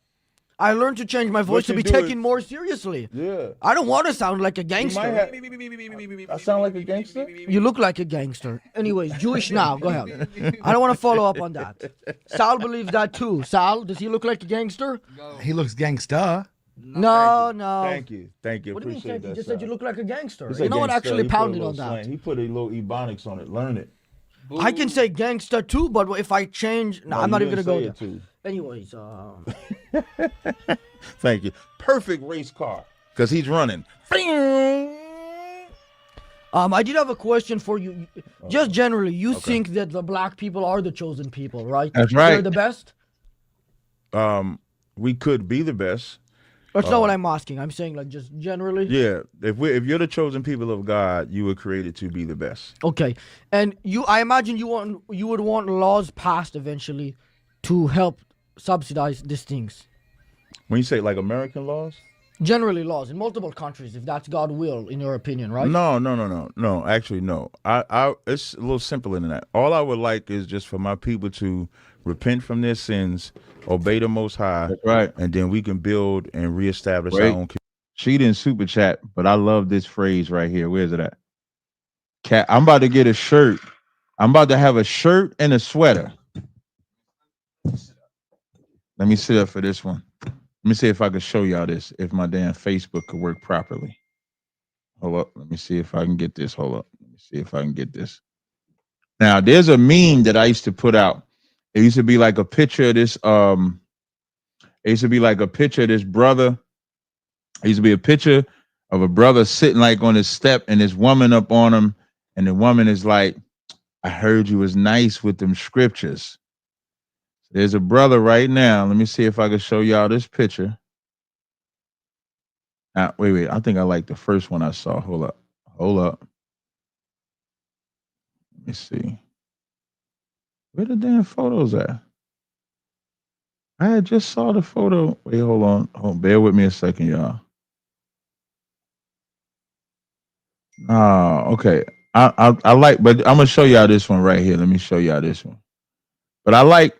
I learned to change my voice to you be do taken is- more seriously. Yeah. I don't want to sound like a You gangster. might have. I sound like a gangster? You look like a gangster. Anyways, Jewish now. Go ahead. I don't want to follow up on that. Sal believes that too. Sal, does he look like a gangster? He looks gangsta. No, no. Thank you. Thank you. What do you mean? Appreciate thank you? that. just said you Sal. look like a gangster. He said You know what? gangsta. Actually He put a pounded little on that. slang. He put a little Ebonics on it. Learn it. I can say gangster too, but if I change, no, I'm you not even didn't gonna go say there. it too. Anyways, Thank you. Perfect race car. Because he's running. I did have a question for you. Just generally, you think that the black people are the chosen people, right? That's They're right. the best. We could be the best. That's not what I'm asking. I'm saying like just generally. Yeah. If you're the chosen people of God, you were created to be the best. Okay, and I imagine you would want laws passed eventually to help subsidize these things. When you say like American laws? Generally, laws in multiple countries, if that's God will, in your opinion, right? No. Actually, no. I it's a little simpler than that. All I would like is just for my people to repent from their sins, obey the Most High, That's right. and then we can build and reestablish our Wait. own. She didn't super chat, but I love this phrase right here. Where's it at? Cat, I'm about to get a shirt. I'm about to have a shirt and a sweater. Let me sit up for this one. Let me see if I can show y'all this, if my damn Facebook could work properly. Hold up. Let me see if I can get this. Hold up. Let me see if I can get this. Now, there's a meme that I used to put out. It used to be like a picture of this. It used to be like a picture of this brother. It used to be a picture of a brother sitting like on his step and this woman up on him. And the woman is like, I heard you was nice with them scriptures. There's a brother right now. Let me see if I can show y'all this picture. Wait. I think I like the first one I saw. Hold up. Let me see. Where the damn photos at? I had just saw the photo. Wait, hold on. Bear with me a second, y'all. Okay. I like, but I'm gonna show y'all this one right here. Let me show y'all this one. But I like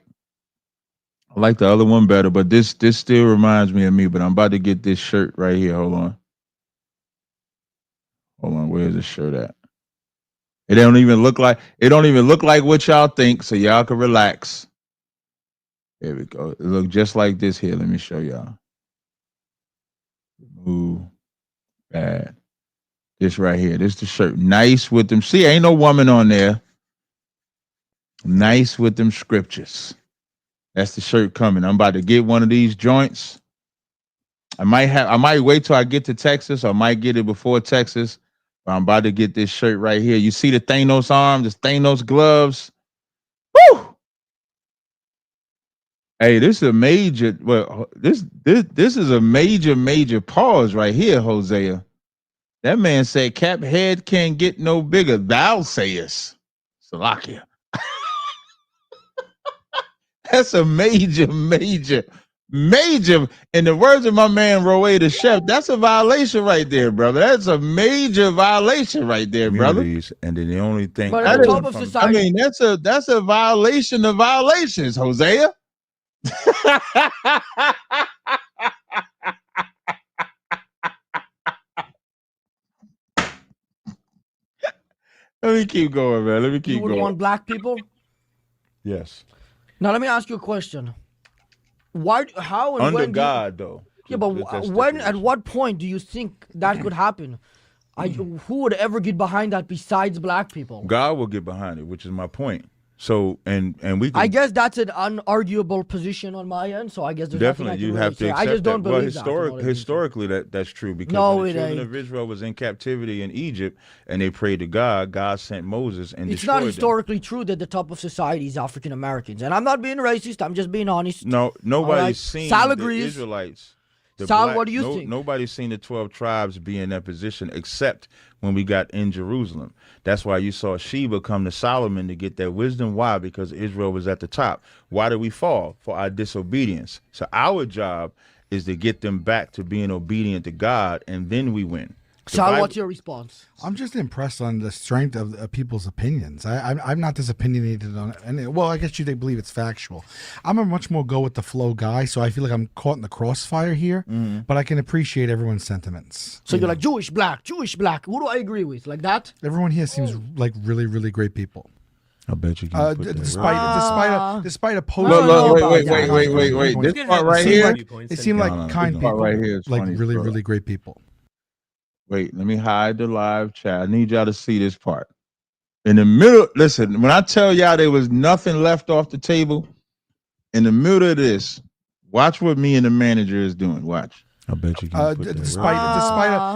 the other one better, but this still reminds me of me. But I'm about to get this shirt right here. Hold on. Where's the shirt at? It don't even look like what y'all think, so y'all can relax. There we go. It look just like this here. Let me show y'all. Ooh, bad. This right here. This the shirt. Nice with them. See, ain't no woman on there. Nice with them scriptures. That's the shirt coming. I'm about to get one of these joints. I might wait till I get to Texas. Or I might get it before Texas. But I'm about to get this shirt right here. You see the Thanos arm, the Thanos gloves. Woo! Hey, this is a major. Well, this is a major pause right here, Hosea. That man said, "Cap head can't get no bigger." Thou sayest, Salakia. That's a major. In the words of my man Roe the chef, that's a violation right there, brother. That's a major violation right there, brother. And then the only thing, But at the top of society, I mean, that's a violation of violations, Hosea. Let me keep going, man. Let me keep you would going. want black people? yes, Now let me ask you a question. Why? How and under when? God though. Yeah, but That's when? At stipulation. what point do you think that could happen? Who would ever get behind that besides black people? God will get behind it, which is my point. So and we can I guess that's an unarguable position on my end. So I guess there's nothing I definitely can you really have to say. accept I just don't that. Well, believe that. You know what I mean? historically that's true because No, when the it children ain't. of Israel was in captivity in Egypt and they prayed to God, God sent Moses and It's destroyed not them. historically true that the top of society is African Americans, and I'm not being racist. I'm just being honest. No, nobody's right. seen Sal the agrees. Israelites. Sal, what do you think? Nobody's seen the 12 tribes be in that position except when we got in Jerusalem. That's why you saw Sheba come to Solomon to get that wisdom. Why? Because Israel was at the top. Why did we fall? For our disobedience. So our job is to get them back to being obedient to God, and then we win. Sal, what's your response? I'm just impressed on the strength of people's opinions. I'm not this opinionated on any. Well, I guess they believe it's factual. I'm a much more go with the flow guy, so I feel like I'm caught in the crossfire here. But I can appreciate everyone's sentiments. So you're like Jewish, black. Who do I agree with? Like that? Everyone here seems like really, really great people. I bet you can. Put that Despite opposing. Wait. This part right here. They seem like kind people, right here is like funny, really, bro. really great people. Wait, let me hide the live chat. I need y'all to see this part. In the middle, listen, when I tell y'all there was nothing left off the table, in the middle of this, watch what me and the manager is doing. Watch. I bet you can.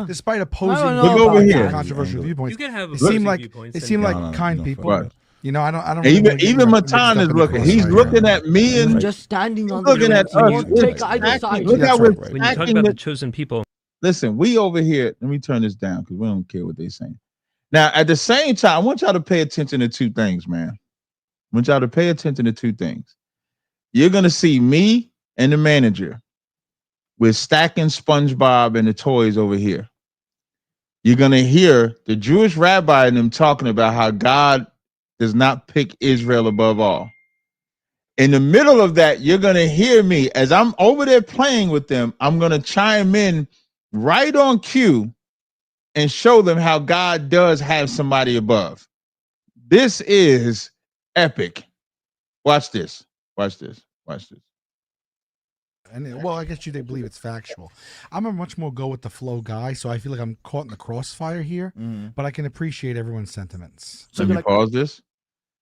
Despite opposing Look over here. controversial viewpoints, You can have they seem like viewpoints they and- seem like No, kind no, people. Right. You know, I don't. Even Matan is looking. He's looking at me You're and just standing on looking the at fence. You us. won't We're take either attacking- side. Look how we're Right. When you talk attacking about the the- chosen people, Listen, we over here. Let me turn this down because we don't care what they're saying. Now, at the same time, I want y'all to pay attention to two things, man. I want y'all to pay attention to two things. You're gonna see me and the manager. We're stacking SpongeBob and the toys over here. You're gonna hear the Jewish rabbi and them talking about how God does not pick Israel above all. In the middle of that, you're gonna hear me as I'm over there playing with them. I'm gonna chime in right on cue and show them how God does have somebody above. This is epic. Watch this. Watch this. Watch this. And well, I guess they believe it's factual. I'm a much more go with the flow guy, so I feel like I'm caught in the crossfire here. But I can appreciate everyone's sentiments. So let me pause this.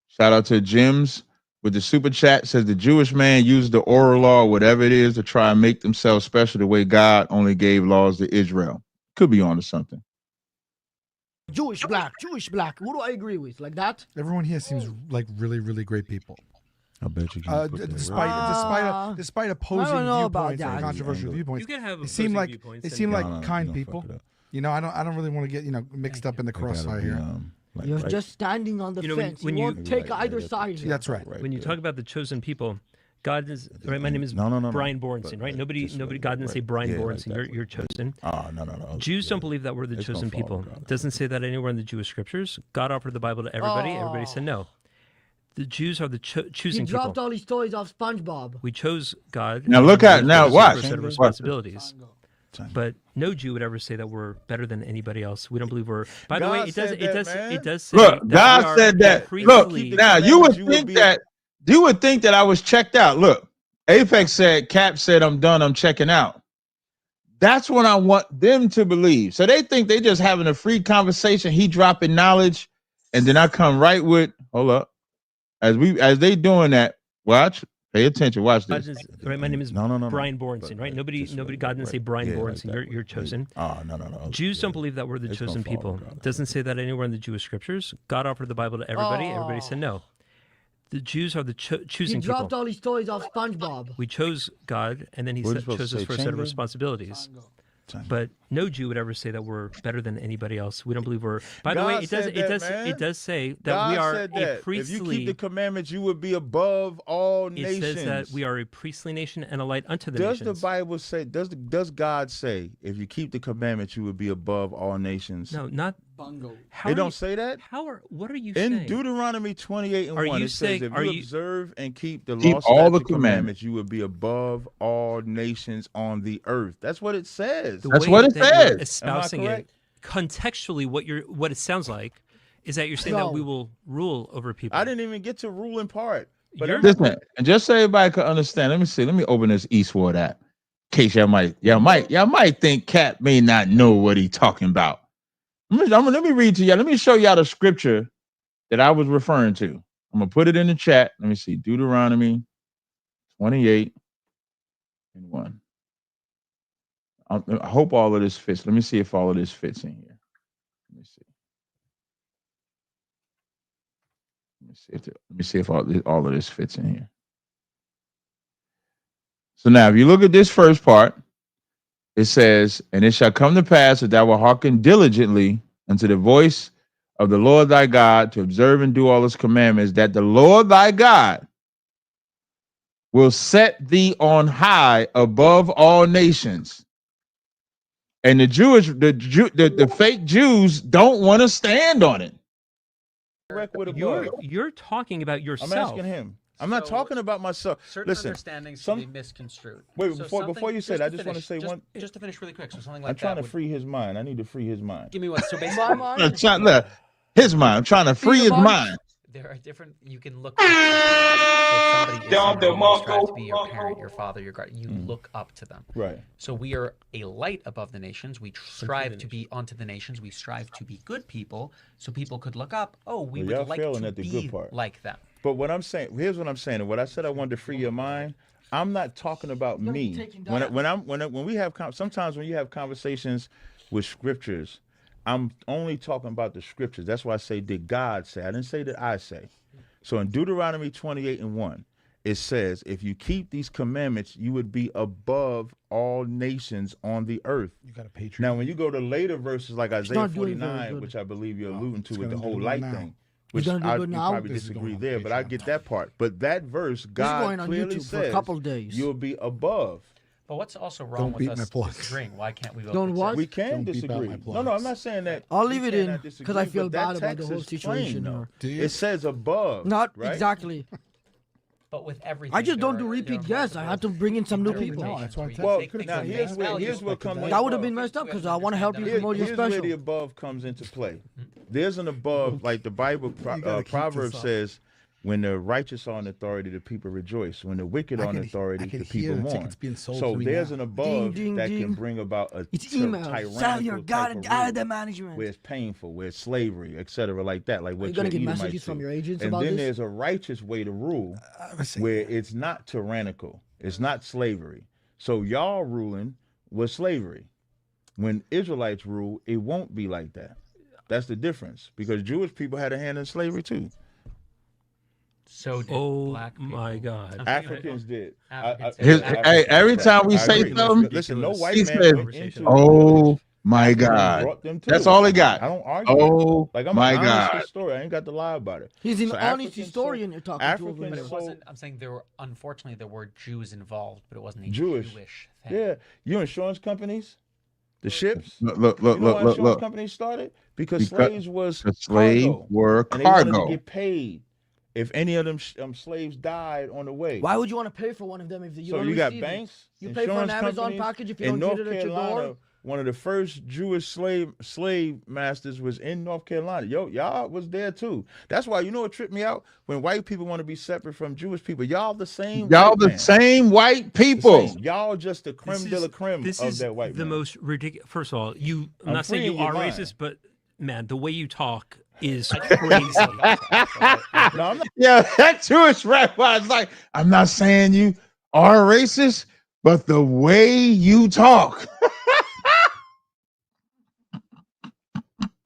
Shout out to Jims with the super chat. Says the Jewish man used the oral law, whatever it is, to try and make themselves special the way God only gave laws to Israel. Could be onto something. Jewish, black. Who do I agree with? Like that? Everyone here seems like really, really great people. I bet you can. Despite opposing know about viewpoints and that. controversial viewpoints, you can have they seem opposing like viewpoints they and- seem like No, kind don't people. fuck it up. You know, I don't really want to get mixed up in the They gotta crossfire be, here. You're right. just standing on the You know, when- fence. when you you- won't take Right, either right, side. See, that's right. when you talk about the chosen people, God is right. My name is No. Brian Borenstein, right? Right, Nobody, just nobody. right, God didn't right. say Brian Yeah, like Borenstein. that. You're chosen. No. Jews don't believe that we're the It's chosen gonna fall, people. bro. Doesn't say that anywhere in the Jewish scriptures. God offered the Bible to everybody. Everybody said no. The Jews are the He choosing dropped people. all his toys off SpongeBob. We chose God. Now look at now watch. Set of responsibilities. But no Jew would ever say that we're better than anybody else. We don't believe we're. By the way, God it does. said It that, does. man. It does say. Look, that God we are said that. Look, priestly- now you would think that you would think that I was checked out. Look, Apex said, Cap said, I'm done, I'm checking out. That's what I want them to believe. So they think they just having a free conversation, he dropping knowledge, and then I come right with, hold up. As they doing that, watch, pay attention, watch this. Right, my name is Brian Borenstein, right? Nobody, God didn't say Brian Borenstein. You're chosen. Oh, no. Jews don't believe that we're the chosen people. It doesn't say that anywhere in the Jewish scriptures. God offered the Bible to everybody. Everybody said no. The Jews are the choosing people. He dropped all his toys off SpongeBob. We chose God, and then he chose us for a set of responsibilities. But no Jew would ever say that we're better than anybody else. We don't believe we're. By the way, it does say that God we are said that. a priestly. If you keep the commandments, you would be above all nations. It says that we are a priestly nation and a light unto the nations. Does the Bible say? Does God say if you keep the commandments, you would be above all nations? No, not. Bungo. They don't say that? What are you saying? saying? In Deuteronomy 28:1, it says if you observe and keep the law, all the statutes, commandments, you will be above all nations on the earth. That's what it says. That's what it says. Espousing it contextually, what it sounds like is that you're saying that we will rule over people. I didn't even get to ruling part. But listen, and just so everybody can understand, let me see. Let me open this Eastward app. In case y'all might think Cap may not know what he's talking about. Let me read to y'all. Let me show y'all the scripture that I was referring to. I'm gonna put it in the chat. Let me see. Deuteronomy 28:1. I hope all of this fits. Let me see if all of this fits in here. Let me see if all of this fits in here. So now, if you look at this first part, it says, and it shall come to pass that thou wilt hearken diligently unto the voice of the Lord thy God to observe and do all his commandments, that the Lord thy God will set thee on high above all nations. And the fake Jews don't want to stand on it. You're talking about yourself. I'm asking him. I'm not talking about myself. Certain understandings can be misconstrued. Wait, before you say that, I just want to say one. Just to finish really quick, so something like I'm trying to free his mind. I need to free his mind. Give me one. So basically, his mind. I'm trying to free his mind. There are different. You can look. So if somebody is strive to be your parent, your father, your guardian, you look up to them. Right. So we are a light above the nations. We strive to be onto the nations. We strive to be good people, so people could look up. Oh, we would like to be like them. But what I'm saying, here's what I'm saying. When I said I wanted to free your mind, I'm not talking about me. When we have sometimes when you have conversations with scriptures, I'm only talking about the scriptures. That's why I say, did God say? I didn't say that I say. So in Deuteronomy 28:1, it says, if you keep these commandments, you would be above all nations on the earth. You got a patriot. Now, when you go to later verses like Isaiah 49, which I believe you're alluding to with the whole light thing, which you probably disagree there, but I get that part. But that verse, God clearly says, a couple days. You'll be above. But what's also wrong with us disagreeing? Why can't we vote? We can disagree. No, I'm not saying that. I'll leave it in because I feel bad about the whole situation. It says above. Not exactly. But with everything, I just don't do repeat guests. I had to bring in some new people. No, that's why now here's what comes. That would have been messed up because I want to help you promote your special. Here's where the above comes into play. There's an above, like the Bible Proverbs says, when the righteous are in authority, the people rejoice. When the wicked are in authority, the people mourn. So there's an above that can bring about a tyrannical type of rule, where it's painful, where it's slavery, etc., like that. Like what you're gonna get messages from your agents about this. And then there's a righteous way to rule, where it's not tyrannical, it's not slavery. So y'all ruling was slavery. When Israelites rule, it won't be like that. That's the difference, because Jewish people had a hand in slavery too. So did black people. My God. Africans did. Every time we say something, listen, no white man says, "Oh my God." That's all he got. I don't argue. Oh like, I'm my an God. honest story. I ain't got to lie about it. He's an honest historian you're talking to. But it wasn't. I'm saying unfortunately there were Jews involved, but it wasn't a Jewish thing. Yeah, you insurance companies, the ships. Look. Insurance companies started because slaves was cargo. And they wanted to get paid. If any of them slaves died on the way. Why would you want to pay for one of them if you don't got receive banks, it? You pay for an Amazon package if you don't get it at your door. one of the first Jewish slave masters was in North Carolina. Y'all was there too. That's why, you know what tripped me out? When white people want to be separate from Jewish people, y'all the same. Y'all the same white people. Y'all just the creme de la creme of that white man. The most ridiculous. First of all, I'm not saying you are racist, but man, the way you talk is crazy. Yeah, that Jewish rabbi is like, I'm not saying you are racist, but the way you talk.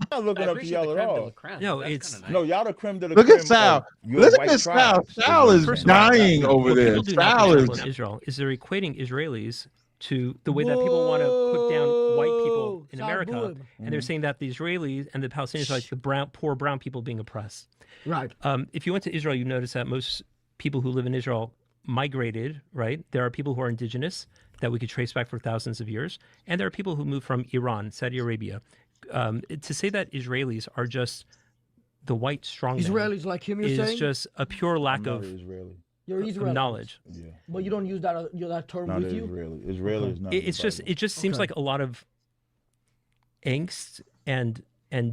I'm not looking up to y'all at all. No, it's no, y'all the creme de la Look creme. at Sal. Look at Sal. Sal is dying over there. Sal is in Israel is they're equating Israelis to the way that people want to put down white people in America, and they're saying that the Israelis and the Palestinians are like the poor brown people being oppressed. Right. If you went to Israel, you notice that most people who live in Israel migrated. Right. There are people who are indigenous that we could trace back for thousands of years, and there are people who moved from Iran, Saudi Arabia. To say that Israelis are just the white strongman Israelis like him, you're saying? is just a pure lack of Israeli. You're Israeli. knowledge. Yeah. But you don't use that term Not with you? Israeli. Israeli is not. It just seems like a lot of angst and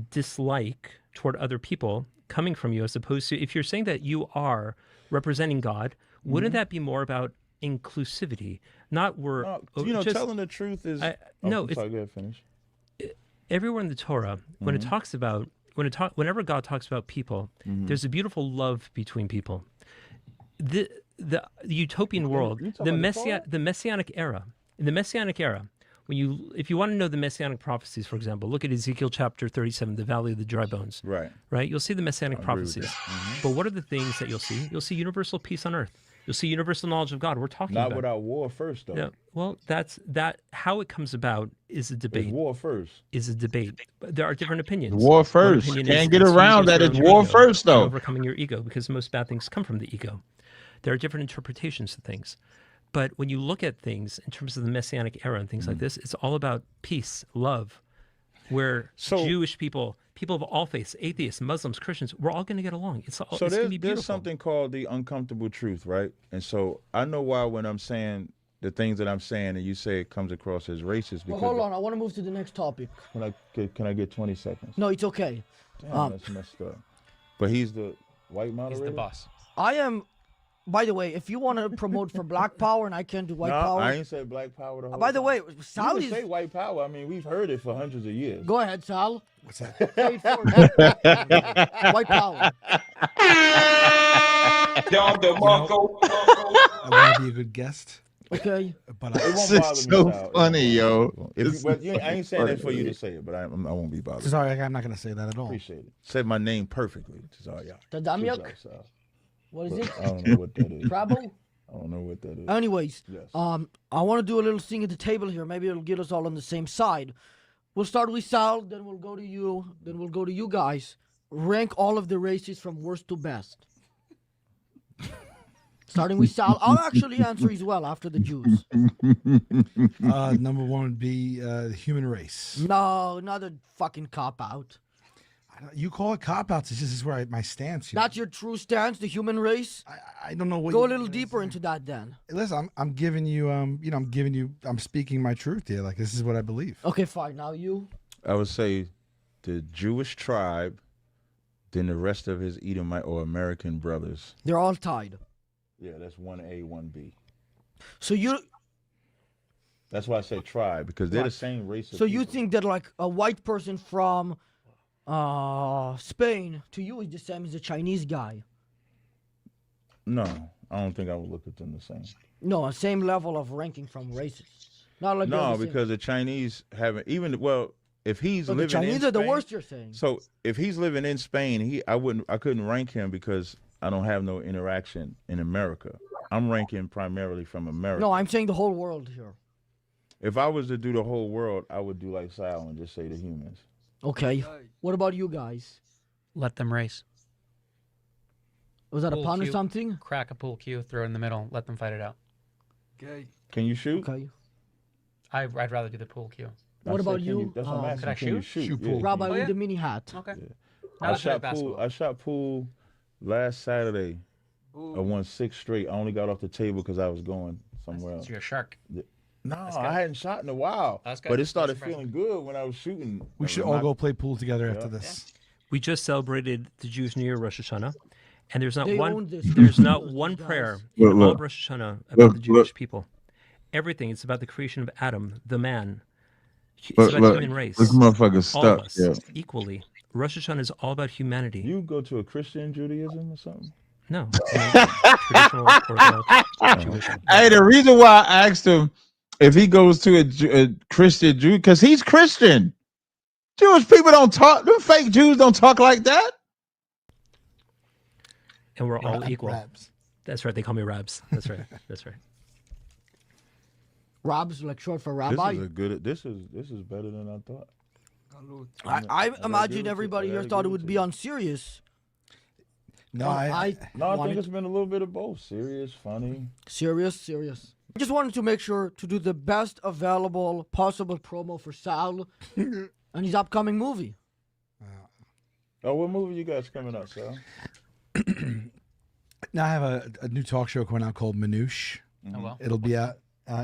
dislike toward other people coming from you, as opposed to if you're saying that you are representing God, wouldn't that be more about inclusivity? Not telling the truth is. No, sorry, go ahead, finish. Everywhere in the Torah, when it talks about whenever God talks about people, there's a beautiful love between people. The utopian world, the messianic era. In the messianic era, if you want to know the messianic prophecies, for example, look at Ezekiel chapter 37, the valley of the dry bones. Right. You'll see the messianic prophecies. But what are the things that you'll see? You'll see universal peace on earth. You'll see universal knowledge of God. We're talking about not without war first, though. Yeah, well, that's how it comes about is a debate. It's war first is a debate. But there are different opinions. War first. Can't get around that. It's war first, though. Overcoming your ego, because most bad things come from the ego. There are different interpretations of things. But when you look at things in terms of the Messianic era and things like this, it's all about peace, love, where Jewish people of all faiths, atheists, Muslims, Christians, we're all going to get along. It's going to be beautiful. There's something called the uncomfortable truth, right? And so I know why when I'm saying the things that I'm saying and you say it comes across as racist. Because hold on, I want to move to the next topic. Can I get 20 seconds? No, it's okay. Damn, that's messed up. But he's the white moderator? He's the boss. I am... By the way, if you want to promote for Black Power and I can't do White Power... I ain't said Black Power the whole By the time. way, Sal you say White Power. I mean, we've heard it for hundreds of years. Go ahead, Sal. What's that? White Power. I want to be a good guest. Okay. But this is so funny, yo. I ain't saying that for you to say it, but I won't be bothered. Sorry, I'm not going to say that at all. Appreciate it. Said my name perfectly. Tazaryach. Tazaryach? What is it? I don't know what that is. Trouble? I don't know what that is. Anyways, yes. I want to do a little thing at the table here. Maybe it'll get us all on the same side. We'll start with Sal, then we'll go to you, then we'll go to you guys. Rank all of the races from worst to best. Starting with Sal. I'll actually answer as well after the Jews. Number one would be the human race. No, another fucking cop-out. You call it cop-outs. This is where my stance here. That's your true stance, the human race? I don't know what. Go a little deeper into that then. Listen, I'm giving you, I'm speaking my truth here. Like, this is what I believe. Okay, fine. Now you? I would say the Jewish tribe, then the rest of his Edomite or American brothers. They're all tied. Yeah, that's 1A, 1B. So you... That's why I say tribe, because they're the same race of So people. you think that like a white person from Spain to you is the same as a Chinese guy? No, I don't think I would look at them the same. No, same level of ranking from races. Not like no, because the Chinese haven't even if he's living the Chinese in Spain, are the worst. You're saying. So if he's living in Spain, I couldn't rank him because I don't have no interaction in America. I'm ranking primarily from America. No, I'm saying the whole world here. If I was to do the whole world, I would do like Sal and just say the humans. Okay. What about you guys? Let them race. Was that Pool a pun or cue, something? Crack a pool cue, throw it in the middle, let them fight it out. Okay. Can you shoot? Okay. I'd rather do the pool cue. What about you? That's what I'm asking. Could I shoot? Shoot pool. Yeah. Rabbi with the mini hat. Okay. I shot pool last Saturday. I won 6 straight. I only got off the table because I was going somewhere else. So you're a shark. No, I hadn't shot in a while. That's good. But it started That's feeling good when I was shooting. We should all go play pool together after this. We just celebrated the Jewish New Year, Rosh Hashanah, and there's not They one. own this. There's not Those one guys. prayer Look, in look. all of Rosh Hashanah about the Jewish Look. people. Everything is about the creation of Adam, the man. It's Look, about look. human race. This motherfucker's All of stuck. us Yeah. equally. Rosh Hashanah is all about humanity. You go to a Christian Judaism or something? No, traditional Orthodox Jewish. Hey, the reason why I asked him if he goes to a Christian Jew, because he's Christian. Jewish people don't talk. Them fake Jews don't talk like that. And we're all equal. Rabs. That's right. They call me Rabs. That's right. That's right. Rab's like short for rabbi. This is better than I thought. I imagine everybody here thought it would be on serious. No, I think it's been a little bit of both. Serious, funny. Serious. I just wanted to make sure to do the best available possible promo for Sal and his upcoming movie. Oh, what movie you guys coming out, Sal? Now I have a new talk show coming out called Manouche. Oh, well. It'll be out.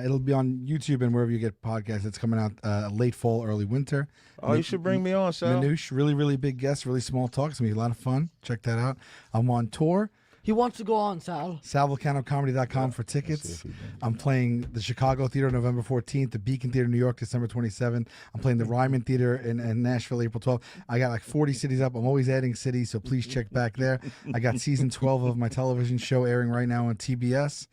It'll be on YouTube and wherever you get podcasts. It's coming out late fall, early winter. Oh, you should bring me on, Sal. Manouche, really, really big guest, really small talk. It's going to be a lot of fun. Check that out. I'm on tour. He wants to go on, Sal. SalVolcanoComedy.com for tickets. I'm playing the Chicago Theater November 14th, the Beacon Theater New York December 27th. I'm playing the Ryman Theater in Nashville April 12th. I got like 40 cities up. I'm always adding cities, so please check back there. I got season 12 of my television show airing right now on TBS.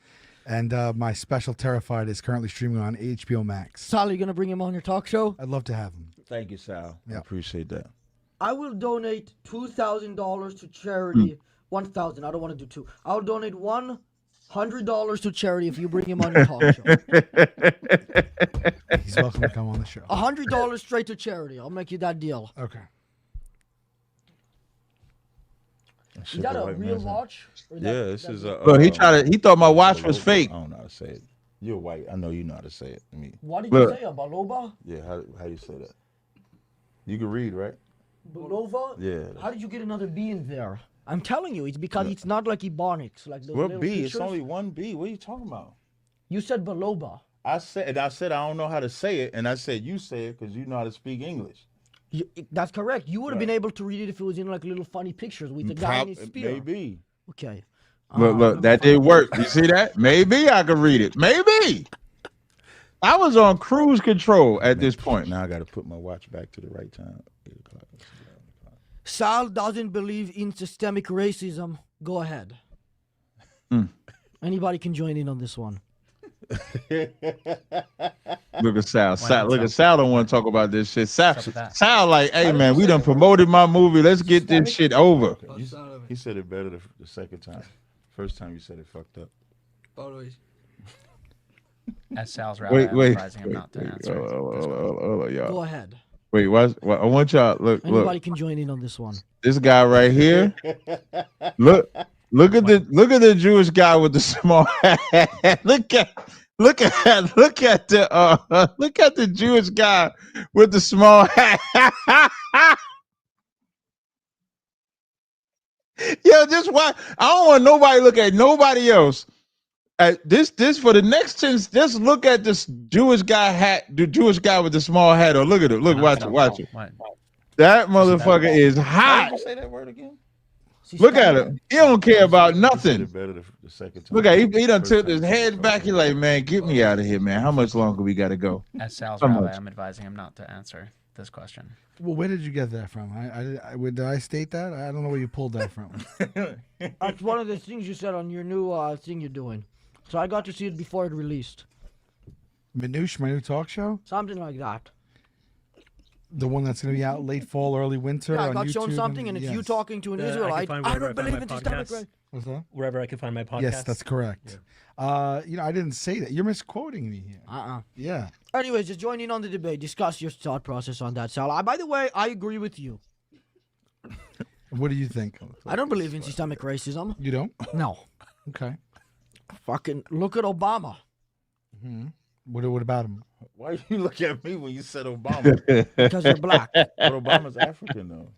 And my special Terrified is currently streaming on HBO Max. Sal, you gonna bring him on your talk show? I'd love to have him. Thank you, Sal. Yeah. I appreciate that. I will donate $2,000 to charity. 1,000. I don't want to do two. I'll donate $100 to charity if you bring him on your talk show. He's welcome to come on the show. $100 straight to charity. I'll make you that deal. Okay. Is that a real watch? Or Yeah, this is a. Look, he thought my watch was fake. I don't know how to say it. You're white. I know you know how to say it. I mean, What did Look. you say? A Baloba? yeah. How you say that? You can read, right? Balova? Yeah. How did you get another B in there? I'm telling you, it's because it's not like Ebonics. Like those What little B? pictures. It's only one B. What are you talking about? You said Baloba. I said I don't know how to say it, and I said you say it because you know how to speak English. That's correct. You would have been able to read it if it was in like little funny pictures with the guy in his spear. Maybe. Okay. Look, that did work. You see that? Maybe I could read it. Maybe. I was on cruise control at this point. Now I got to put my watch back to the right time. 8 o'clock. Sal doesn't believe in systemic racism. Go ahead. Anybody can join in on this one. Look at Sal. Look at Sal. Don't want to talk about this shit. Sal like, hey man, we done promoted my movie. Let's get this shit over. He said it better the second time. First time you said it fucked up. Always. As Sal's rabbi, I'm Wait. advising him not to answer. Hold on, y'all. Go ahead. Wait, what? I want y'all look. Anybody can join in on this one. This guy right here. Look at the Jewish guy with the small hat. Look at the Jewish guy with the small hat. Yo, just why I don't want nobody to look at nobody else. This for the next 10. Just look at this Jewish guy hat, the Jewish guy with the small hat. Or look at it. Look, watch it. That motherfucker is hot. Did you say that word again? Look at him. He don't care about nothing. Better the second time. Look at him. He done tipped his head back. He like, man, get me out of here, man. How much longer we got to go? As Sal's rabbi, I'm advising him not to answer this question. Well, where did you get that from? Did I state that? I don't know where you pulled that from. That's one of the things you said on your new thing you're doing. So I got to see it before it released. Manouche, my new talk show? Something like that. The one that's going to be out late fall, early winter. Yeah, I on got YouTube shown something, and it's you talking to an Israelite. I don't believe in systemic racism. What's that? Wherever I can find my podcast. Yes, that's correct. Yeah. I didn't say that. You're misquoting me here. Yeah. Anyways, just join in on the debate. Discuss your thought process on that, Sal. By the way, I agree with you. What do you think? I don't believe in systemic racism. You don't? No. Okay. Fucking look at Obama. Mm-hmm. What about him? Why you look at me when you said Obama? Because you're black. But Obama's African though.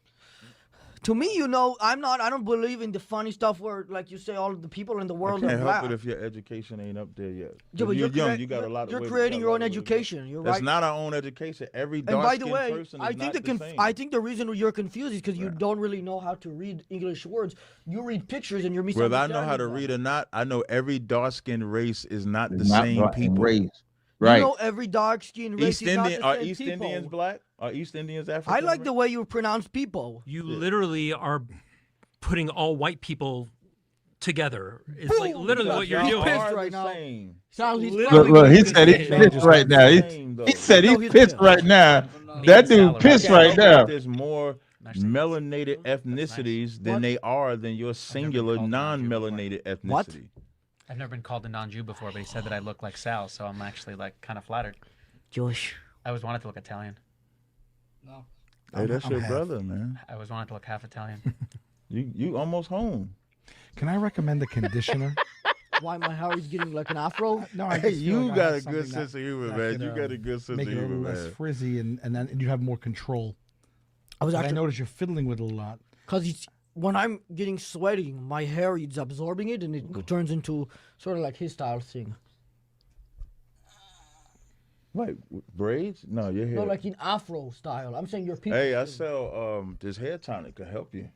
To me, you know, I don't believe in the funny stuff where, like you say, all of the people in the world I are can't black. help it if your education ain't up there yet. Yeah, but you're young, you got a lot. You're creating your own education. You're That's right. not our own education. Every And by the dark-skinned way, person is I think not the same. I think the reason you're confused is because you don't really know how to read English words. You read pictures and you're misunderstanding. Whether I know how to read or not, I know every dark-skinned race is not the Not same people. race. Right. You know every dark-skinned race is not the Are same East people. Indians black? Are East Indians African? I like the way you pronounce people. You literally are putting all white people together. It's like literally what you're doing. Pissed right now. Sal, he's Look, he said he's pissed right now. He said he's pissed right now. That dude pissed right now. There's more melanated ethnicities than they are than your singular non-melanated ethnicity. What? I've never been called a non-Jew before, but he said that I look like Sal, so I'm actually like kind of flattered. Jewish. I always wanted to look Italian. No. Hey, that's your brother, man. I always wanted to look half Italian. You almost home. Can I recommend a conditioner? Why my hair is getting like an afro? No, I Hey, just feel you like I got have a good something sense of humor, that man. could, You got a good sense of make it a humor, little less man. frizzy, and then you have more control. I I notice you're fiddling with it a lot. Because it's when I'm getting sweaty, my hair is absorbing it, and it turns into sort of like his style thing. Wait, braids? No, your hair. No, like in afro style. I'm saying your people. Hey, I sell this hair tonic to help you.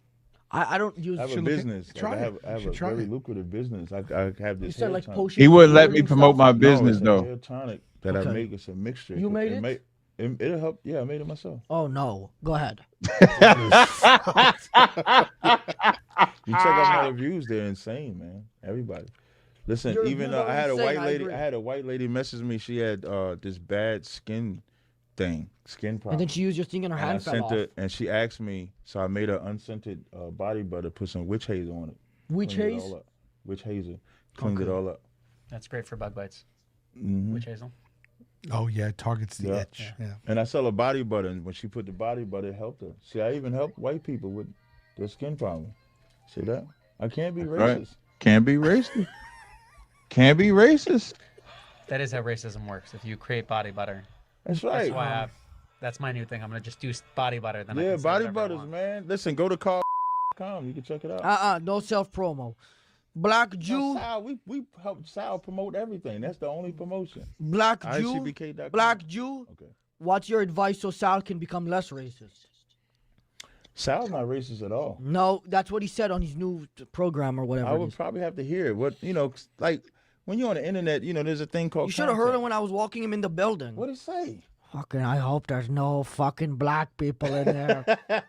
I don't use. I have a business. Like, try I have, it. I have You a should try very it. lucrative business. I have this You said hair like tonic. potion. He wouldn't let me and promote my stuff. business it's though. a hair tonic that I Okay. make. It's a mixture. You made it? It'll help. Yeah, I made it myself. Oh no! Go ahead. You check out my reviews; they're insane, man. Everybody, listen. Your even reviews are I had a insane, white I lady. agree. I had a white lady message me. She had this bad skin problem. And then she used your thing and her And I hand fell sent off. her, and she asked me, so I made her unscented body butter, put some witch hazel on it. Witch Cleaned it haze? all up. Witch hazel. Cleaned it all up. That's great for bug bites. Mhm. Witch hazel. Oh yeah, it targets the Yeah. itch. Yeah. And I sell a body butter, and when she put the body butter, it helped her. See, I even help white people with their skin problem. See that? I can't be racist. Right. Can't be racist. Can't be racist. That is how racism works. If you create body butter. That's right. That's why that's my new thing. I'm gonna just do body butter. Then I Yeah, can say body whatever I butters, want. man. Listen, go to car.com. You can check it out. No self promo. Black Jew. Sal, we help Sal promote everything. That's the only promotion. Black Jew. ICBK.com. Black Jew. Okay. What's your advice so Sal can become less racist? Sal's not racist at all. No, that's what he said on his new program or whatever. I it would is. probably have to hear it. What like when you're on the internet, there's a thing called. You should have heard content. him when I was walking him in the building. What did he say? Fucking, I hope there's no fucking black people in there.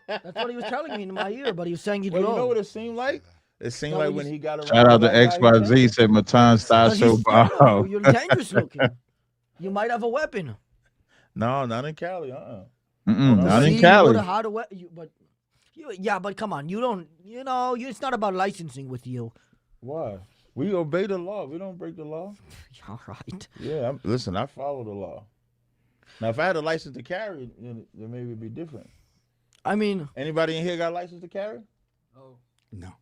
That's what he was telling me in my ear, but he was saying he'd Well, low. you know what it seemed like? It seemed No, like you when s- he got around. Shout out to that guy, he XYZ. changed. Said Matan style Because so he's scared of bomb. you. You're dangerous looking. You might have a weapon. No, not in Cali. Not See, in Cali. You know how to but come on, you don't. It's not about licensing with you. Why? We obey the law. We don't break the law. All right. Yeah, listen, I follow the law. Now, if I had a license to carry, then maybe it'd be different. I mean, Anybody in here got a license to carry? No.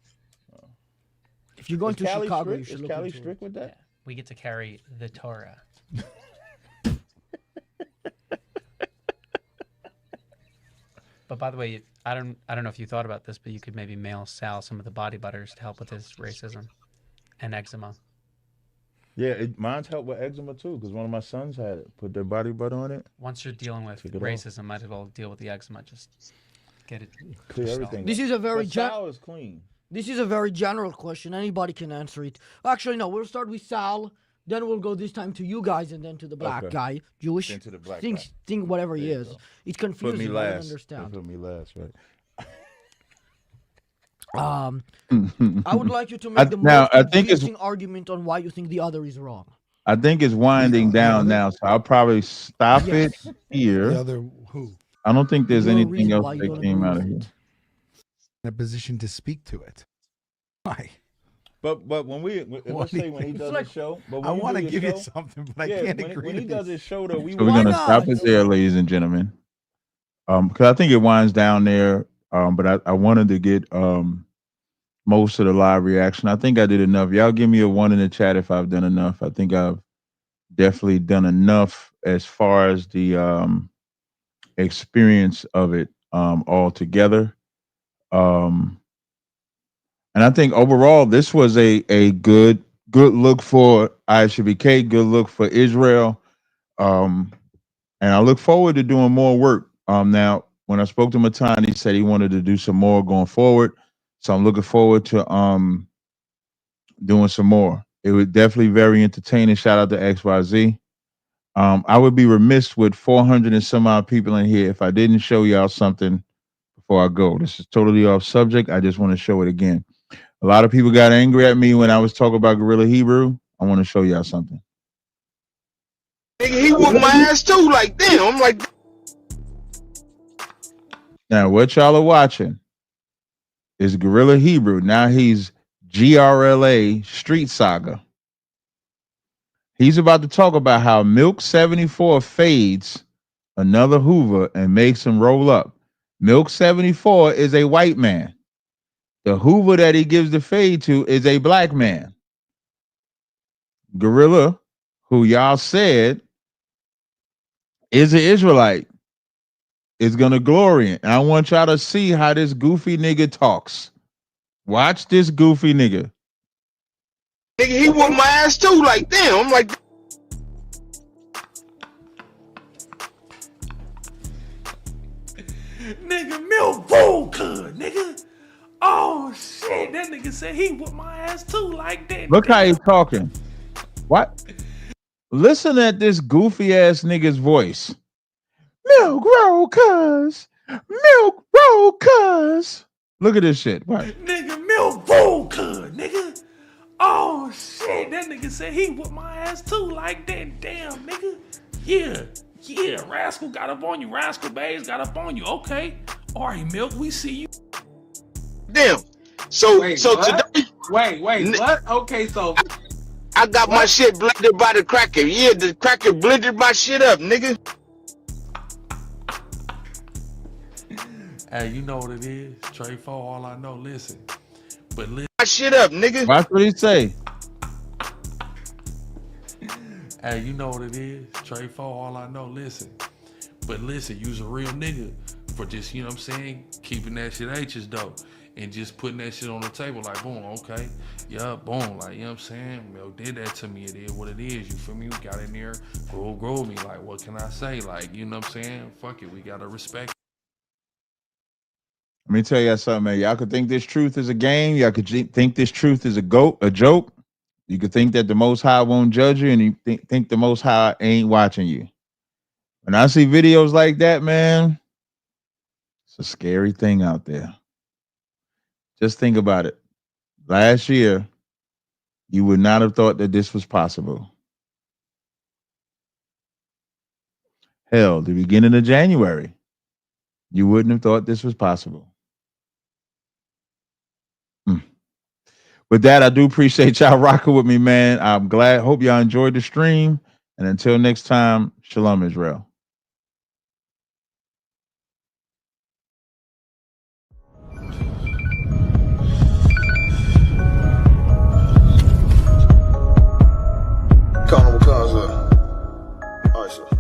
if you're going Is to Cali Chicago, strict? you should Is look Cali into it. strict with that? We get to carry the Torah. But by the way, I don't know if you thought about this, but you could maybe mail Sal some of the body butters to help with his racism and eczema. Yeah, mine's helped with eczema too, because one of my sons had it. Put their body butter on it. Once you're dealing with Take it off. racism, might as well deal with the eczema. Just get it. Clear yourself. everything. This up. is a very But Sal is clean. This is a very general question. Anybody can answer it. Actually, no. We'll start with Sal. Then we'll go this time to you guys, and then to the black Okay. guy, Jewish. Then to the black think, guy. think whatever he There you is. go. It's Put confusing. me I don't last. understand. Put me last, right? I would like you to make the now, most I think it's- convincing argument on why you think the other is wrong. I think it's winding down now, so I'll probably stop Yes. it here. The other who? I don't think there's Your anything reason else why you that don't came agree out of with here. it. In a position to speak to it. Why? But when let's say when he does like- his show, but when I you want to do your give you show, something, but I yeah, can't when, agree when to he does this. his show though, we So we're Why gonna stop not? it there, ladies and gentlemen. Because I think it winds down there. But I wanted to get most of the live reaction. I think I did enough. Y'all give me a 1 in the chat if I've done enough. I think I've definitely done enough as far as the experience of it all together. And I think overall this was a good look for ISUBK, good look for Israel. And I look forward to doing more work. Now when I spoke to Matan, he said he wanted to do some more going forward. So I'm looking forward to doing some more. It was definitely very entertaining. Shout out to XYZ. I would be remiss with 400 and some odd people in here if I didn't show y'all something before I go. This is totally off subject. I just want to show it again. A lot of people got angry at me when I was talking about Gorilla Hebrew. I want to show y'all something. Nigga, he whooped my ass too. Like, damn. I'm like, now what y'all are watching is Gorilla Hebrew. Now he's GRLA Street Saga. He's about to talk about how Milk 74 fades another Hoover and makes him roll up. Milk 74 is a white man. The Hoover that he gives the fade to is a black man. Gorilla, who y'all said is an Israelite, is going to glory in. And I want y'all to see how this goofy nigga talks. Watch this goofy nigga. nigga, he whooped my ass too. Like, damn. I'm like, Nigga, Milk Vodka, nigga. Oh shit, that nigga said he whooped my ass too like that. Look how he's talking. What? Listen at this goofy ass nigga's voice. Milk roll cuz. Milk roll cuz. Look at this shit. What? Nigga, Milk Vodka, nigga. Oh shit, that nigga said he whooped my ass too like that. Damn, nigga. Yeah, Rascal got up on you. Rascal Bays got up on you. Okay. All right, Milk, we see you. damn. So Wait, today, Wait, what? Okay, so I got my shit blended by the cracker. Yeah, the cracker blended my shit up, nigga. Hey, you know what it is? Trey 4, all I know, listen. But listen. My shit up, nigga. Watch what he say. Hey, you know what it is? Trey 4, all I know, listen. But listen, you's a real nigga for just, you know what I'm saying, keeping that shit H's though. And just putting that shit on the table like, boom, okay. Yeah, boom, like, you know what I'm saying? Mel did that to me, it is what it is. You feel me? We got in there, grow me. Like, what can I say? Like, you know what I'm saying? Fuck it, we gotta respect. Let me tell y'all something, man. Y'all could think this truth is a game. Y'all could think this truth is a joke. You could think that the Most High won't judge you, and you think the Most High ain't watching you. When I see videos like that, man, it's a scary thing out there. Just think about it. Last year, you would not have thought that this was possible. Hell, the beginning of January, you wouldn't have thought this was possible. With that, I do appreciate y'all rocking with me, man. I'm glad. Hope y'all enjoyed the stream. And until next time, Shalom, Israel. Carnival cars up. All right, sir.